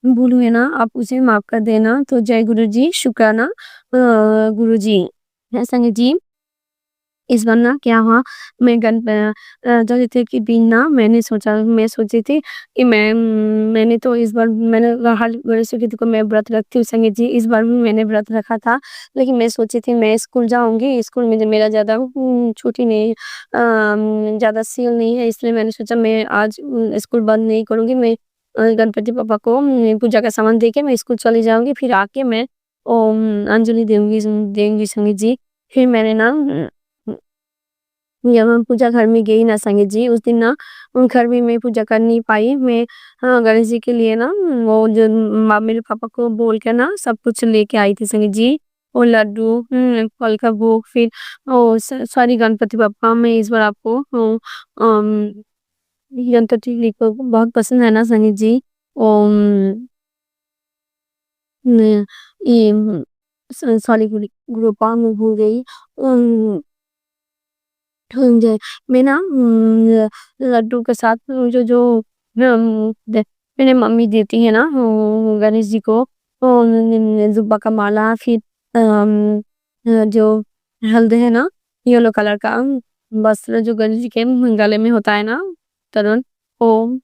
भूल हुई ना आप उसे माफ कर देना। तो जय गुरु जी, शुक्राना गुरु जी। है संगीत जी, इस बार ना क्या हुआ, मैं चतुर्थी के दिन ना मैं सोची थी कि मैंने तो इस बार मैंने हर गणेश चतुर्थी को मैं व्रत रखती हूँ संगीत जी। इस बार भी मैंने व्रत रखा था, लेकिन मैं सोची थी मैं स्कूल जाऊंगी, स्कूल में मेरा ज्यादा छुट्टी नहीं ज्यादा सील नहीं है, इसलिए मैंने सोचा मैं आज स्कूल बंद नहीं करूंगी। मैं गणपति पापा को पूजा का सामान देके मैं स्कूल चली जाऊँगी, फिर आके मैं अंजलि देंगी संगीत जी। फिर मैंने ना जब हम पूजा घर में गई ना संगीत जी, उस दिन ना घर में मैं पूजा कर नहीं पाई। मैं गणेश जी के लिए ना वो जो मेरे पापा को बोल के ना सब कुछ लेके आई थी संगीत जी। वो लड्डू, फल का भोग, फिर सॉरी गणपति बप्पा, मैं इस बार आपको गणपति जी को बहुत पसंद है ना संगीत जी। न- ये सॉरी गुरुपा मैं भूल गई। जय मैं ना लड्डू के साथ जो जो मेरे मम्मी देती है ना गणेश जी को जुब्बा का माला, फिर जो हल्दी है ना येलो कलर का वस्त्र जो गणेश जी के गले में होता है ना तरुण, वो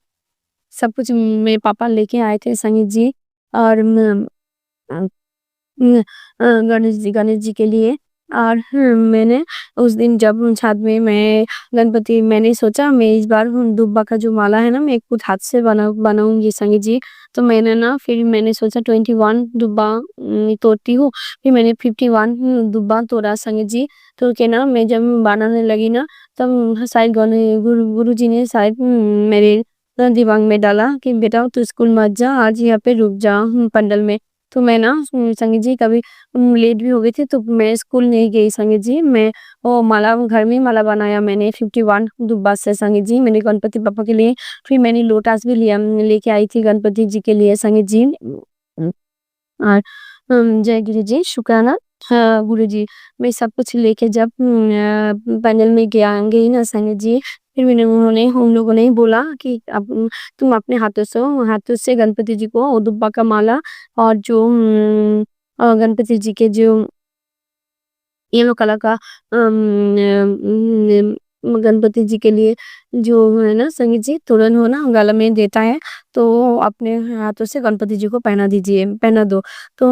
सब कुछ मेरे पापा लेके आए थे संगीत जी। और गणेश जी के लिए। और मैंने उस दिन जब छत में मैं गणपति मैंने सोचा मैं इस बार दुब्बा का जो माला है ना मैं खुद हाथ से बनाऊंगी संगीत जी। तो मैंने ना फिर मैंने सोचा 21 दुब्बा तोड़ती हूँ। फिर मैंने 51 दुब्बा तोड़ा संगीत जी। तो के ना मैं जब बनाने लगी ना तब शायद गुरु जी ने शायद मेरे दिमाग में डाला कि बेटा तू स्कूल मत जा, आज यहाँ पे रुक जा पंडल में। तो मैं ना संगीत जी कभी लेट भी हो गई थी तो मैं स्कूल नहीं गई संगीत जी। मैं वो माला घर में माला बनाया मैंने 51 दुब्बा से संगीत जी मेरे गणपति पापा के लिए। फिर मैंने लोटस भी लेके आई थी गणपति जी के लिए संगीत जी। और जय गुरु जी शुक्राना। हाँ गुरु जी, मैं सब कुछ लेके जब पैनल में गई ना संगीत जी, फिर उन्होंने हम लोगों ने बोला कि अब तुम अपने हाथों से गणपति जी को वो दुब्बा का माला और जो गणपति जी के जो येलो कलर का गणपति जी के लिए जो है ना संगीत जी तोरण हो ना गला में देता है, तो अपने हाथों से गणपति जी को पहना दो। तो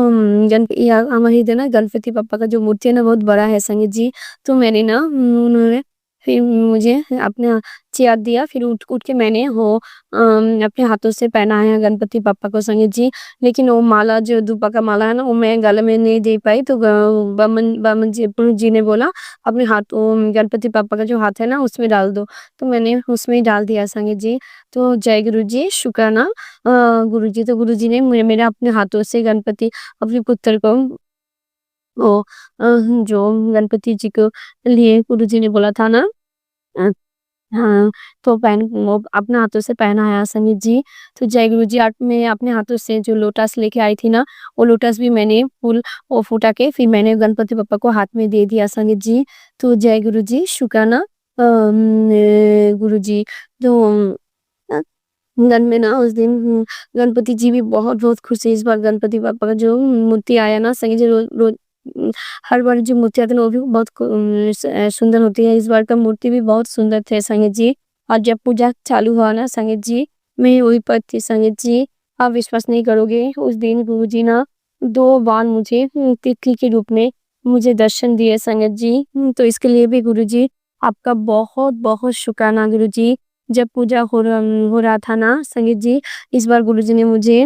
हमारे इधर ना गणपति पापा का जो मूर्ति है ना बहुत बड़ा है संगीत जी। तो मैंने ना उन्होंने फिर मुझे अपने चेयर दिया, फिर उठ के मैंने वो अपने हाथों से पहनाया गणपति पापा को संगीत जी। लेकिन वो माला जो दुब्बा का माला है ना वो मैं गले में नहीं दे पाई। तो बामन जी ने बोला अपने हाथ गणपति पापा का जो हाथ है ना उसमें डाल दो। तो मैंने उसमें डाल दिया संगीत जी। तो जय गुरु जी शुक्राना गुरु जी। तो गुरु जी ने मेरे अपने हाथों से गणपति अपने पुत्र को वो जो गणपति जी को लिए गुरु जी ने बोला था ना अ, हाँ, तो वो अपने हाथों से पहनाया संगीत जी। तो जय गुरु जी आज मैं अपने हाथों से जो लोटस लेके आई थी ना वो लोटस भी मैंने फूल वो फूटा के फिर मैंने गणपति पापा को हाथ में दे दिया संगीत जी। तो जय गुरु जी शुक्राना गुरु जी। तो गन में ना उस दिन गणपति जी भी बहुत बहुत खुश है। इस बार गणपति पापा का जो मूर्ति आया ना संगीत जी रोज रोज हर बार जो मूर्ति आती है ना वो भी बहुत सुंदर होती है। इस बार का मूर्ति भी बहुत सुंदर थे संगीत जी। और जब पूजा चालू हुआ ना संगीत जी मैं वही पर थी संगीत जी। आप विश्वास नहीं करोगे उस दिन गुरु जी ना 2 बार मुझे तिथि के रूप में मुझे दर्शन दिए संगीत जी। तो इसके लिए भी गुरु जी आपका बहुत बहुत शुक्राना गुरु जी। जब पूजा हो रहा था ना संगीत जी, इस बार गुरु जी ने मुझे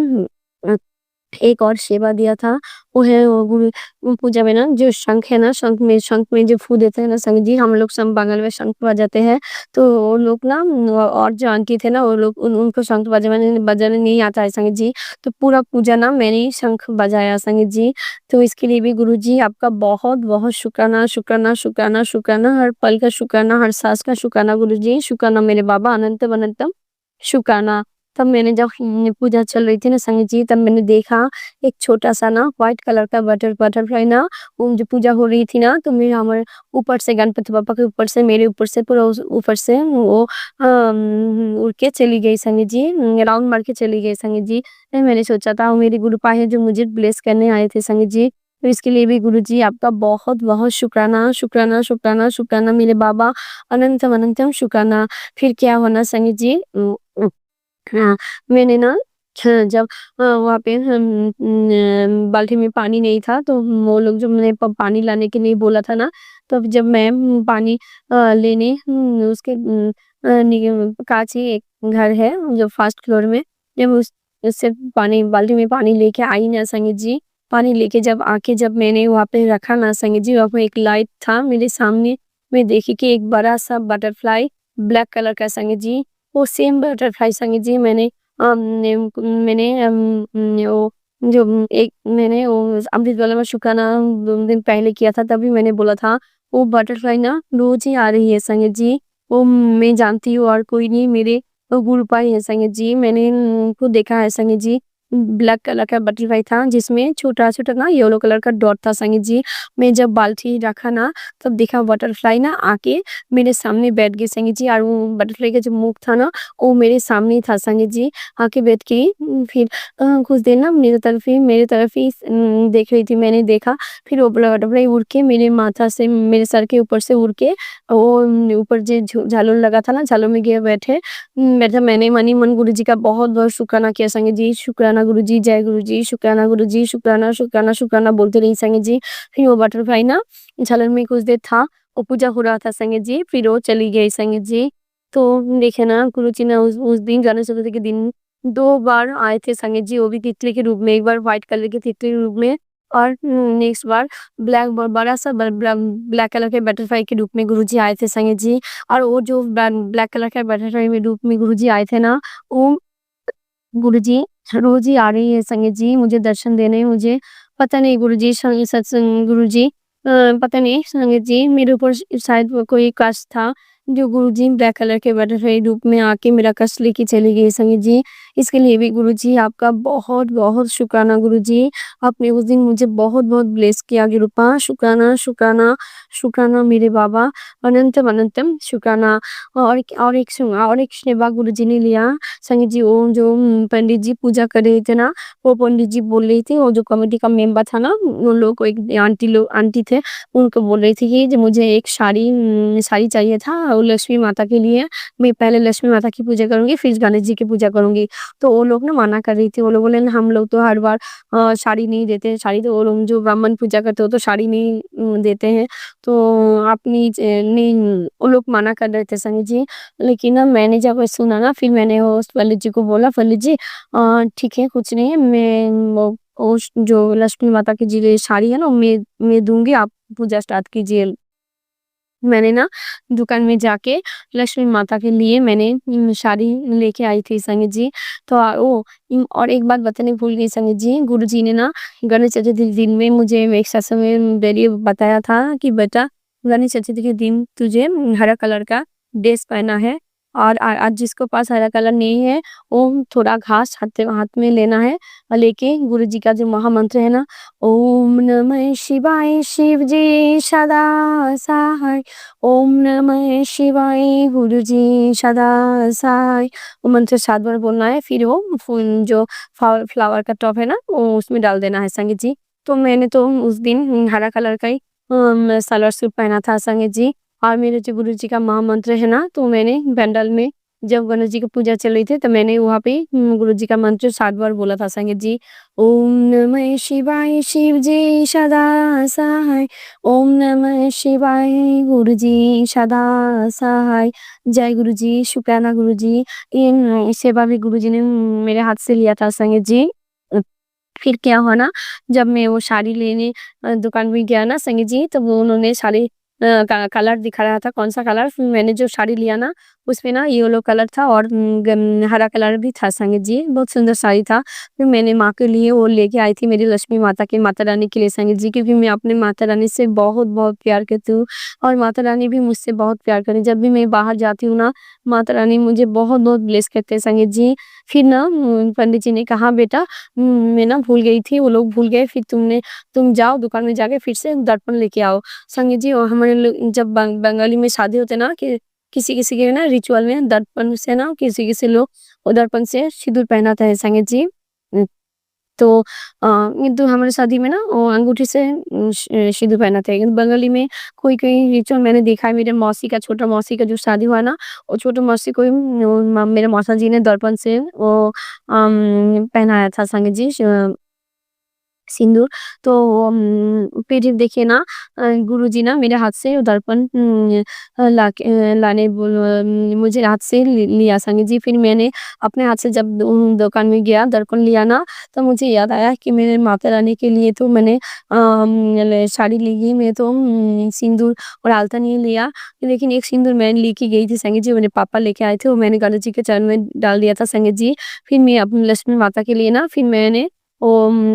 एक और सेवा दिया था। वो है वो पूजा में ना जो शंख है ना शंख में जो फूल देते हैं ना संगीत जी, हम लोग सब बगल में शंख बजाते हैं। तो वो लोग ना और जो आंटी थे ना वो लोग उनको शंख बजाने नहीं आता है संगीत जी। तो पूरा पूजा ना मैंने ही शंख बजाया संगीत जी। तो इसके लिए भी गुरु जी आपका बहुत बहुत शुक्राना शुक्राना शुक्राना शुक्राना, हर पल का शुक्राना, हर सांस का शुक्राना गुरु जी। शुक्राना मेरे बाबा अनंतम अनंतम शुक्राना। तब मैंने जब पूजा चल रही थी ना संगीत जी तब मैंने देखा एक छोटा सा ना व्हाइट कलर का बटरफ्लाई ना वो जो पूजा हो रही थी ना तो मेरे हमारे ऊपर से गणपति पापा के ऊपर से मेरे ऊपर से पूरा ऊपर से वो उड़ के चली गई संगीत जी, राउंड मार के चली गई संगीत जी। मैंने सोचा था वो मेरे गुरु है जो मुझे ब्लेस करने आए थे संगीत जी। तो इसके लिए भी गुरु जी आपका बहुत बहुत शुक्राना शुक्राना शुक्राना शुक्राना मेरे बाबा अनंतम अनंतम शुक्राना। फिर क्या होना संगीत जी हाँ, मैंने ना जब वहाँ पे बाल्टी में पानी नहीं था तो वो लोग जो मैंने पानी लाने के लिए बोला था ना, तो जब मैं पानी लेने उसके कांच ही एक घर है जो फर्स्ट फ्लोर में, जब उससे पानी बाल्टी में पानी लेके आई ना संगीत जी, पानी लेके जब आके जब मैंने वहाँ पे रखा ना संगीत जी, वहाँ पे एक लाइट था मेरे सामने। मैं देखी कि एक बड़ा-सा बटरफ्लाई ब्लैक कलर का संगीत जी, वो सेम बटरफ्लाई संगीत जी मैंने वो जो एक मैंने वो अमृत वाला में शुक्राना 2 दिन पहले किया था, तभी मैंने बोला था, वो बटरफ्लाई ना रोज़ ही आ रही है संगीत जी। वो मैं जानती हूँ और कोई नहीं, मेरे वो गुरुपा ही है संगीत जी। मैंने उनको देखा है संगीत जी। ब्लैक कलर का बटरफ्लाई था जिसमें छोटा-छोटा ना येलो कलर का डॉट था संगीत जी। मैं जब बाल्टी रखा ना, तब देखा बटरफ्लाई ना आके मेरे सामने बैठ गई संगीत जी, और वो बटरफ्लाई का जो मुख था ना, वो मेरे सामने ही था संगीत जी। आके बैठ के फिर कुछ देर ना मेरे तरफ ही देख रही थी। मैंने देखा, फिर वो बटरफ्लाई उड़ के मेरे माथा से, मेरे सर के ऊपर से उड़ के वो ऊपर जो झालर लगा था ना, झालर में गए बैठे। मैंने मन ही मन गुरुजी का बहुत-बहुत शुक्राना किया संगीत जी। शुक्राना गुरुजी, जय गुरुजी, शुक्राना गुरुजी, शुक्राना, शुक्राना, शुक्राना बोलते रही संगीत जी। फिर वो बटरफ्लाई ना झालर में कुछ देर था, वो पूजा हो रहा था संगीत जी, फिर वो चली गई संगीत जी। तो देखिए ना, गुरुजी ने उस दिन गणेश चतुर्थी के दिन 2 बार आए थे संगीत जी, वो भी तितली के रूप में, एक बार व्हाइट कलर की तितली के रूप में, और नेक्स्ट बार बड़ा-सा ब्लैक कलर के बटरफ्लाई के रूप में गुरुजी आए थे संगीत जी। और वो जो ब्लैक कलर के बटरफ्लाई में रूप में गुरुजी आए थे ना, वो गुरुजी रोज़ ही आ रही है संगीत जी मुझे दर्शन देने। मुझे पता नहीं गुरुजी सत्संग गुरुजी पता नहीं संगीत जी मेरे ऊपर शायद वो कोई कष्ट था, जो गुरुजी ब्लैक कलर के बटरफ्लाई रूप में आके मेरा कष्ट लेके चली गई संगीत जी। इसके लिए भी गुरुजी आपका बहुत-बहुत शुक्राना गुरुजी। आपने उस दिन मुझे बहुत-बहुत ब्लेस किया गुरुपा। शुक्राना, शुक्राना, शुक्राना मेरे बाबा, अनंतम अनंतम शुक्राना। और एक सेवा गुरुजी ने लिया संगीत जी, वो जो पंडित जी पूजा कर रहे थे ना, वो पंडित जी बोल रही थी, वो जो कमेटी का मेंबर था ना, उन लोग को, एक आंटी थे, उनको बोल रही थी कि जो मुझे एक साड़ी चाहिए था वो लक्ष्मी माता के लिए। मैं पहले लक्ष्मी माता की पूजा करूँगी, फिर गणेश जी की पूजा करूँगी। तो वो लोग ना मना कर रही थी। वो लोग बोले ना, हम लोग तो हर बार साड़ी नहीं देते, साड़ी तो वो लोग जो ब्राह्मण पूजा करते हो तो साड़ी नहीं देते हैं। तो आप नहीं, वो लोग मना कर रहे थे संगीत जी। लेकिन ना मैंने जब सुना ना, फिर मैंने वो पंडित जी को बोला, पंडित जी ठीक है, कुछ नहीं है, मैं वो जो लक्ष्मी माता की जी साड़ी है ना, मैं दूंगी, आप पूजा स्टार्ट कीजिए। मैंने ना दुकान में जाके लक्ष्मी माता के लिए मैंने साड़ी लेके आई थी संगीत जी। तो और एक बात बताने भूल गई संगीत जी, गुरुजी ने ना गणेश चतुर्थी के दिन में मुझे एक सत्संग में डेली बताया था कि बेटा, गणेश चतुर्थी के दिन तुझे हरा कलर का ड्रेस पहना है, और आज जिसको पास हरा कलर नहीं है, वो थोड़ा घास हाथ में लेना है, और लेके गुरुजी का जो महामंत्र है ना, ओम नमः शिवाय शिव जी सदा सहाय, ओम नमः शिवाय गुरुजी सदा सहाय, वो मंत्र 7 बार बोलना है। फिर वो जो फ्लावर का टॉप है ना, वो उसमें डाल देना है संगीत जी। तो मैंने तो उस दिन हरा कलर का ही सलवार सूट पहना था संगीत जी। और मेरे जो गुरुजी का महामंत्र है ना, तो मैंने पंडाल में जब गणेश जी की पूजा चल रही थी, तो मैंने वहाँ पे गुरुजी का मंत्र 7 बार बोला था संगीत जी। ओम नमः शिवाय शिव जी सदा सहाय, ओम नमः शिवाय गुरुजी सदा सहाय। जय गुरुजी, शुक्राना गुरुजी। इन सेवा भी गुरुजी ने मेरे हाथ से लिया था संगीत जी। फिर क्या हुआ ना, जब मैं वो साड़ी लेने दुकान में गया ना संगीत जी, तो वो उन्होंने साड़ी कलर दिखा रहा था, कौन सा कलर। फिर मैंने जो साड़ी लिया ना, उसमें ना येलो कलर था और हरा कलर भी था संगीत जी, बहुत सुंदर साड़ी था। फिर मैंने माँ के लिए वो लेके आई थी, मेरी लक्ष्मी माता की, माता रानी के लिए संगीत जी, क्योंकि मैं अपने माता रानी से बहुत बहुत प्यार करती हूँ, और माता रानी भी मुझसे बहुत प्यार करें। जब भी मैं बाहर जाती हूँ ना, माता रानी मुझे बहुत बहुत ब्लेस करते हैं संगीत जी। फिर ना पंडित जी ने कहा, बेटा मैं ना भूल गई थी, वो लोग भूल गए, फिर तुम जाओ दुकान में जाके फिर से दर्पण लेके आओ संगीत जी। और हमारे जब बंगाली में शादी होते ना, कि किसी के ना रिचुअल में दर्पण से ना किसी लोग वो दर्पण से सिंदूर पहनाता है संगीत जी। तो किंतु हमारे शादी में ना वो अंगूठी से सिंदूर पहनाते हैं। बंगाली में कोई रिचुअल मैंने देखा है। मेरे मौसी का, छोटा मौसी का जो शादी हुआ ना, वो छोटे मौसी को मेरे मौसा जी ने दर्पण से वो पहनाया था संगीत जी सिंदूर। तो फिर देखिए ना गुरुजी ना मेरे हाथ से दर्पण मुझे हाथ से लिया संगीत जी। फिर मैंने अपने हाथ से जब दुकान में गया दर्पण लिया ना, तो मुझे याद आया कि मेरे माता रानी के लिए तो मैंने साड़ी ली गई, मैं तो सिंदूर और आलता नहीं लिया। लेकिन एक सिंदूर मैं लेके गई थी संगीत जी, मेरे पापा लेके आए थे, वो मैंने गणेश जी के चरण में डाल दिया था संगीत जी। फिर मैं अपनी लक्ष्मी माता के लिए ना फिर मैंने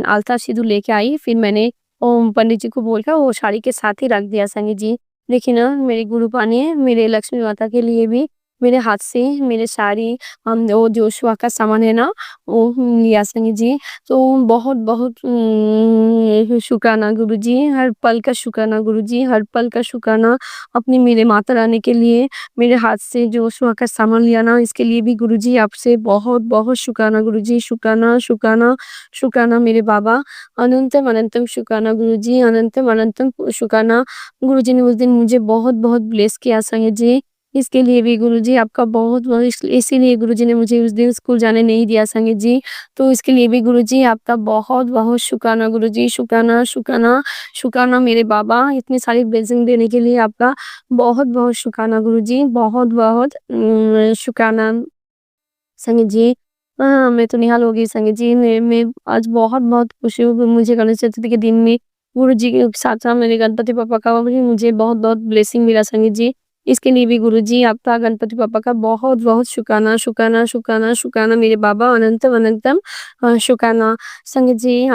आलता सिंदूर लेके आई। फिर मैंने पंडित जी को बोलकर वो साड़ी के साथ ही रख दिया संगीत जी। देखिए ना मेरी गुरुपा ने मेरे लक्ष्मी माता के लिए भी मेरे हाथ से मेरे साड़ी वो जो सुहाग का सामान है ना वो लिया संगीत जी। तो बहुत शुक्राना गुरुजी, हर पल का शुक्राना गुरुजी, हर पल का शुक्राना अपनी मेरे माता रानी के लिए मेरे हाथ से जो सुहाग का सामान लिया ना, इसके लिए भी गुरुजी आपसे बहुत शुक्राना गुरुजी, शुक्राना शुक्राना शुक्राना मेरे बाबा। अनंतम अनंतम शुक्राना गुरुजी, अनंतम अनंतम शुक्राना। गुरुजी ने उस दिन मुझे बहुत ब्लेस किया संगीत जी। इसके लिए भी गुरुजी आपका बहुत इसीलिए गुरुजी ने मुझे उस दिन स्कूल जाने नहीं दिया संगीत जी। तो इसके लिए भी गुरुजी आपका बहुत शुक्राना गुरुजी, शुक्राना शुक्राना शुक्राना मेरे बाबा। इतनी सारी ब्लेसिंग देने के लिए आपका बहुत शुक्राना गुरुजी, बहुत शुक्राना संगीत जी। मैं तो निहाल हो गई संगीत जी। मैं आज बहुत खुशी हूँ कि मुझे गणेश चतुर्थी के दिन में गुरुजी के साथ-साथ मेरे गणपति बप्पा का भी मुझे बहुत ब्लेसिंग मिला संगीत जी। इसके लिए भी गुरुजी आपका गणपति बप्पा का बहुत शुक्राना शुक्राना शुक्राना शुक्राना मेरे बाबा। अनंतम अनंतम शुक्राना संगीत जी।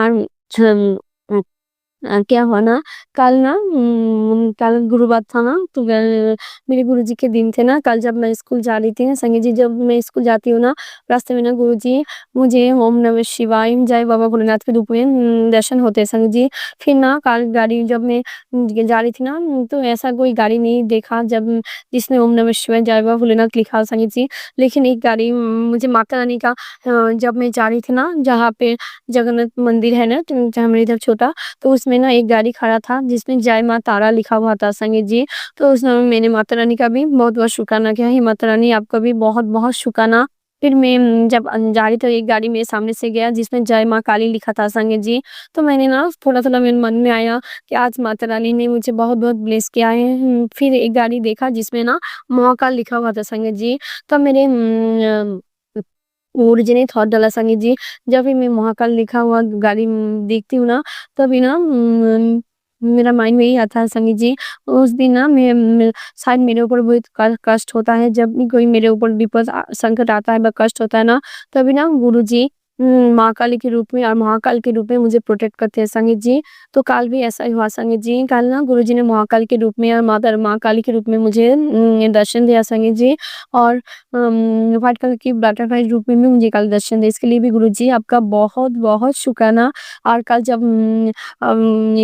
क्या हुआ ना कल गुरुवार था ना, तो मेरे गुरुजी के दिन थे ना। कल जब मैं स्कूल जा रही थी ना संगीत जी, जब मैं स्कूल जाती हूँ ना, रास्ते में ना गुरुजी मुझे ओम नमः शिवाय जय बाबा भोलेनाथ के रूप में दर्शन होते हैं संगीत जी। फिर ना कल गाड़ी जब मैं जा रही थी ना, तो ऐसा कोई गाड़ी नहीं देखा जब जिसने ओम नमः शिवाय जय बाबा भोलेनाथ लिखा संगीत जी। लेकिन एक गाड़ी मुझे माता रानी का जब मैं जा रही थी ना, जहाँ पे जगन्नाथ मंदिर है ना, जहाँ मेरे इधर छोटा, तो उसमें ना एक गाड़ी खड़ा था जिसमें जय माँ तारा लिखा हुआ था संगीत जी। तो उस समय मैंने माता रानी का भी बहुत शुक्राना किया। हे माता रानी आपका भी बहुत शुक्राना। फिर मैं जब जा रही तो एक गाड़ी मेरे सामने से गया जिसमें जय माँ काली लिखा था संगीत जी। तो मैंने ना थोड़ा मेरे मन में आया कि आज माता रानी ने मुझे बहुत ब्लेस किया है। फिर एक गाड़ी देखा जिसमें ना महाकाल लिखा हुआ था संगीत जी। तब मेरे गुरुजी ने थॉट डाला संगीत जी, जब भी मैं महाकाल लिखा हुआ गाड़ी देखती हूँ ना, तभी ना मेरा माइंड में यही आता है संगीत जी। उस दिन ना मैं शायद मेरे ऊपर बहुत कष्ट होता है, जब भी कोई मेरे ऊपर विपद संकट आता है, कष्ट होता है ना, तभी ना गुरुजी माँ काली के रूप में और महाकाल के रूप में मुझे प्रोटेक्ट करते हैं संगीत जी। तो कल भी ऐसा ही हुआ संगीत जी। कल ना गुरुजी ने महाकाल के रूप में और माँ काली के रूप में मुझे दर्शन दिया संगीत जी। और व्हाइट कलर की बटरफ्लाई रूप में भी मुझे कल दर्शन दिया। इसके लिए भी गुरुजी आपका बहुत शुक्राना। और कल जब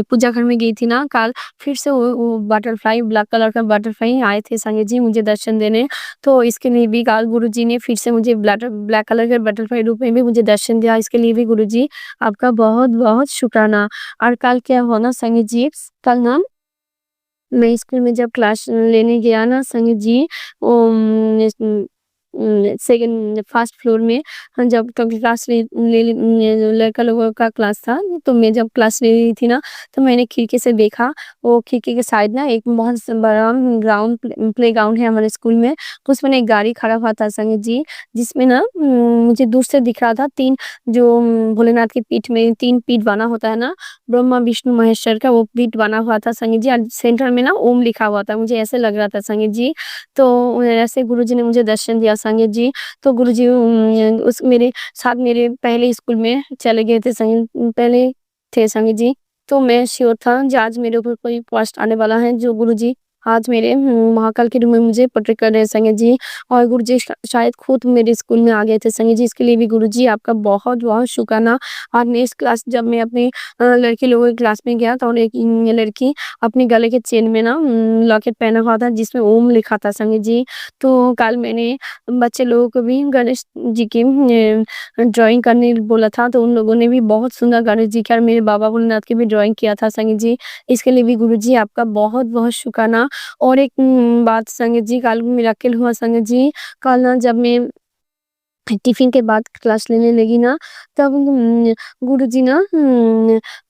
पूजा घर में गई थी ना, कल फिर से वो बटरफ्लाई ब्लैक कलर का बटरफ्लाई आए थे संगीत जी मुझे दर्शन देने। तो इसके लिए भी कल गुरुजी ने फिर से मुझे ब्लैक कलर के बटरफ्लाई रूप में भी मुझे दर्शन दिया। इसके लिए भी गुरुजी आपका बहुत शुक्राना। और कल क्या हुआ ना संगीत जी, कल ना मैं स्कूल में जब क्लास लेने गया ना संगीत जी, सेकंड फर्स्ट फ्लोर में जब क्लास लड़का लोगों का क्लास था, तो मैं जब क्लास ले रही थी ना, तो मैंने खिड़की से देखा, वो खिड़की के साइड ना एक बहुत बड़ा प्ले ग्राउंड है हमारे स्कूल में। तो उसमें एक गाड़ी खड़ा हुआ था संगीत जी, जिसमें ना मुझे दूर से दिख रहा था तीन जो भोलेनाथ की पीठ में 3 पीठ बना होता है ना, ब्रह्मा विष्णु महेश्वर का वो पीठ बना हुआ था संगीत जी। और सेंटर में ना ओम लिखा हुआ था, मुझे ऐसे लग रहा था संगीत जी। तो ऐसे गुरुजी ने मुझे दर्शन दिया संगीत जी। तो गुरुजी उस मेरे साथ मेरे पहले स्कूल में चले गए थे पहले थे संगीत जी। तो मैं श्योर था कि आज मेरे ऊपर कोई कष्ट आने वाला है, जो गुरुजी आज मेरे महाकाल के रूप में मुझे प्रोटेक्ट कर रहे हैं संगीत जी। और गुरुजी शायद खुद मेरे स्कूल में आ गए थे संगीत जी। इसके लिए भी गुरुजी आपका बहुत शुक्राना। और नेक्स्ट क्लास जब मैं अपने लड़के लोगों की क्लास में गया, तो एक लड़की अपने गले के चेन में ना लॉकेट पहना हुआ था जिसमें ओम लिखा था संगीत जी। तो कल मैंने बच्चे लोगों को भी गणेश जी की ड्राइंग करने बोला था, तो उन लोगों ने भी बहुत सुंदर गणेश जी की और मेरे बाबा भोलेनाथ की भी ड्राइंग किया था संगीत जी। इसके लिए भी गुरुजी आपका बहुत शुक्राना। और एक बात संगीत जी, कल मिराकल हुआ संगीत जी। कल ना जब मैं टिफिन के बाद क्लास लेने लगी ना, तब गुरुजी ना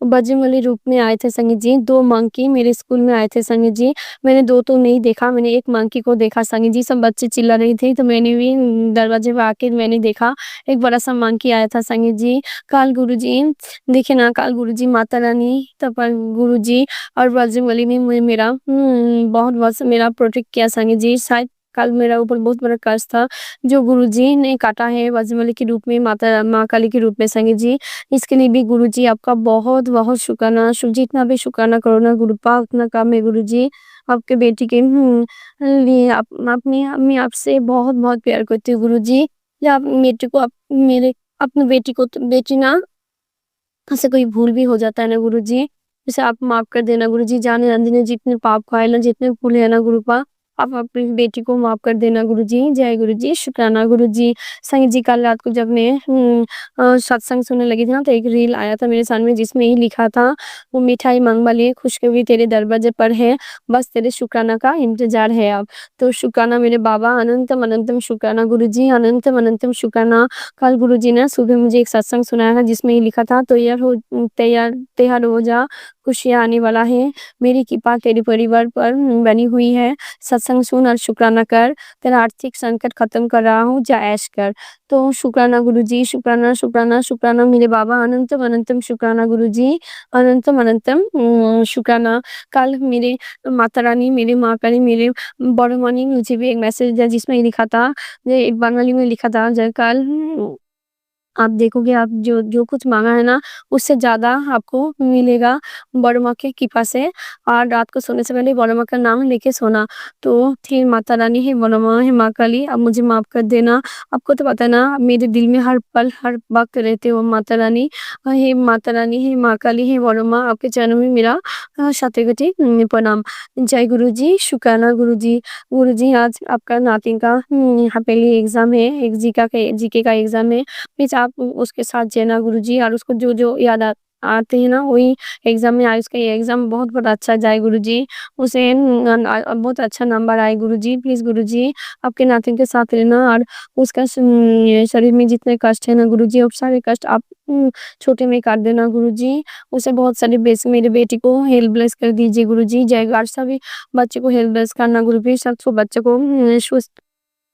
बजरंगबली रूप में आए थे संगीत जी। 2 मंकी मेरे स्कूल में आए थे संगीत जी। मैंने 2 तो नहीं देखा, मैंने 1 मंकी को देखा संगीत जी। सब बच्चे चिल्ला रही थी तो मैंने भी दरवाजे पे आके मैंने देखा, एक बड़ा-सा मंकी आया था संगीत जी। कल गुरुजी देखिए ना, कल गुरुजी, माता रानी, तब पर गुरुजी और बजरंगबली ने मेरा बहुत-बहुत मेरा प्रोटेक्ट किया संगीत जी। शायद कल मेरा ऊपर बहुत बड़ा कर्ज था, जो गुरुजी ने काटा है बजरंगबली के रूप में, माँ काली के रूप में संगीत जी। इसके लिए भी गुरुजी आपका बहुत-बहुत शुक्राना, जितना भी शुक्राना करो ना गुरुपा उतना कम है गुरुजी। आपके बेटी के लिए मैं आपसे बहुत-बहुत प्यार करती हूँ गुरुजी। या आप बेटी को अपनी बेटी को बेटी ना से कोई भूल भी हो जाता है ना गुरुजी, जैसे आप माफ कर देना गुरुजी। जाने-अनजाने जितने पाप खाए ना, जितने भूल है ना गुरुपा, आप अपनी बेटी को माफ कर देना गुरुजी। जय गुरुजी, शुक्राना गुरुजी। संगीत जी, कल रात को जब मैं सत्संग सुनने लगी थी ना, तो एक रील आया था मेरे सामने जिसमें ये लिखा था, वो मिठाई मांगवा लिए, खुशखबरी तेरे दरवाजे पर है, बस तेरे शुक्राना का इंतजार है अब। तो शुक्राना मेरे बाबा, अनंतम अनंतम शुक्राना गुरुजी, अनंतम अनंतम शुक्राना। कल गुरुजी ने सुबह मुझे एक सत्संग सुनाया था जिसमें ये लिखा था, तैयार हो जा, खुशियाँ आने वाला है, मेरी कृपा तेरे परिवार पर बनी हुई है, सत्संग सुन और शुक्राना कर, तेरा आर्थिक संकट खत्म कर रहा हूँ, जा ऐश कर। तो शुक्राना गुरुजी, शुक्राना शुक्राना शुक्राना मेरे बाबा, अनंतम अनंतम शुक्राना गुरुजी, अनंतम अनंतम शुक्राना। कल मेरे माता रानी, मेरे माँ काली, मेरे बड़ो माँ ने मुझे भी एक मैसेज दिया जिसमें ये लिखा था, ये बंगाली में लिखा था, जब कल आप देखोगे, आप जो कुछ मांगा है ना, उससे ज़्यादा आपको मिलेगा बड़ो माँ की कृपा से। और रात को सोने से पहले बड़ो माँ का नाम लेके सोना। तो हे माता रानी, हे बड़ो माँ, हे माँ काली, आप मुझे माफ कर देना। आपको तो पता है ना, मेरे दिल में हर पल हर वक्त रहते हो माता रानी। हे माता रानी, हे माँ काली, हे बड़ो माँ, आपके चरणों में मेरा शतकोटि प्रणाम। जय गुरुजी, शुक्राना गुरुजी। गुरुजी, आज आपका नातिन का यहाँ पहले एग्जाम है, एक जीके का एग्जाम है, प्लीज आप उसके साथ जाना गुरुजी, और उसको जो याद आते हैं ना, वही एग्जाम में आए, उसका ये एग्जाम बहुत अच्छा जाए गुरुजी, उसे बहुत अच्छा नंबर आए गुरुजी। प्लीज गुरुजी, आपके नातिन के साथ रहना, और उसका शरीर में जितने कष्ट है ना गुरुजी, वो सारे कष्ट आप छोटे में काट देना गुरुजी। उसे बहुत सारे मेरे बेटी को हेल्प ब्लेस कर दीजिए गुरुजी। जय गार्ड, सभी बच्चे को हेल्प ब्लेस करना गुरुजी, सबको बच्चे को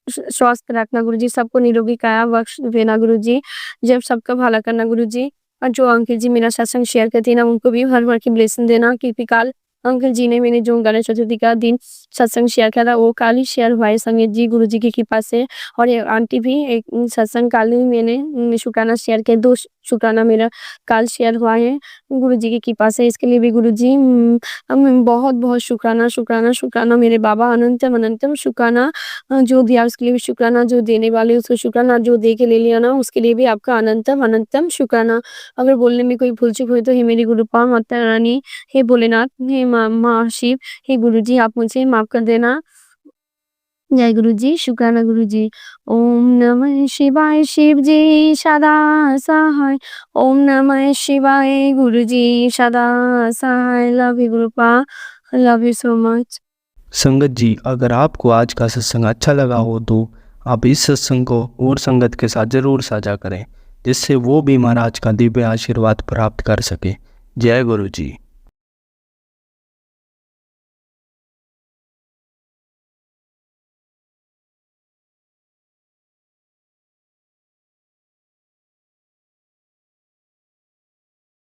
स्वस्थ रखना गुरुजी, सबको निरोगी काया बख्श देना गुरुजी, जब सबका भला करना गुरुजी। और जो अंकल जी मेरा सत्संग शेयर करते हैं ना, उनको भी हर बार की ब्लेसिंग देना, क्योंकि कल अंकल जी ने मैंने जो गणेश चतुर्थी का दिन सत्संग शेयर किया था, वो कल ही शेयर हुआ है संगीत जी, गुरुजी की कृपा से। और ये आंटी भी एक सत्संग कल ही मैंने शुक्राना शेयर किया, 2 शुक्राना मेरा कल शेयर हुआ है गुरुजी की कृपा से। इसके लिए भी गुरुजी बहुत-बहुत शुक्राना शुक्राना शुक्राना मेरे बाबा, अनंतम अनंतम शुक्राना। जो दिया उसके लिए भी शुक्राना, जो देने वाले उसको शुक्राना, जो दे के ले लिया ना उसके लिए भी आपका अनंतम अनंतम शुक्राना। अगर बोलने में कोई भूल चूक हुई तो हे मेरी गुरुपा माता रानी, हे भोलेनाथ, हे माँ शिव, हे गुरुजी, आप मुझे माफ कर देना। जय गुरुजी, शुक्राना गुरुजी। ओम नमः शिवाय, शिव जी सदा सहाय। ओम नमः शिवाय, गुरुजी सदा सहाय। लव यू गुरुपा, लव यू सो मच। संगत जी, अगर आपको आज का सत्संग अच्छा लगा हो तो आप इस सत्संग को और संगत के साथ ज़रूर साझा करें, जिससे वो भी महाराज का दिव्य आशीर्वाद प्राप्त कर सके। जय गुरु जी।